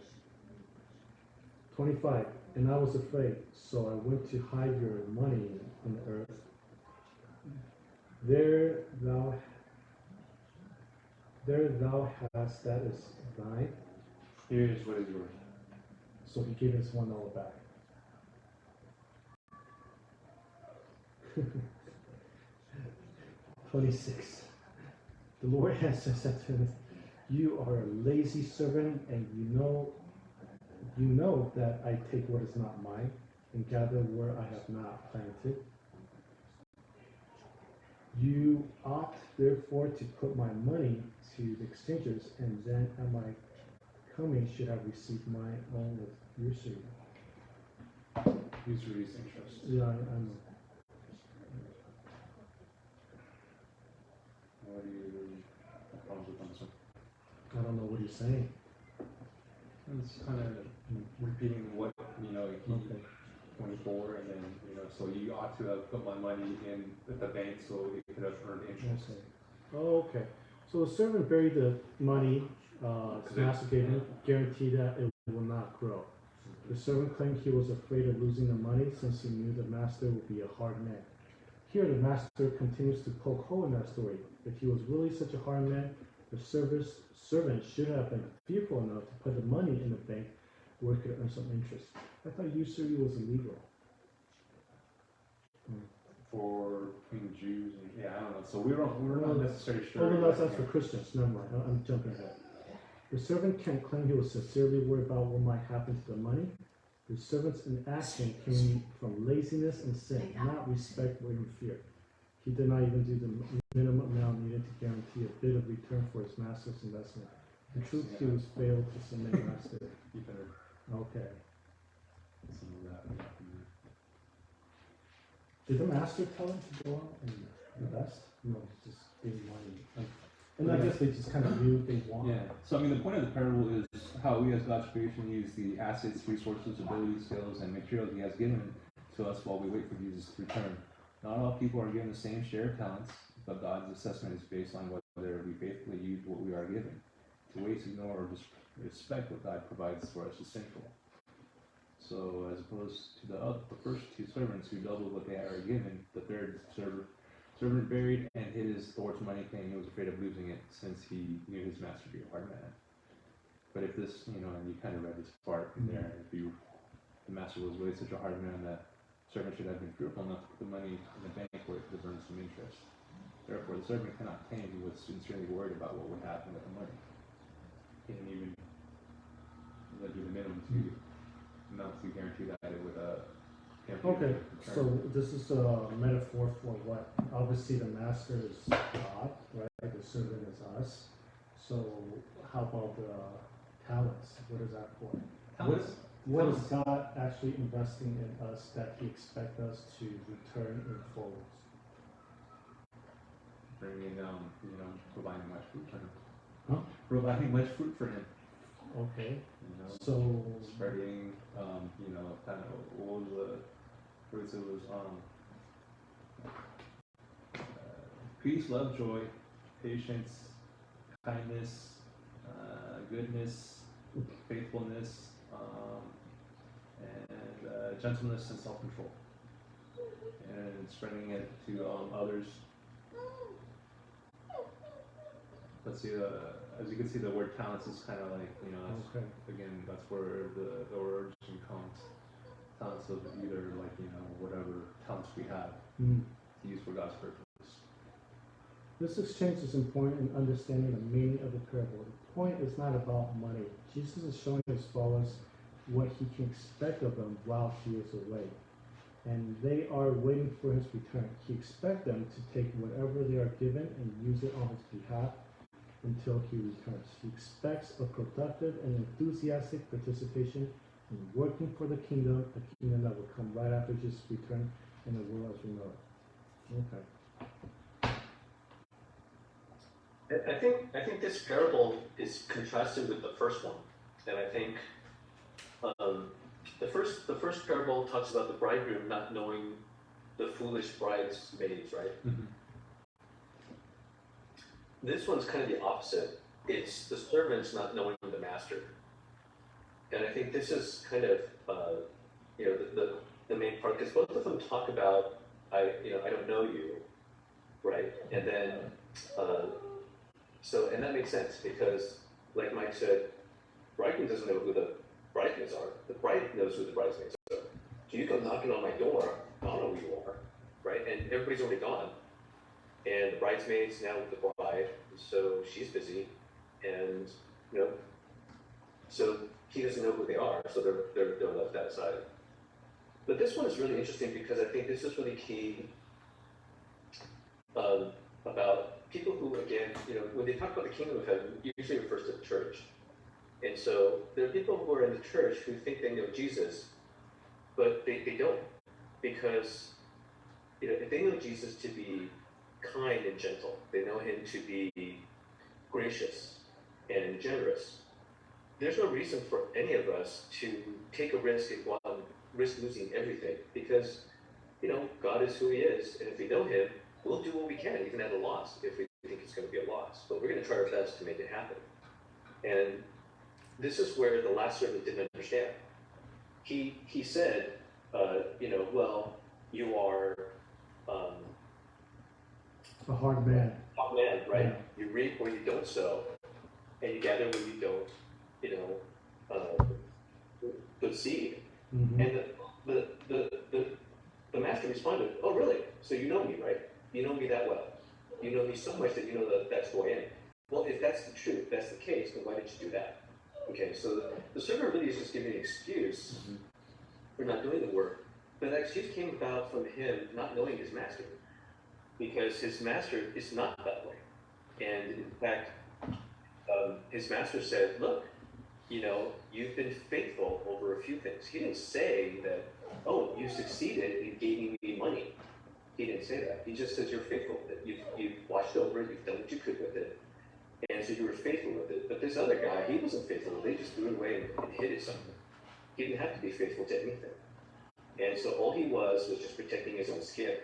25. And I was afraid, so I went to hide your money in the earth. There thou There thou hast, that is thine. Here's what is yours. So he gave us $1 back. $26. The Lord answered and said to him, you are a lazy servant, and you know that I take what is not mine, and gather where I have not planted. You ought therefore to put my money to the exchangers, and then at my coming should have received my own with usury. Usury is interest. Yeah, I know. What do you have problems with on this one? I don't know what he's saying. It's kind of repeating what, he Okay. 24, and then, so you ought to have put my money in at the bank so it could have earned interest. Okay. Oh, okay. So the servant buried the money, his master gave him, guaranteed that it will not grow. The servant claimed he was afraid of losing the money since he knew the master would be a hard man. Here the master continues to poke hole in that story. If he was really such a hard man, the servant should have been fearful enough to put the money in the bank where it could earn some interest. I thought usury was illegal. For between Jews and, I don't know. So we're not necessarily sure. Oh, no, that's for Christians. Never mind. I'm jumping ahead. The servant can't claim he was sincerely worried about what might happen to the money. The servant's inaction came from laziness and sin, not respect or even fear. He did not even do the minimum amount needed to guarantee a bit of return for his master's investment. In truth, he was failed to submit master. You better Okay. some of that. Did the master tell him to go out and invest? No, he just gave him money. And I guess they just kind of knew they wanted. Yeah. So the point of the parable is how we as God's creation use the assets, resources, abilities, skills, and materials He has given to us while we wait for Jesus to return. Not all people are given the same share of talents, but God's assessment is based on whether we faithfully use what we are given. To waste, ignore, or disrespect what God provides for us is sinful. So as opposed to the first two servants who doubled what they are given, the third servant buried and hid his Lord's money, claiming he was afraid of losing it since he knew his master to be a hard man. But if this, and you kind of read this part in there, if the master was really such a hard man, that servant should have been fearful enough to put the money in the bank where it could earn some interest. Therefore, the servant cannot claim he was sincerely worried about what would happen with the money. He didn't even do the minimum to not to guarantee that it would Okay, so this is a metaphor for what? Obviously, the master is God, right? The servant is us. So, how about the talents? What is that for? What is God actually investing in us that He expects us to return in full? Bringing, providing much fruit for Him. Huh? Providing much fruit for Him. Okay. So spreading, kind of what was the fruits? It was peace, love, joy, patience, kindness, goodness, faithfulness, and gentleness and self-control, and spreading it to others. Let's see, as you can see, the word talents is kind of like, again, that's where the origin comes. Talents of either, whatever talents we have to use for God's purpose. This exchange is important in understanding the meaning of the parable. The point is not about money. Jesus is showing his followers what he can expect of them while he is away. And they are waiting for his return. He expects them to take whatever they are given and use it on his behalf until he returns. He expects a productive and enthusiastic participation in working for the kingdom, a kingdom that will come right after Jesus' return in the world as we know it. Okay. I think this parable is contrasted with the first one, and I think the first parable talks about the bridegroom not knowing the foolish bridesmaids, right? Mm-hmm. This one's kind of the opposite. It's the servants not knowing the master, and I think this is kind of the main part, because both of them talk about I don't know you, right? And then So, and that makes sense because, like Mike said, bridegroom doesn't know who the bridesmaids are. The bride knows who the bridesmaids are. So you come knocking on my door, I don't know who you are, right? And everybody's already gone. And the bridesmaid's now with the bride, so she's busy, and so he doesn't know who they are, so they're left outside. But this one is really interesting because I think this is really key about people who, again, when they talk about the kingdom of heaven, it usually refers to the church. And so there are people who are in the church who think they know Jesus, but they don't, because if they know Jesus to be kind and gentle, they know him to be gracious and generous, there's no reason for any of us to take a risk and go out and risk losing everything, because God is who he is, and if we know him, we'll do what we can, even at a loss, if we think it's going to be a loss. But we're going to try our best to make it happen. And this is where the last servant didn't understand. He said, well, you are a hard man. Hard man, right? Yeah. You reap where you don't sow, and you gather where you don't, put seed. Mm-hmm. And the master responded, oh, really? So you know me, right? You know me that well. You know me so much that you know that that's who I am. Well, if that's the truth, if that's the case, then why did you do that? Okay, so the servant really is just giving an excuse for not doing the work. But that excuse came about from him not knowing his master, because his master is not that way. And in fact, his master said, look, you've been faithful over a few things. He didn't say that, oh, you succeeded in gaining me money. He didn't say that. He just says you're faithful with it. You've watched over it, you've done what you could with it. And so you were faithful with it. But this other guy, he wasn't faithful with it. He just threw it away and hid it somewhere. He didn't have to be faithful to anything. And so all he was just protecting his own skin.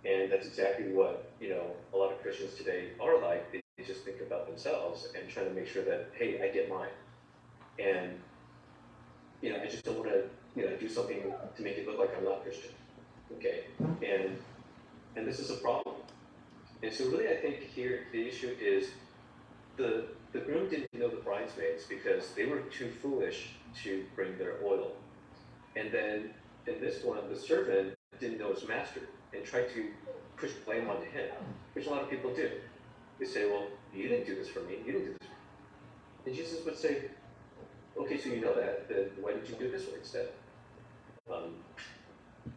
And that's exactly what, a lot of Christians today are like. They just think about themselves and trying to make sure that, hey, I get mine. And, I just don't want to, do something to make it look like I'm not Christian. Okay? And this is a problem. And so really I think here the issue is the groom didn't know the bridesmaids because they were too foolish to bring their oil. And then in this one, the servant didn't know his master and tried to push blame onto him, which a lot of people do. They say, well, you didn't do this for me, you didn't do this for me. And Jesus would say, okay, so you know that, then why did you do it this way instead?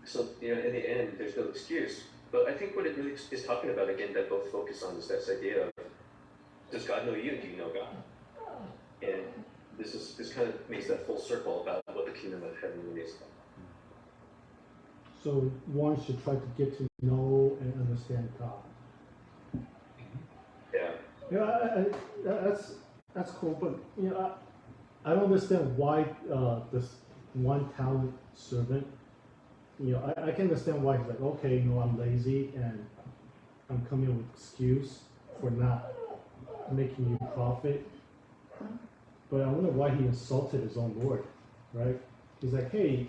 So, in the end, there's no excuse. But I think what it really is talking about, again, that both focus on is this idea of, does God know you? Do you know God? And this kind of makes that full circle about what the kingdom of heaven really is about. So one should try to get to know and understand God. Yeah. Yeah, that's cool, but I don't understand why this one talent servant. I can understand why he's like, okay, I'm lazy and I'm coming with excuse for not making you profit. But I wonder why he insulted his own Lord, right? He's like, hey,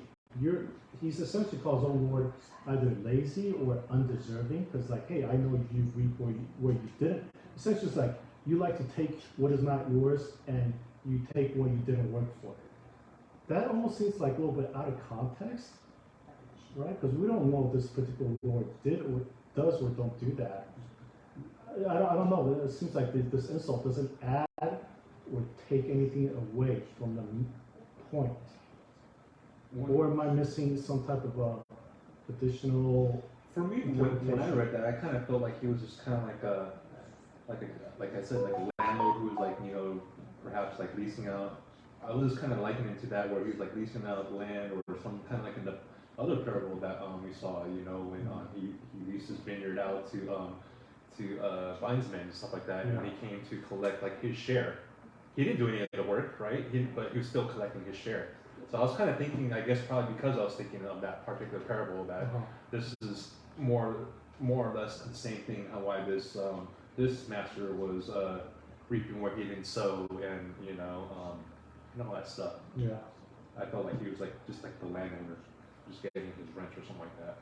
he's essentially called his own Lord either lazy or undeserving, because like, hey, I know you reap where you didn't. Essentially, it's like you like to take what is not yours and you take what you didn't work for. That almost seems like a little bit out of context, right? Because we don't know if this particular Lord did or does or don't do that. I don't know. It seems like this insult doesn't add or take anything away from the point. Or am I missing some type of additional? For me, when I read that, I kind of felt like he was just kind of like I said, like a landlord who was like, perhaps like leasing out. I was just kind of likening it to that, where he was like leasing out land, or some kind of like in the other parable that we saw, when he leased his vineyard out to vinesmen and stuff like that, and when he came to collect like his share, he didn't do any of the work, right? But he was still collecting his share. So I was kind of thinking, I guess probably because I was thinking of that particular parable, that this is more or less the same thing. How why this master was reaping where he didn't sow, and all that stuff. Yeah. I felt like he was like just like the landowner, just getting his rent or something like that.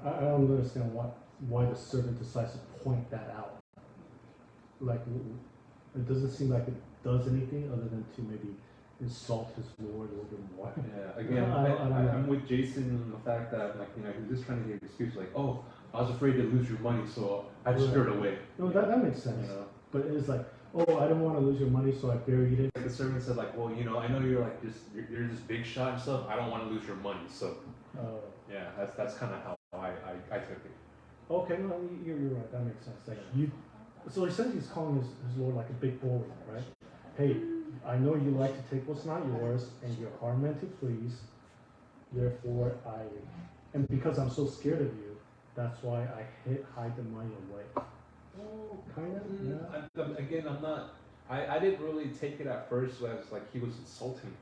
I don't understand why the servant decides to point that out. like, it doesn't seem like it does anything other than to maybe insult his Lord a little bit more. Yeah, again, I don't know. I'm with Jason in the fact that, like, you know, he's just trying to give excuse like, oh, I was afraid to lose your money, so I just threw it away. No, that makes sense. You know? But it's like, oh, I don't want to lose your money, so I buried it. Like the servant said, like, well, you know, I know you're like just you're this big shot and stuff. I don't want to lose your money, so yeah, that's kind of how I took it. Okay, no, you're right. That makes sense. Like so essentially, he's calling his Lord like a big bully, right? Hey, I know you like to take what's not yours, and you're hard meant to please. Therefore, and because I'm so scared of you, that's why I hide the money away. Oh, kind of. Yeah. Again, I'm not. I didn't really take it at first as like he was insulting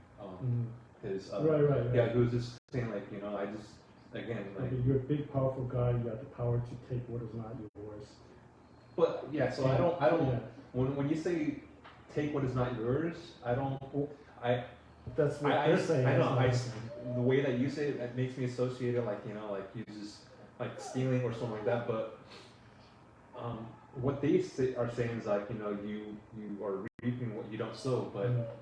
his. Right. Yeah, he was just saying like, you know, I just again like. Okay, you're a big, powerful guy. You have the power to take what is not yours. But yeah, so I don't. Yeah. When you say take what is not yours, I don't. That's what they're saying. I know. That's not The way that you say it, that makes me associate it like, you know, like he's just like stealing or something like that. But what they are saying is like, you know, you are reaping what you don't sow. But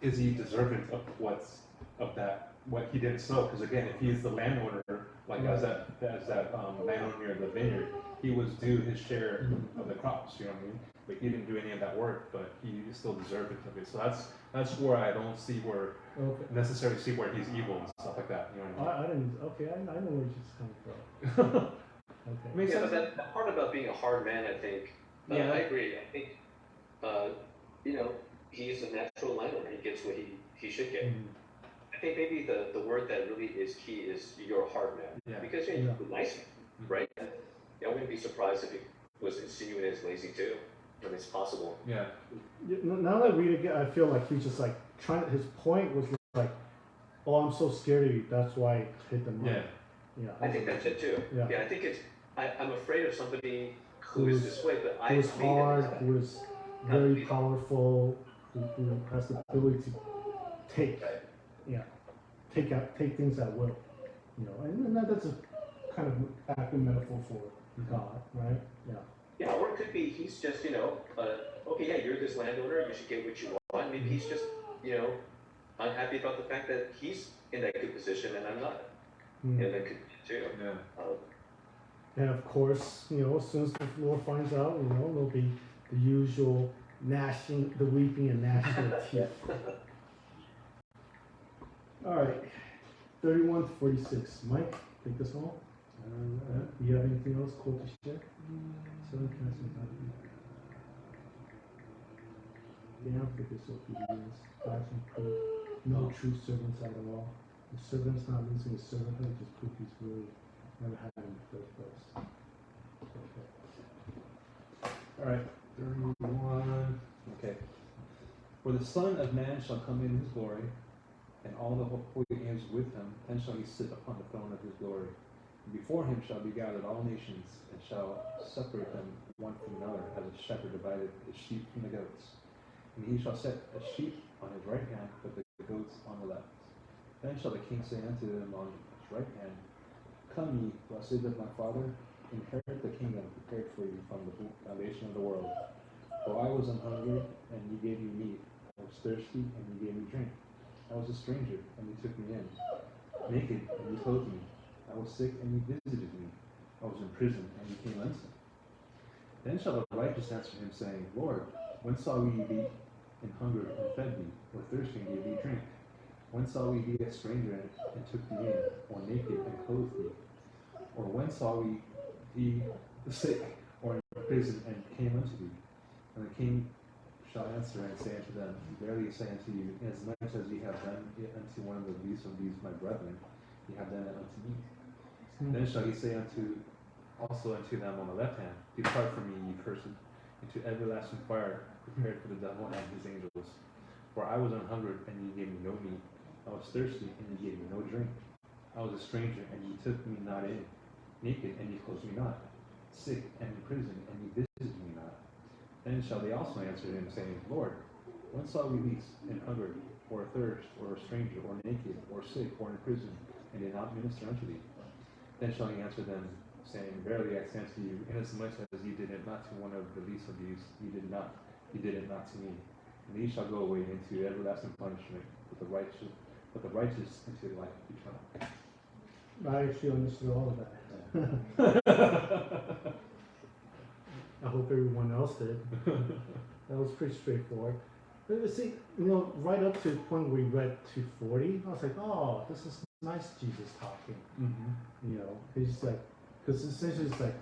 is he deserving of what he didn't sow? Because again, if he's the landowner, like as that landowner of the vineyard, he was due his share of the crops. You know what I mean? But he didn't do any of that work, but he still deserved it of it. So that's where I don't see where necessarily see where he's evil and stuff like that. You know what I mean? I didn't. Okay, I know where she's coming from. Okay. Yeah, but that part about being a hard man, I think, Yeah. I agree. I think, you know, he's a natural landowner. He gets what he should get. I think maybe the word that really is key is you're a hard man. Yeah. Because you're a nice man, right? I wouldn't be surprised if he was insinuating as lazy too. I mean, it's possible. Yeah. Now that I read it again, I feel like he's just like his point was like, oh, I'm so scared of you. That's why I hid the money. Yeah. I think that's it too. Yeah. I think it's, I'm afraid of somebody who is this way, but who is hard, who is very powerful, who has the ability to take things at will. You know, and that's a kind of accurate metaphor for God, right? Yeah. Yeah, or it could be he's just, you know, okay, yeah, you're this landowner, you should get what you want. Maybe he's just, you know, unhappy about the fact that he's in that good position and I'm not. And that could be too. Yeah. And of course, you know, as soon as the Lord finds out, you know, there'll be the usual the weeping and gnashing of teeth. All right, 31 to 46. Mike, take this home. Do you have anything else cool to share? Damn for disobedience, fashion proof, no true servants at all. The servant's not losing his servanthood, just proof he's really never had it in the first place. All right. 31. Okay. For the Son of Man shall come in his glory, and all the holy angels with him. Then shall he sit upon the throne of his glory. And before him shall be gathered all nations, and shall separate them one from another, as a shepherd divided the sheep from the goats. And he shall set the sheep on his right hand, but the goats on the left. Then shall the king say unto them on his right hand, Come ye, blessed of my Father, inherit the kingdom prepared for you from the foundation of the world. For I was an hungry, and ye gave me meat. I was thirsty, and ye gave me drink. I was a stranger, and ye took me in. Naked, and ye clothed me. I was sick, and ye visited me. I was in prison, and ye came unto me. Then shall the righteous answer him, saying, Lord, when saw we thee and hungered, and fed thee, or thirsty, and gave thee drink? When saw we thee a stranger, and took thee in, or naked, and clothed thee? Or when saw we thee sick, or in prison, and came unto thee? And the king shall answer and say unto them, Verily I say unto you, inasmuch as ye have done it unto one of the least of these my brethren, ye have done it unto me. Then shall he say also unto them on the left hand, Depart from me, ye cursed, into everlasting fire, prepared for the devil and his angels. For I was an hungered, and ye gave me no meat. I was thirsty, and ye gave me no drink. I was a stranger, and ye took me not in. Naked, and ye clothed me not. Sick, and in prison, and ye visited me not. Then shall they also answer him, saying, Lord, when saw we thee and hungered, or athirst, or a stranger, or naked, or sick, or in prison, and did not minister unto thee? Then shall he answer them, saying, "Verily I say unto you, inasmuch as you did it not to one of the least of these, you did it not to me. And these shall go away into everlasting punishment, but the righteous into life eternal." I actually understood all of that. I hope everyone else did. That was pretty straightforward. But you see, right up to the point where we read 240, I was like, oh, this is nice Jesus talking. He's like, because essentially it's like,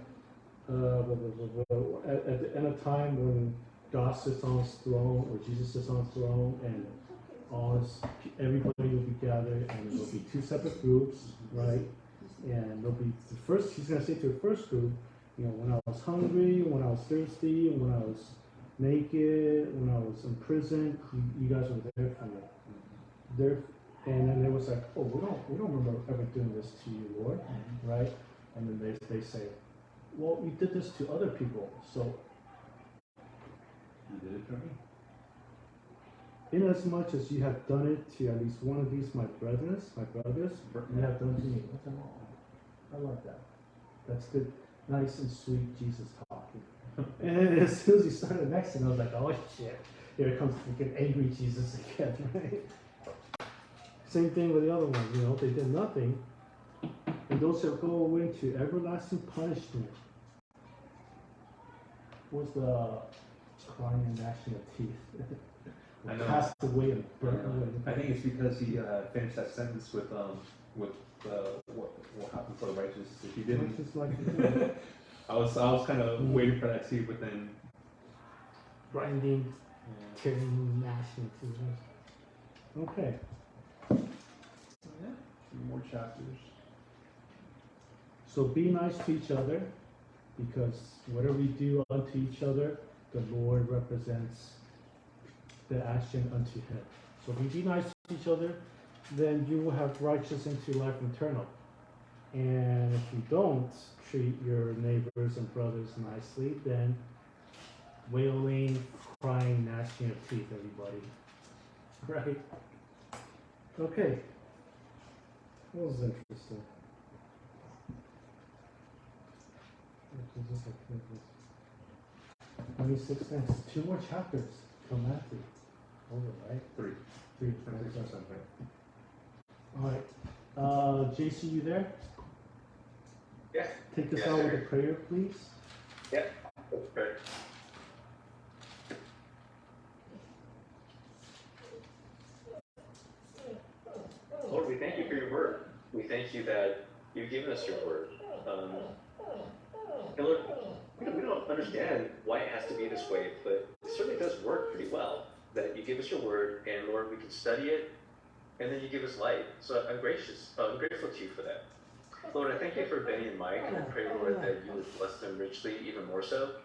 at the end of time when God sits on his throne, or Jesus sits on his throne, and everybody will be gathered, and there'll be two separate groups, right? And there'll be he's going to say to the first group, when I was hungry, when I was thirsty, when I was naked, when I was in prison, you guys were there for me. And then they was like, oh, we don't remember ever doing this to you, Lord, right? And then they say, well, you did this to other people, so You did it for me. inasmuch as you have done it to at least one of these my brothers, you have done to me. I love that. That's good, nice and sweet Jesus talking. And as soon as he started the next thing, I was like, oh shit, here comes freaking angry Jesus again, right? Same thing with the other ones, they did nothing, and those shall go away into everlasting punishment. What's the crying and gnashing of teeth? I know. Passed away and burnt away. I think it's because he finished that sentence with what happened for the righteous. If he didn't, Just like I was kind of waiting for that too, but then grinding, tearing, gnashing teeth. Okay. Yeah. 2 more chapters. So be nice to each other, because whatever we do unto each other, the Lord represents the action unto him. So if you be nice to each other, then you will have righteousness into life eternal. And if you don't treat your neighbors and brothers nicely, then wailing, crying, gnashing of teeth, everybody. Right? Okay. What was interesting? 26 cents. 2 more chapters from Matthew. Over, right? 3. 3. 26%, right? All right. JC, you there? Yeah. Take us Yes, out with sir. a prayer, please. Yeah. Okay. Lord, we thank you for your word. We thank you that you've given us your word. And Lord, we don't understand why it has to be this way, but it certainly does work pretty well. That you give us your word, and Lord, we can study it, and then you give us light. So I'm grateful to you for that. Lord, I thank you for Benny and Mike, and I pray, Lord, that you would bless them richly, even more so.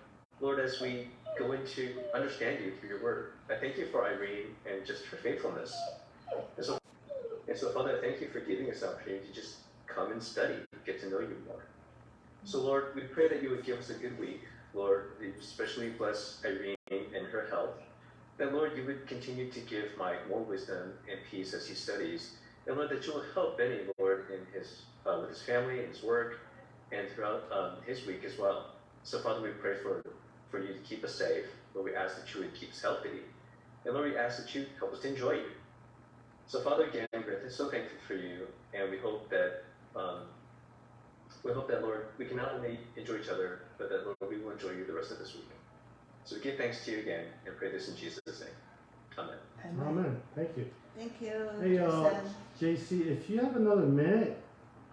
Lord, as we go into understand you through your word, I thank you for Irene and just her faithfulness. And so, Father, I thank you for giving us the opportunity to just come and study, get to know you more. So, Lord, we pray that you would give us a good week. Lord, you especially bless Irene and her health. That, Lord, you would continue to give Mike more wisdom and peace as he studies. And, Lord, that you will help Benny, Lord, in his with his family and his work and throughout his week as well. So, Father, we pray for you to keep us safe. Lord, we ask that you would keep us healthy. And, Lord, we ask that you help us to enjoy you. So, Father, again, we're so thankful for you, and we hope that, Lord, we can not only enjoy each other, but that, Lord, we will enjoy you the rest of this weekend. So we give thanks to you again, and pray this in Jesus' name. Amen. Amen. Thank you. Thank you. Hey, Jason. JC, if you have another minute,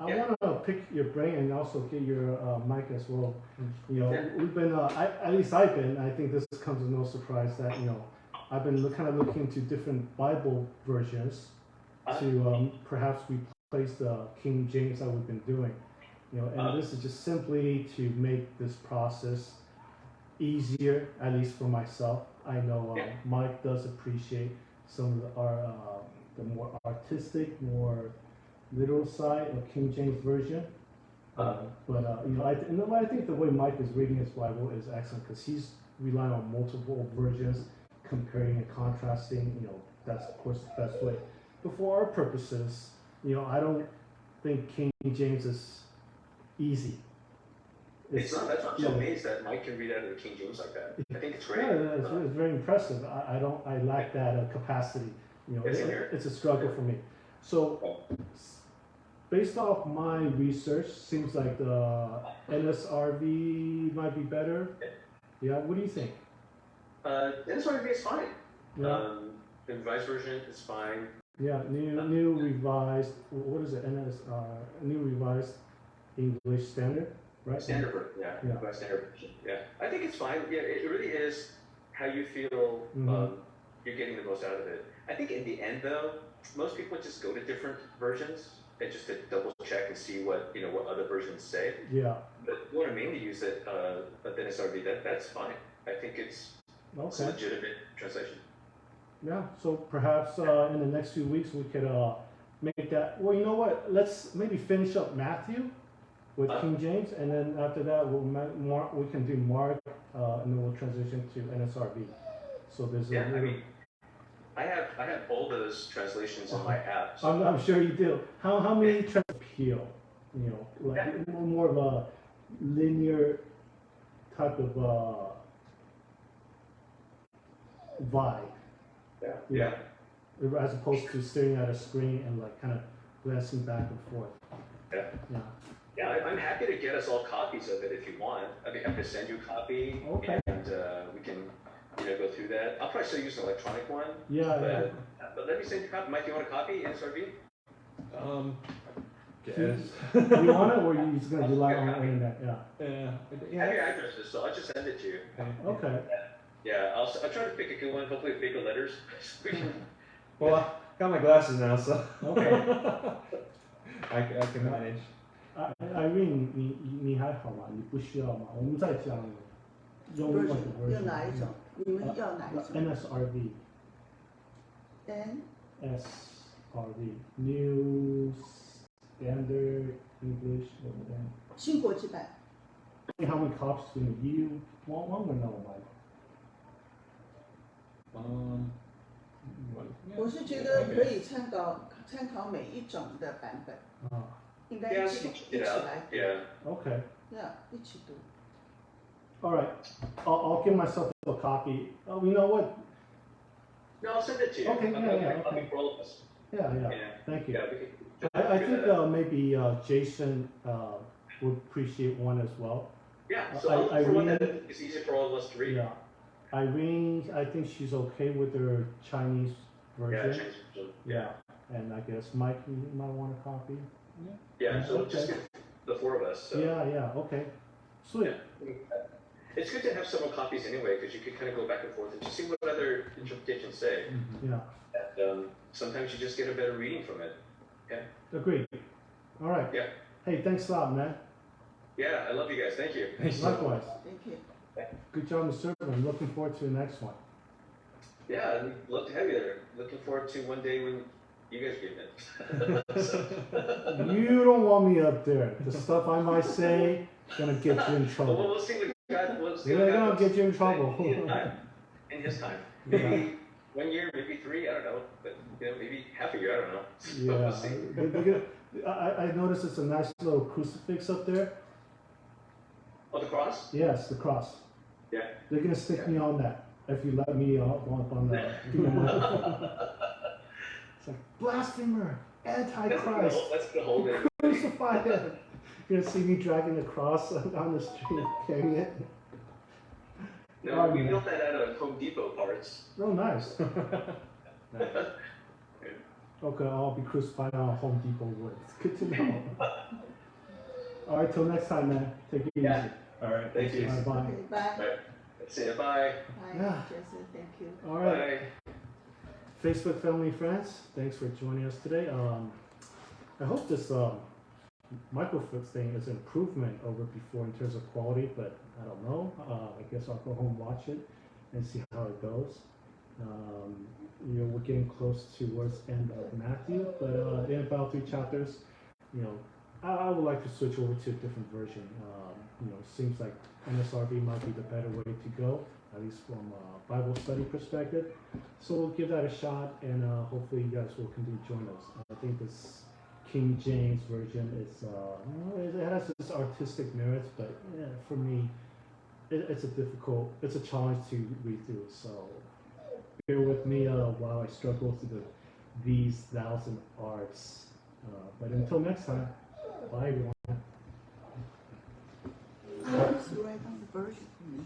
I Yeah. want to pick your brain and also get your mic as well. Yeah. We've been, at least I've been, I think this comes as no surprise that, I've been kind of looking into different Bible versions to perhaps replace the King James that we've been doing. And this is just simply to make this process easier, at least for myself. I know Mike does appreciate some of the more artistic, more literal side of King James Version. I think the way Mike is reading his Bible is excellent because he's relying on multiple versions, comparing and contrasting. That's of course the best way. But for our purposes, I don't think King James is easy. It's not, that's why I'm so yeah. amazed that Mike can read out of the King James like that. I think it's great. Yeah, it's very impressive. I lack that capacity. It's in here. It's a struggle for me. So, based off my research, seems like the NSRV might be better. Yeah, what do you think? NSRV is fine. Yeah, The revised version is fine. yeah, new revised. What is it? New revised English standard, right? Standard version, yeah. Yeah. Revised standard version, yeah. I think it's fine. Yeah, it really is how you feel Mhm. you're getting the most out of it. I think in the end, though, most people just go to different versions and just to double check and see what what other versions say. Yeah. But if you want to mainly use it, the NSRV, that's fine. I think it's a Okay. legitimate translation. Yeah. So perhaps in the next few weeks we could make that. Well, you know what? Let's maybe finish up Matthew with King James, and then after that we can do Mark, and then we'll transition to NSRV. So there's Yeah, a I little. mean, I have all those translations in my app. So I'm sure you do. How many appeal? Like more of a linear type of vibe. yeah. As opposed to staring at a screen and like kind of glancing back and forth. Yeah. Yeah. Yeah, I'm happy to get us all copies of it if you want. I'd be happy to send you a copy, Okay. and we can, go through that. I'll probably still use an electronic one, Yeah. but let me send you a copy. Mike, you want a copy, NSRV? Guess. You want it, or you just gonna rely on the internet? Yeah. Yeah. I have your addresses, so I'll just send it to you. Okay. Yeah, I'll try to pick a good one, hopefully bigger letters. Well, I got my glasses now, so Okay. I can manage. Irene，你还好吗？你不需要吗？我们再讲用另外一个 version。用哪一种？你们要哪一种 NSRV。 ？N SRV New Standard English. 新国际版。 How many copies do you want one or no, Mike? 我是觉得可以参考每一种的版本，应该 Yeah, 一起 we can check it out. 来读， Yeah. Okay. 一起读。 All right. I'll give myself a copy. Oh, you know what? No, I'll send it to you. Okay, I'll yeah, make yeah, a copy okay. for all of us. Yeah. Yeah. Thank you. Yeah, we can. I figure think that out. maybe Jason would appreciate one as well. Yeah, so I for one really- that it's easier for all of us to read. Yeah. Irene, I think she's okay with her Chinese Yeah, version. Chinese version. Yeah. And I guess Mike, you might want a copy. Yeah, so Okay. just get the four of us. So. Yeah. Okay. Sweet. Yeah. It's good to have several copies anyway, because you can kind of go back and forth and just see what other interpretations say. Yeah. And sometimes you just get a better reading from it. Agreed. All right. Yeah. Hey, thanks a lot, man. Yeah, I love you guys. Thank you. Likewise. Thank you. Good job, Mr. Server. I'm looking forward to the next one. Yeah, I'd love to have you there. Looking forward to one day when you guys get it. So- You don't want me up there. The stuff I might say gonna get you in Well, trouble. we'll see what God. We'll see They're what God gonna wants get you in to trouble. say in His time. Maybe 1 year, maybe 3. I don't know, but maybe half a year. I don't know. So Yeah. we'll see. I noticed it's a nice little crucifix up there. Oh, the cross. Yes, the cross. Yeah. They're gonna stick me on that if you let me up on that. It's like blasphemer, antichrist, That's the whole day. crucify him. You're gonna see me dragging the cross down the street, carrying it. No, we built that out of Home Depot parts. Oh, nice. Okay, I'll be crucified on Home Depot wood. It's good to know. All right, till next time, man. Take it Yeah. easy. All right. Thank you. All right, bye. Okay, bye. Right. See you. Bye. Bye, Yeah. Jason. Thank you. All right. Bye. Facebook family friends, thanks for joining us today. I hope this microfoot thing is an improvement over before in terms of quality, but I don't know. I guess I'll go home, watch it, and see how it goes. We're getting close towards the end of Matthew, but in about 3 chapters, I would like to switch over to a different version. Seems like NSRV might be the better way to go, at least from a Bible study perspective. So we'll give that a shot, and hopefully you guys will continue to join us. I think this King James version is it has its artistic merits, but yeah, for me, it's a challenge to read through. So bear with me while I struggle through these 1,000 arts. But until next time, bye everyone. Just write down the version for me.